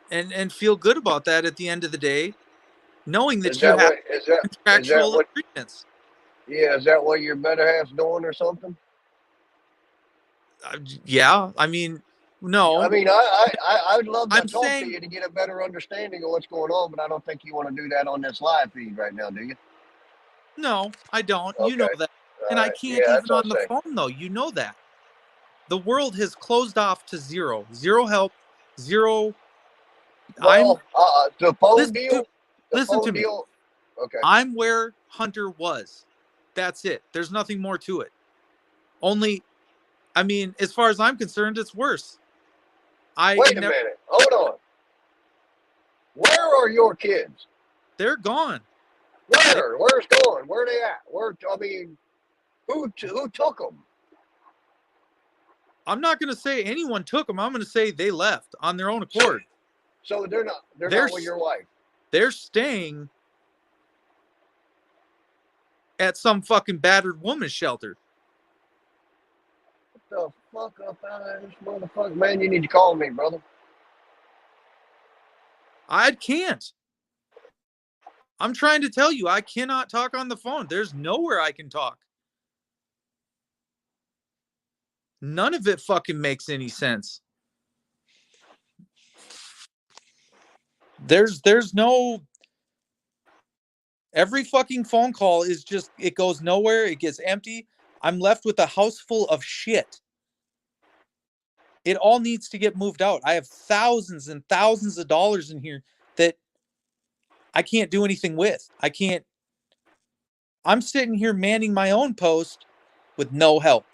and feel good about that at the end of the day, knowing that Is you that have what is that contractual what? agreements. Yeah, is that what your better half's doing or something? Yeah, I mean, I no, mean, I'd love to I'm talk to saying you to get a better understanding of what's going on, but I don't think you want to do that on this live feed right now, do you? no, I don't. You know Okay. that. All And I right. Yeah, can't that's even what on I the say. phone, though. You know that. The world has closed off to zero. Zero help, zero. I'm Well, the phone listen to deal, the listen to phone me. deal. Okay. I'm where Hunter was. That's it. There's nothing more to it. Only, I mean, as far as I'm concerned, it's worse. I Wait a never. minute. Hold on. Where are your kids? They're gone. Where? Where's going? Where they at? Where? I mean, who took them? I'm not going to say anyone took them. I'm going to say they left on their own So, accord. so they're They're not with your wife. they're staying at some fucking battered woman shelter. What the fuck up out of this motherfucker, man? You need to call me, brother. I can't. I'm trying to tell you, I cannot talk on the phone. There's nowhere I can talk. None of it fucking makes any sense. There's no, every fucking phone call is just, it goes nowhere. It gets empty. I'm left with a house full of shit. It all needs to get moved out. I have thousands and thousands of dollars in here that I can't do anything with. I can't. I'm sitting here manning my own post with no help.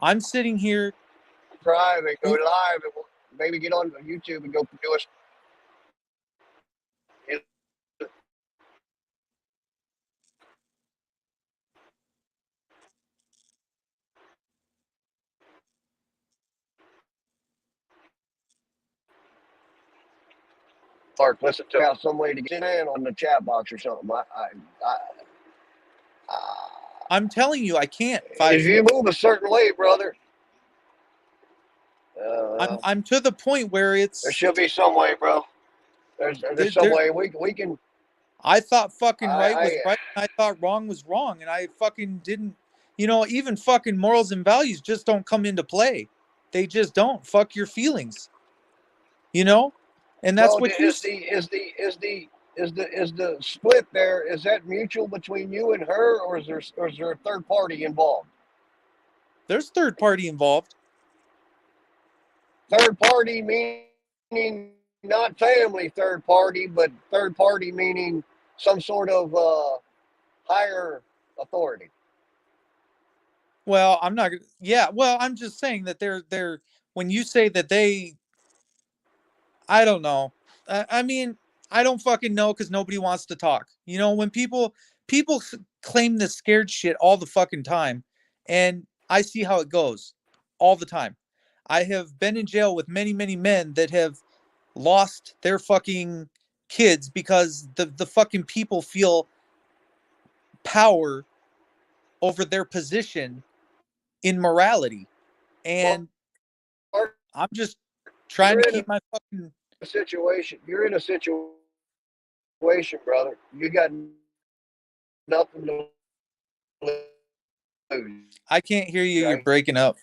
I'm sitting here. Private, go live, and maybe get on YouTube and go do a. Clark, listen to how some way to get in on the chat box or something. I'm telling you, I can't. If you move a certain way, brother, I'm to the point where there it's should be some way, bro. There's some there. way we can. I thought fucking right was I right, and I thought wrong was wrong, and I fucking didn't. Even fucking morals and values just don't come into play. They just don't. Fuck your feelings. And that's well, what you. is the split there? Is that mutual between you and her, or is there a third party involved? There's third party involved. Third party meaning not family third party, but third party meaning some sort of higher authority. Well, I'm not. Yeah. Well, I'm just saying that they're. When you say that they, I don't know. I mean, I don't fucking know because nobody wants to talk. When people claim this scared shit all the fucking time, and I see how it goes all the time. I have been in jail with many, many men that have lost their fucking kids because the fucking people feel power over their position in morality. And I'm just trying You're to in keep my fucking a situation. You're in a situation, brother. You got nothing to lose. I can't hear you. You're Okay? breaking up.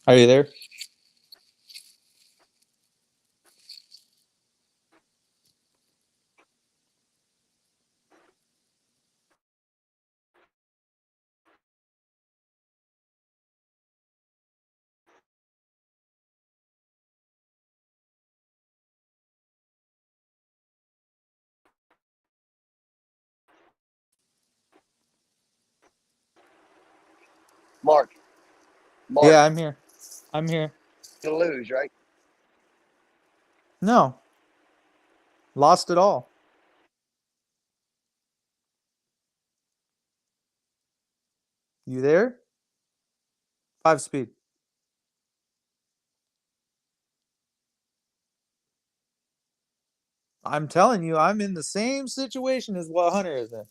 Are you there? Mark, Yeah, I'm here. I'm here. to lose, right? No. Lost it all. You there? 5-speed. I'm telling you, I'm in the same situation as what Hunter is in.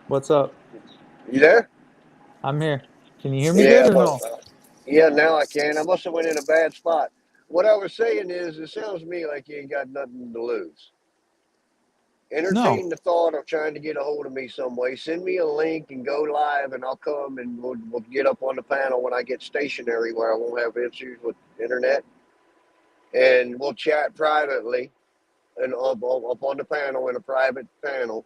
What's up? You there? I'm here. Can you hear me Yeah, good or no? yeah. Now I can. I must have went in a bad spot. What I was saying is, it sounds to me like you ain't got nothing to lose. No. Entertain the thought of trying to get a hold of me some way. Send me a link and go live, and I'll come and we'll get up on the panel when I get stationary where I won't have issues with internet, and we'll chat privately and up on the panel in a private panel,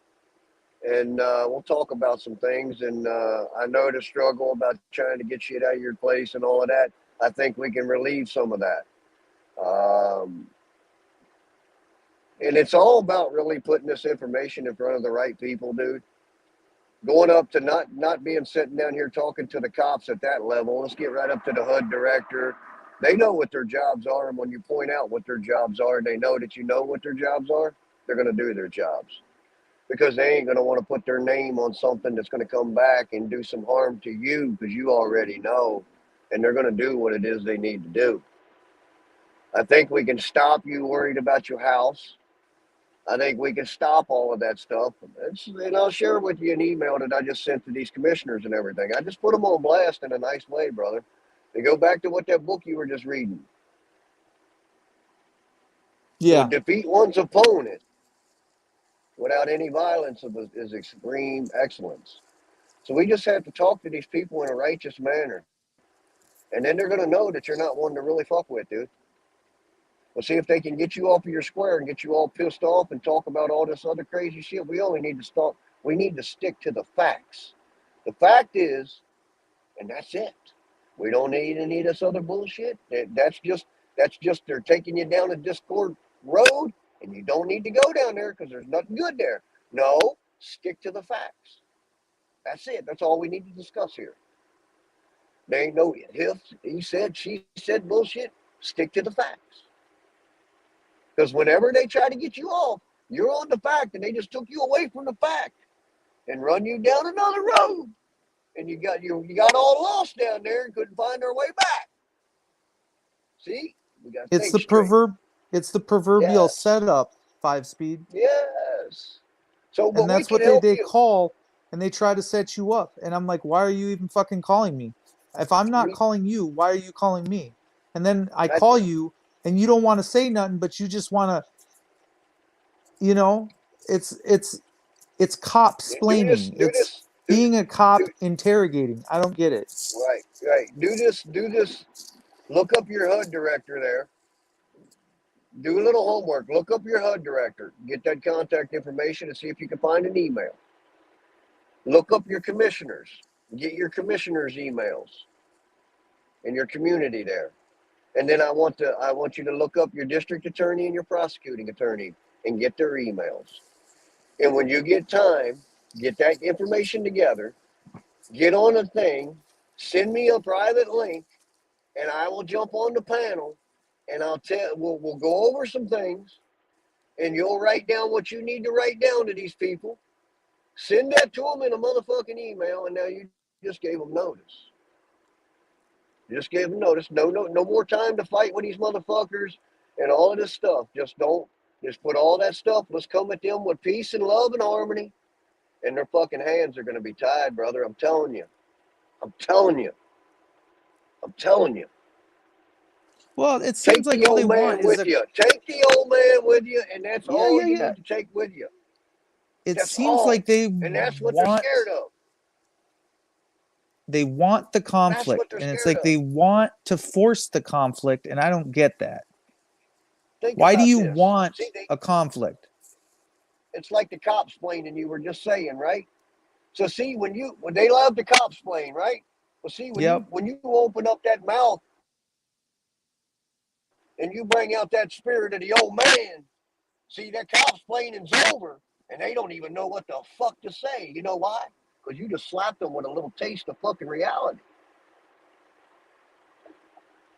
and we'll talk about some things. And I know the struggle about trying to get shit out of your place and all of that. I think we can relieve some of that. And it's all about really putting this information in front of the right people, dude. Going up to not being sitting down here talking to the cops at that level. Let's get right up to the HUD director. They know what their jobs are, and when you point out what their jobs are, and they know that you know what their jobs are, they're going to do their jobs, because they ain't going to want to put their name on something that's going to come back and do some harm to you, because you already know, and they're going to do what it is they need to do. I think we can stop you worried about your house. I think we can stop all of that stuff. And I'll share with you an email that I just sent to these commissioners and everything. I just put them on blast in a nice way, brother. They go back to what that book you were just reading. Yeah. To defeat one's opponent without any violence is extreme excellence. So we just have to talk to these people in a righteous manner. And then they're going to know that you're not one to really fuck with, dude. We'll see if they can get you off of your square and get you all pissed off and talk about all this other crazy shit. We only need to stop. We need to stick to the facts. The fact is, and that's it. We don't need any of this other bullshit. That's just they're taking you down a Discord road, and you don't need to go down there because there's nothing good there. No, stick to the facts. That's it. That's all we need to discuss here. There ain't no he said, she said bullshit. Stick to the facts. Because whenever they try to get you off, you're on the fact, and they just took you away from the fact and run you down another road. And you got all lost down there and couldn't find their way back. See? We got to It's think straight. It's the proverbial Yes. setup, 5-speed. Yes. So, but And that's we what can help they you. call, and they try to set you up. And I'm like, why are you even fucking calling me? If I'm not calling you, why are you calling me? And then I call you, and you don't want to say nothing, but you just want to, it's cop splaining. It's being a cop interrogating. I don't get it. Right. Do this Look up your HUD director there. Do a little homework. Look up your HUD director. Get that contact information and see if you can find an email. Look up your commissioners. Get your commissioners' emails in your community there. And then I want you to look up your district attorney and your prosecuting attorney and get their emails. And when you get time, get that information together, get on a thing, send me a private link, and I will jump on the panel and we'll go over some things, and you'll write down what you need to write down to these people. Send that to them in a motherfucking email, and now you just gave them notice. Just gave them notice. No more time to fight with these motherfuckers and all of this stuff. Just put all that stuff. Let's come at them with peace and love and harmony, and their fucking hands are going to be tied, brother. I'm telling you. I'm telling you. I'm telling you. Well, it seems like all they want is Take the old man with you, and that's all you need to take with you. It seems like they and that's what they're scared of. They want the conflict, and it's like they want to force the conflict, and I don't get that. Why do you want a conflict? It's like the cops plane you were just saying, right? So see, when they love the cops plane, right? Well, see, when you open up that mouth and you bring out that spirit of the old man, see, that cops planing's over, and they don't even know what the fuck to say. You know why? Because you just slapped them with a little taste of fucking reality.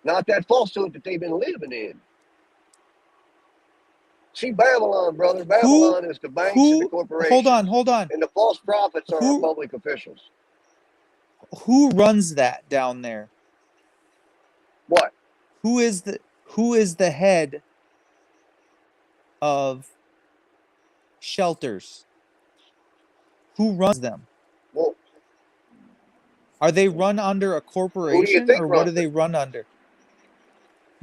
Not that falsehood that they've been living in. See, Babylon, brother. Babylon is the banks and the corporations. Hold on. And the false prophets are our public officials. Who runs that down there? What? Who is the head of shelters? Who runs them? Well, are they run under a corporation, or what do they run under?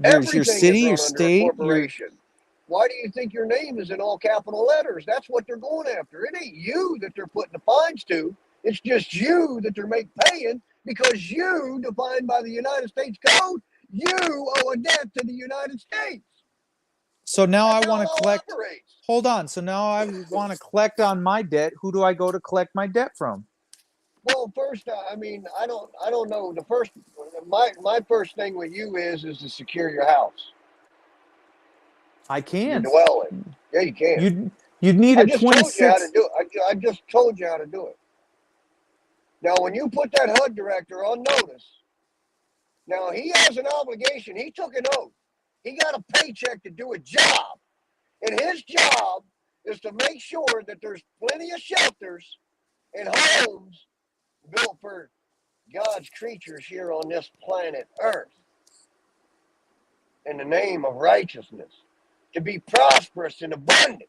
Your city, your state, Why do you think your name is in all capital letters? That's what they're going after. It ain't you that they're putting the fines to. It's just you that they're paying, because you, defined by the United States Code, you owe a debt to the United States. So now I want to collect. Hold on. So now I want to collect on my debt. Who do I go to collect my debt from? Well, first, I don't know. My first thing with you is to secure your house. I can. Your dwelling. Yeah, you can. You'd need I a just 26. told you how to do it. I just told you how to do it. Now, when you put that HUD director on notice, now he has an obligation. He took an oath. He got a paycheck to do a job. And his job is to make sure that there's plenty of shelters and homes built for God's creatures here on this planet Earth in the name of righteousness, to be prosperous and abundant.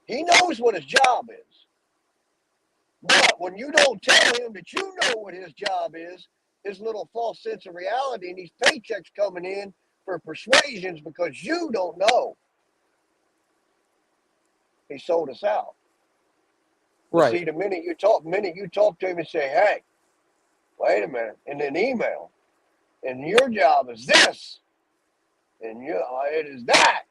He knows what his job is. But when you don't tell him that you know what his job is, his little false sense of reality and these paychecks coming in for persuasions because you don't know, he sold us out. Right. See, the minute you talk to him and say, hey, wait a minute, in an email, and your job is this, and it is that.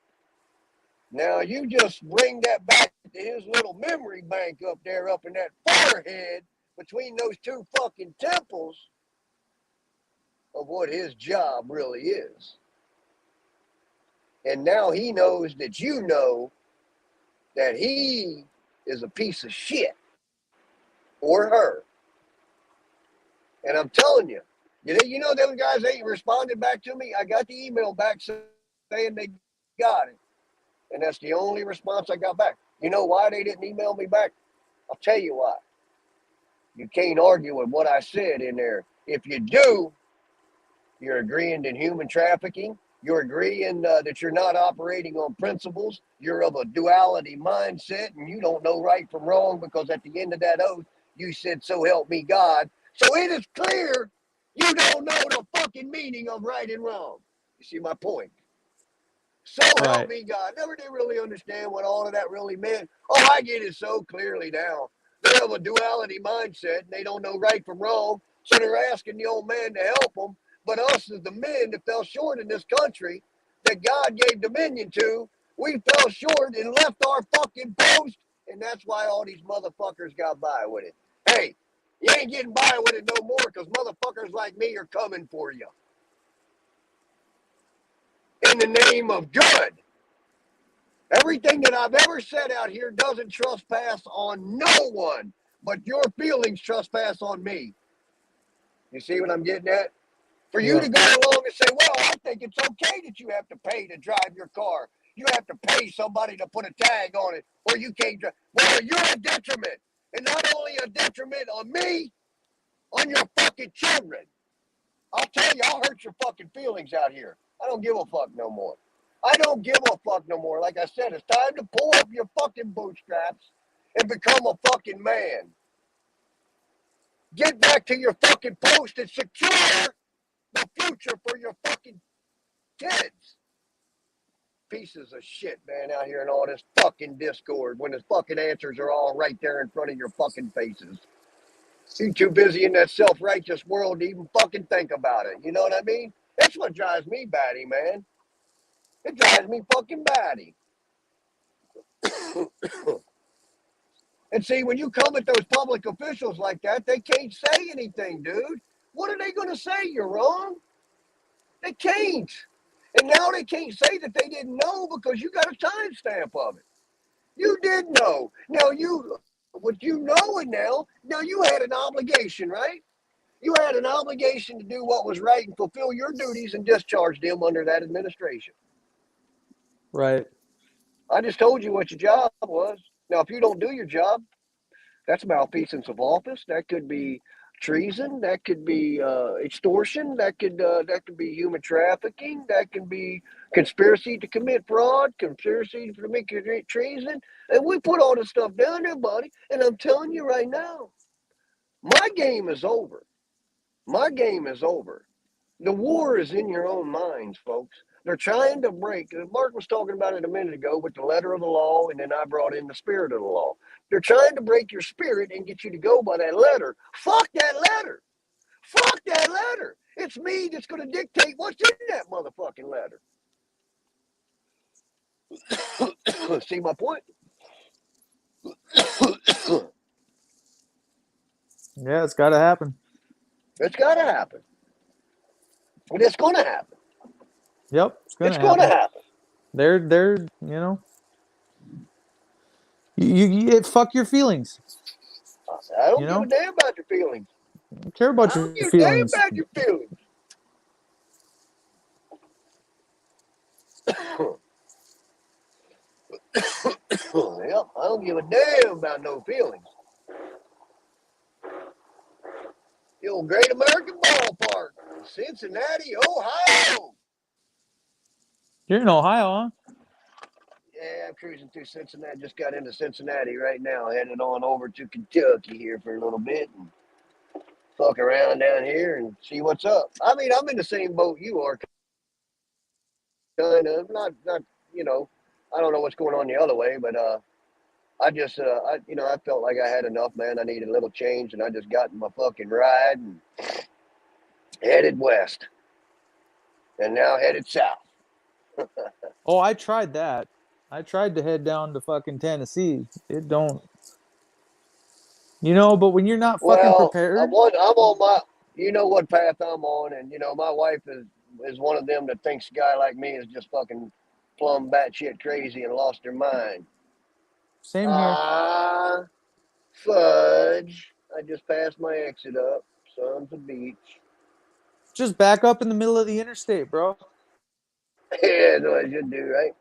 Now you just bring that back to his little memory bank up there, up in that forehead, between those two fucking temples, of what his job really is. And now he knows that you know that he is a piece of shit, or her. And I'm telling you, you know them guys ain't responded back to me. I got the email back saying they got it. And that's the only response I got back. You know why they didn't email me back? I'll tell you why. You can't argue with what I said in there. If you do, you're agreeing to human trafficking. You're agreeing that you're not operating on principles. You're of a duality mindset, and you don't know right from wrong, because at the end of that oath, you said, so help me God. So it is clear you don't know the fucking meaning of right and wrong. You see my point? So help me God. Never did really understand what all of that really meant. Oh, I get it so clearly now. They have a duality mindset, and they don't know right from wrong. So they're asking the old man to help them. But us as the men that fell short in this country that God gave dominion to, we fell short and left our fucking post, and that's why all these motherfuckers got by with it. Hey, you ain't getting by with it no more because motherfuckers like me are coming for you. In the name of good. Everything that I've ever said out here doesn't trespass on no one, but your feelings trespass on me. You see what I'm getting at? For you to go along and say, well, I think it's okay that you have to pay to drive your car. You have to pay somebody to put a tag on it, or you can't drive. Well, you're a detriment. And not only a detriment on me, on your fucking children. I'll tell you, I'll hurt your fucking feelings out here. I don't give a fuck no more. I don't give a fuck no more. Like I said, it's time to pull up your fucking bootstraps and become a fucking man. Get back to your fucking post and secure the future for your fucking kids. Pieces of shit, man, out here in all this fucking discord when the fucking answers are all right there in front of your fucking faces. You're too busy in that self-righteous world to even fucking think about it. You know what I mean? That's what drives me batty, man. It drives me fucking batty. And see, when you come at those public officials like that, they can't say anything, dude. What are they going to say? You're wrong? They can't. And now they can't say that they didn't know because you got a timestamp of it. You did know. Now what you know it now you had an obligation, right? You had an obligation to do what was right and fulfill your duties and discharge them under that administration. Right. I just told you what your job was. Now, if you don't do your job, that's malfeasance of office. That could be treason. That could be extortion. That could be human trafficking. That can be conspiracy to commit fraud, conspiracy to commit treason. And we put all this stuff down there, buddy. And I'm telling you right now, my game is over. My game is over. The war is in your own minds, folks. They're trying to break. Mark was talking about it a minute ago with the letter of the law, and then I brought in the spirit of the law. They're trying to break your spirit and get you to go by that letter. Fuck that letter. Fuck that letter. It's me that's going to dictate what's in that motherfucking letter. See my point? Yeah, it's got to happen. It's got to happen. And it's going to happen. Yep, it's going to happen. They're you fuck your feelings. I don't give a damn about your feelings. I don't care about your feelings. I don't give a damn about your feelings. Yep, I don't give a damn about no feelings. The old Great American Ballpark, Cincinnati, Ohio. You're in Ohio, huh? Yeah, I'm cruising through Cincinnati. Just got into Cincinnati right now, headed on over to Kentucky here for a little bit and fuck around down here and see what's up. I mean, I'm in the same boat you are, kind of. Not, you know, I don't know what's going on the other way, but I just, I felt like I had enough, man. I needed a little change, and I just got in my fucking ride and headed west, and now headed south. Oh, I tried that. I tried to head down to fucking Tennessee. It don't, but when you're not fucking prepared. I'm on my, you know what path I'm on, and my wife is one of them that thinks a guy like me is just fucking plumb batshit crazy and lost her mind. Same here. Fudge. I just passed my exit up. Sons of beach. Just back up in the middle of the interstate, bro. Yeah, that's what I should do, right?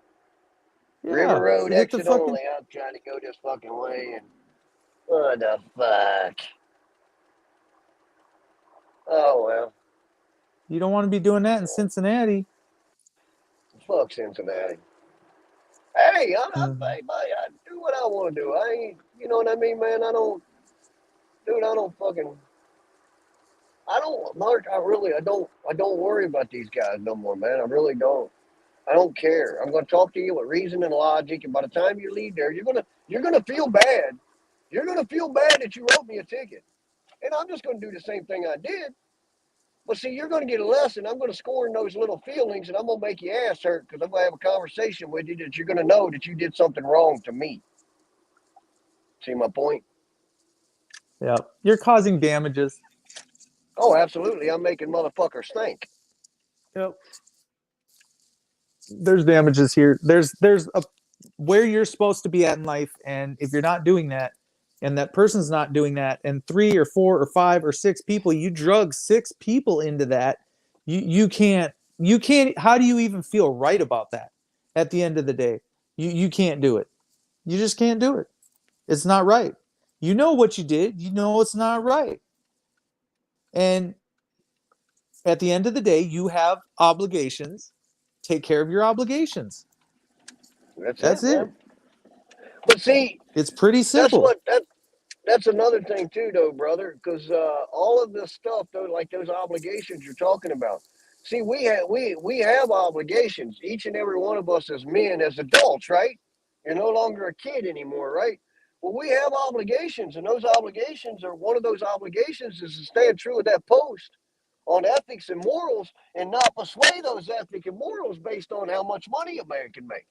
Yeah, River Road exit only. I'm trying to go this fucking way, and what the fuck? Oh, well. You don't want to be doing that in Cincinnati. Fuck Cincinnati. Hey, I do what I want to do. I ain't, you know what I mean, man? Mark, I don't worry about these guys no more, man. I really don't. I don't care. I'm going to talk to you with reason and logic, and by the time you leave there, you're gonna feel bad. You're gonna feel bad that you wrote me a ticket, and I'm just going to do the same thing I did. But see, you're going to get a lesson. I'm going to score in those little feelings, and I'm going to make your ass hurt because I'm going to have a conversation with you that you're going to know that you did something wrong to me. See my point? Yeah, you're causing damages. Oh, absolutely. I'm making motherfuckers think. Yep. There's damages here. There's a where you're supposed to be at in life, and if you're not doing that, and that person's not doing that, and 3 or 4 or 5 or 6 people, you drug 6 people into that, you can't how do you even feel right about that at the end of the day? You can't do it. You just can't do it. It's not right. You know what you did, you know it's not right. And at the end of the day, you have obligations. Take care of your obligations. That's That's it, it. man. But see, It's pretty that's simple. what that's another thing too, though, brother. Because all of this stuff, though, like those obligations you're talking about. See, we have obligations. Each and every one of us as men, as adults, right? You're no longer a kid anymore, right? Well, we have obligations, and those obligations are one of those obligations is to stand true with that post on ethics and morals, and not persuade those ethics and morals based on how much money a man can make.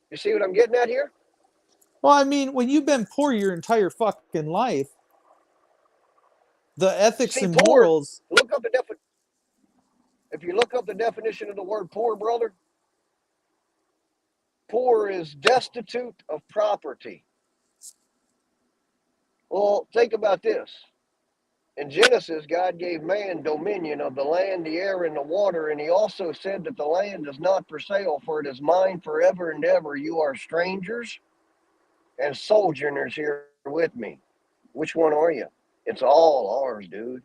You see what I'm getting at here? Well, I mean, when you've been poor your entire fucking life, the ethics See, and poor. morals. Look up the definition. If you look up the definition of the word poor, brother, poor is destitute of property. Well, think about this. In Genesis, God gave man dominion of the land, the air, and the water, and he also said that the land is not for sale, for it is mine forever and ever. You are strangers and sojourners here with me. Which one are you? It's all ours, dude.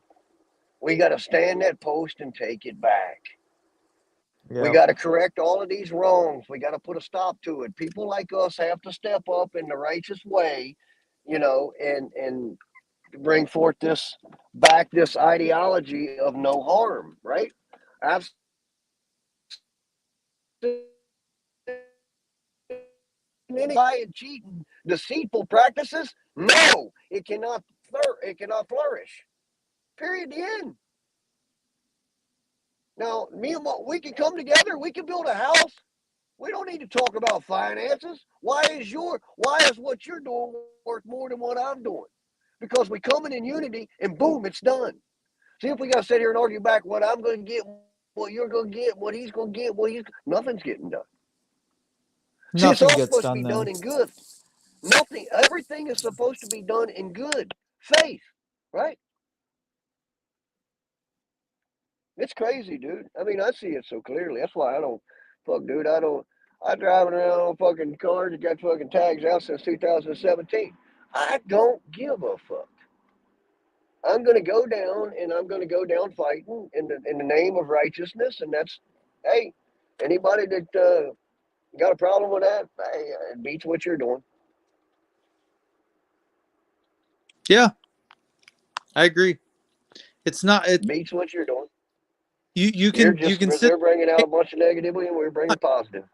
We got to stand that post and take it back. We Yeah. got to correct all of these wrongs. We got to put a stop to it. People like us have to step up in the righteous way, and bring forth this ideology of no harm, right? I've seen any lying, cheating, deceitful practices. No, it cannot flourish. Period. The end. Now, me and we can come together. We can build a house. We don't need to talk about finances. Why is what you're doing worth more than what I'm doing? Because we come in unity and boom, it's done. See, if we got to sit here and argue back what I'm going to get, what you're going to get, what he's going to get, nothing's getting done. See, it's Nothing all gets supposed to done be then. done in good. Everything is supposed to be done in good faith, right? It's crazy, dude. I mean, I see it so clearly. That's why I don't, fuck, dude. I driving around on fucking cars that got fucking tags out since 2017. I don't give a fuck. I'm going to go down, and I'm going to go down fighting in the name of righteousness. And that's, hey, anybody that got a problem with that, hey, it beats what you're doing. Yeah, I agree. It's not it. Beats what you're doing. You You're can just sit. they're bringing out a bunch of negativity, and we're bringing positive.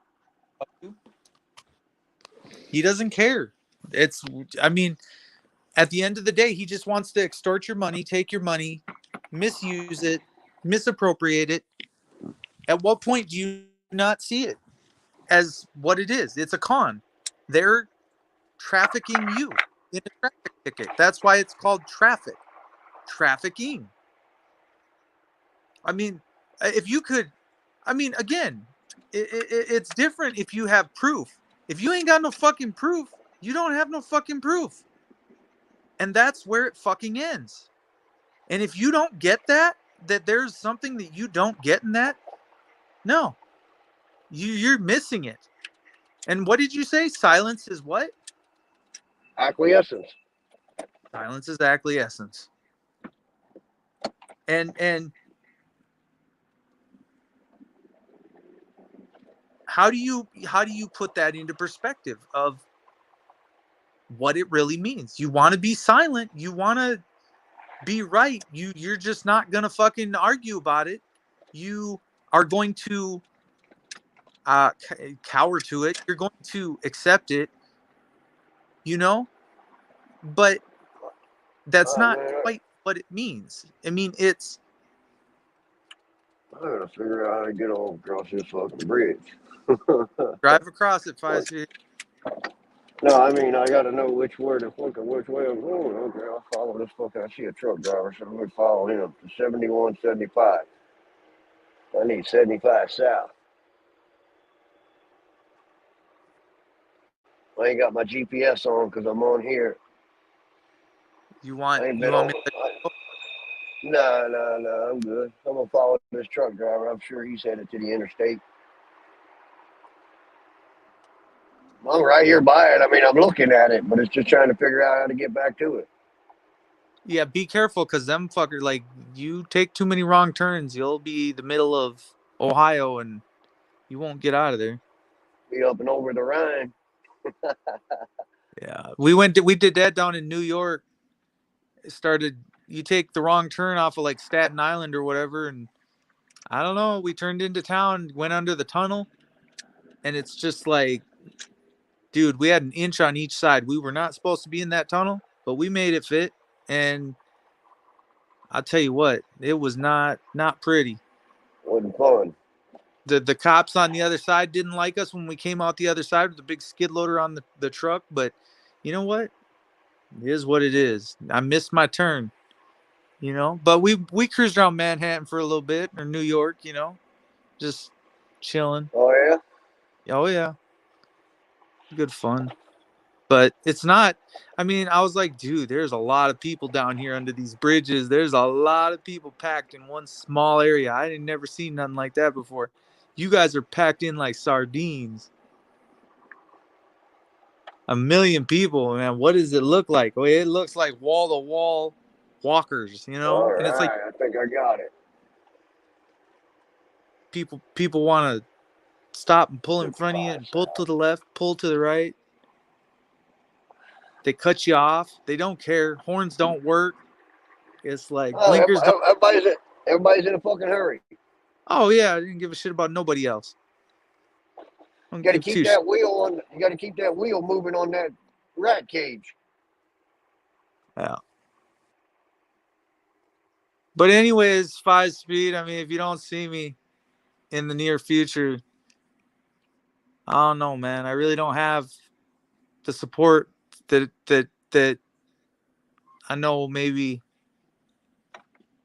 He doesn't care. It's. I mean, at the end of the day, he just wants to extort your money, take your money, misuse it, misappropriate it. At what point do you not see it as what it is? It's a con. They're trafficking you in a traffic ticket. That's why it's called trafficking. I mean, if you could, I mean, again, it's different if you have proof. If you ain't got no fucking proof, you don't have no fucking proof. And that's where it fucking ends. And if you don't get that there's something that you don't get in that, no, you're missing it. And what did you say? Silence is what? Acquiescence. Silence is acquiescence. And how do you put that into perspective of what it really means? You want to be silent, you want to be right, you're just not gonna fucking argue about it. You are going to cower to it. You're going to accept it, but That's All right, not man. quite what it means. I mean, it's I gotta figure out how to get over across this fucking bridge. drive across it 5 Like, feet. no, I mean I gotta know which way I'm going. Okay, I'll follow this fucker. I see a truck driver, so I'm gonna follow him to 71, 75. I need 75 south. I ain't got my GPS on because I'm on here. You I want ain't you been want on. me to No, I'm good. I'm gonna follow this truck driver. I'm sure he's headed to the interstate. I'm right here by it. I mean, I'm looking at it, but it's just trying to figure out how to get back to it. Yeah, be careful because them fucker, like, you take too many wrong turns, you'll be the middle of Ohio and you won't get out of there. Be up and over the Rhine. Yeah, we did that down in New York. It started, you take the wrong turn off of like Staten Island or whatever, and I don't know, we turned into town, went under the tunnel, and it's just like, dude, we had an inch on each side. We were not supposed to be in that tunnel, but we made it fit, and I'll tell you what, it was not pretty. Wasn't fun. The cops on the other side didn't like us when we came out the other side with the big skid loader on the truck, but you know what? It is what it is. I missed my turn, but we cruised around Manhattan for a little bit, or New York, just chilling. Oh yeah. Oh yeah, good fun. But it's not, I mean, I was like, dude, there's a lot of people down here under these bridges. There's a lot of people packed in one small area. I didn't never seen nothing like that before. You guys are packed in like sardines. A million people, man. What does it look like? Well, it looks like wall to wall walkers, All and it's like right. I think I got it. people want to stop and pull in front of you and pull to the left, pull to the right. They cut you off. They don't care. Horns don't work. It's like Oh, blinkers don't. everybody's in a fucking hurry. Oh yeah, I didn't give a shit about nobody else. I don't You got to give keep two that wheel on. You got to keep that wheel moving on that rat cage. Yeah. But anyways, 5 speed. I mean, if you don't see me in the near future, I don't know, man. I really don't have the support that I know maybe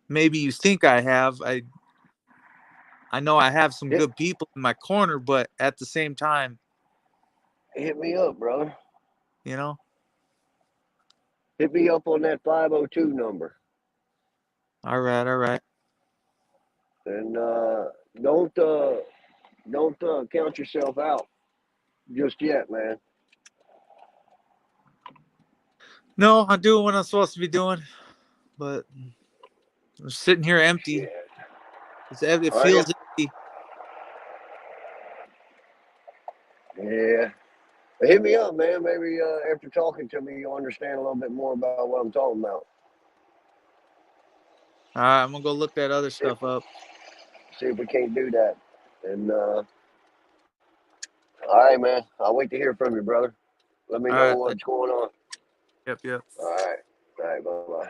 you think I have. I know I have some Hit, good people in my corner, but at the same time, hit me up, brother. you know. Hit me up on that 502 number. All right. And don't count yourself out just yet, man. No, I'm doing what I'm supposed to be doing, but I'm sitting here empty. Shit. It Are you? feels empty. Yeah. Hit me up, man. Maybe after talking to me, you'll understand a little bit more about what I'm talking about. All right, I'm gonna go look that other stuff up. See if we can't do that. And all right, man. I'll wait to hear from you, brother. Let me All know right. what's going on. Yep. All right. All right. Bye bye.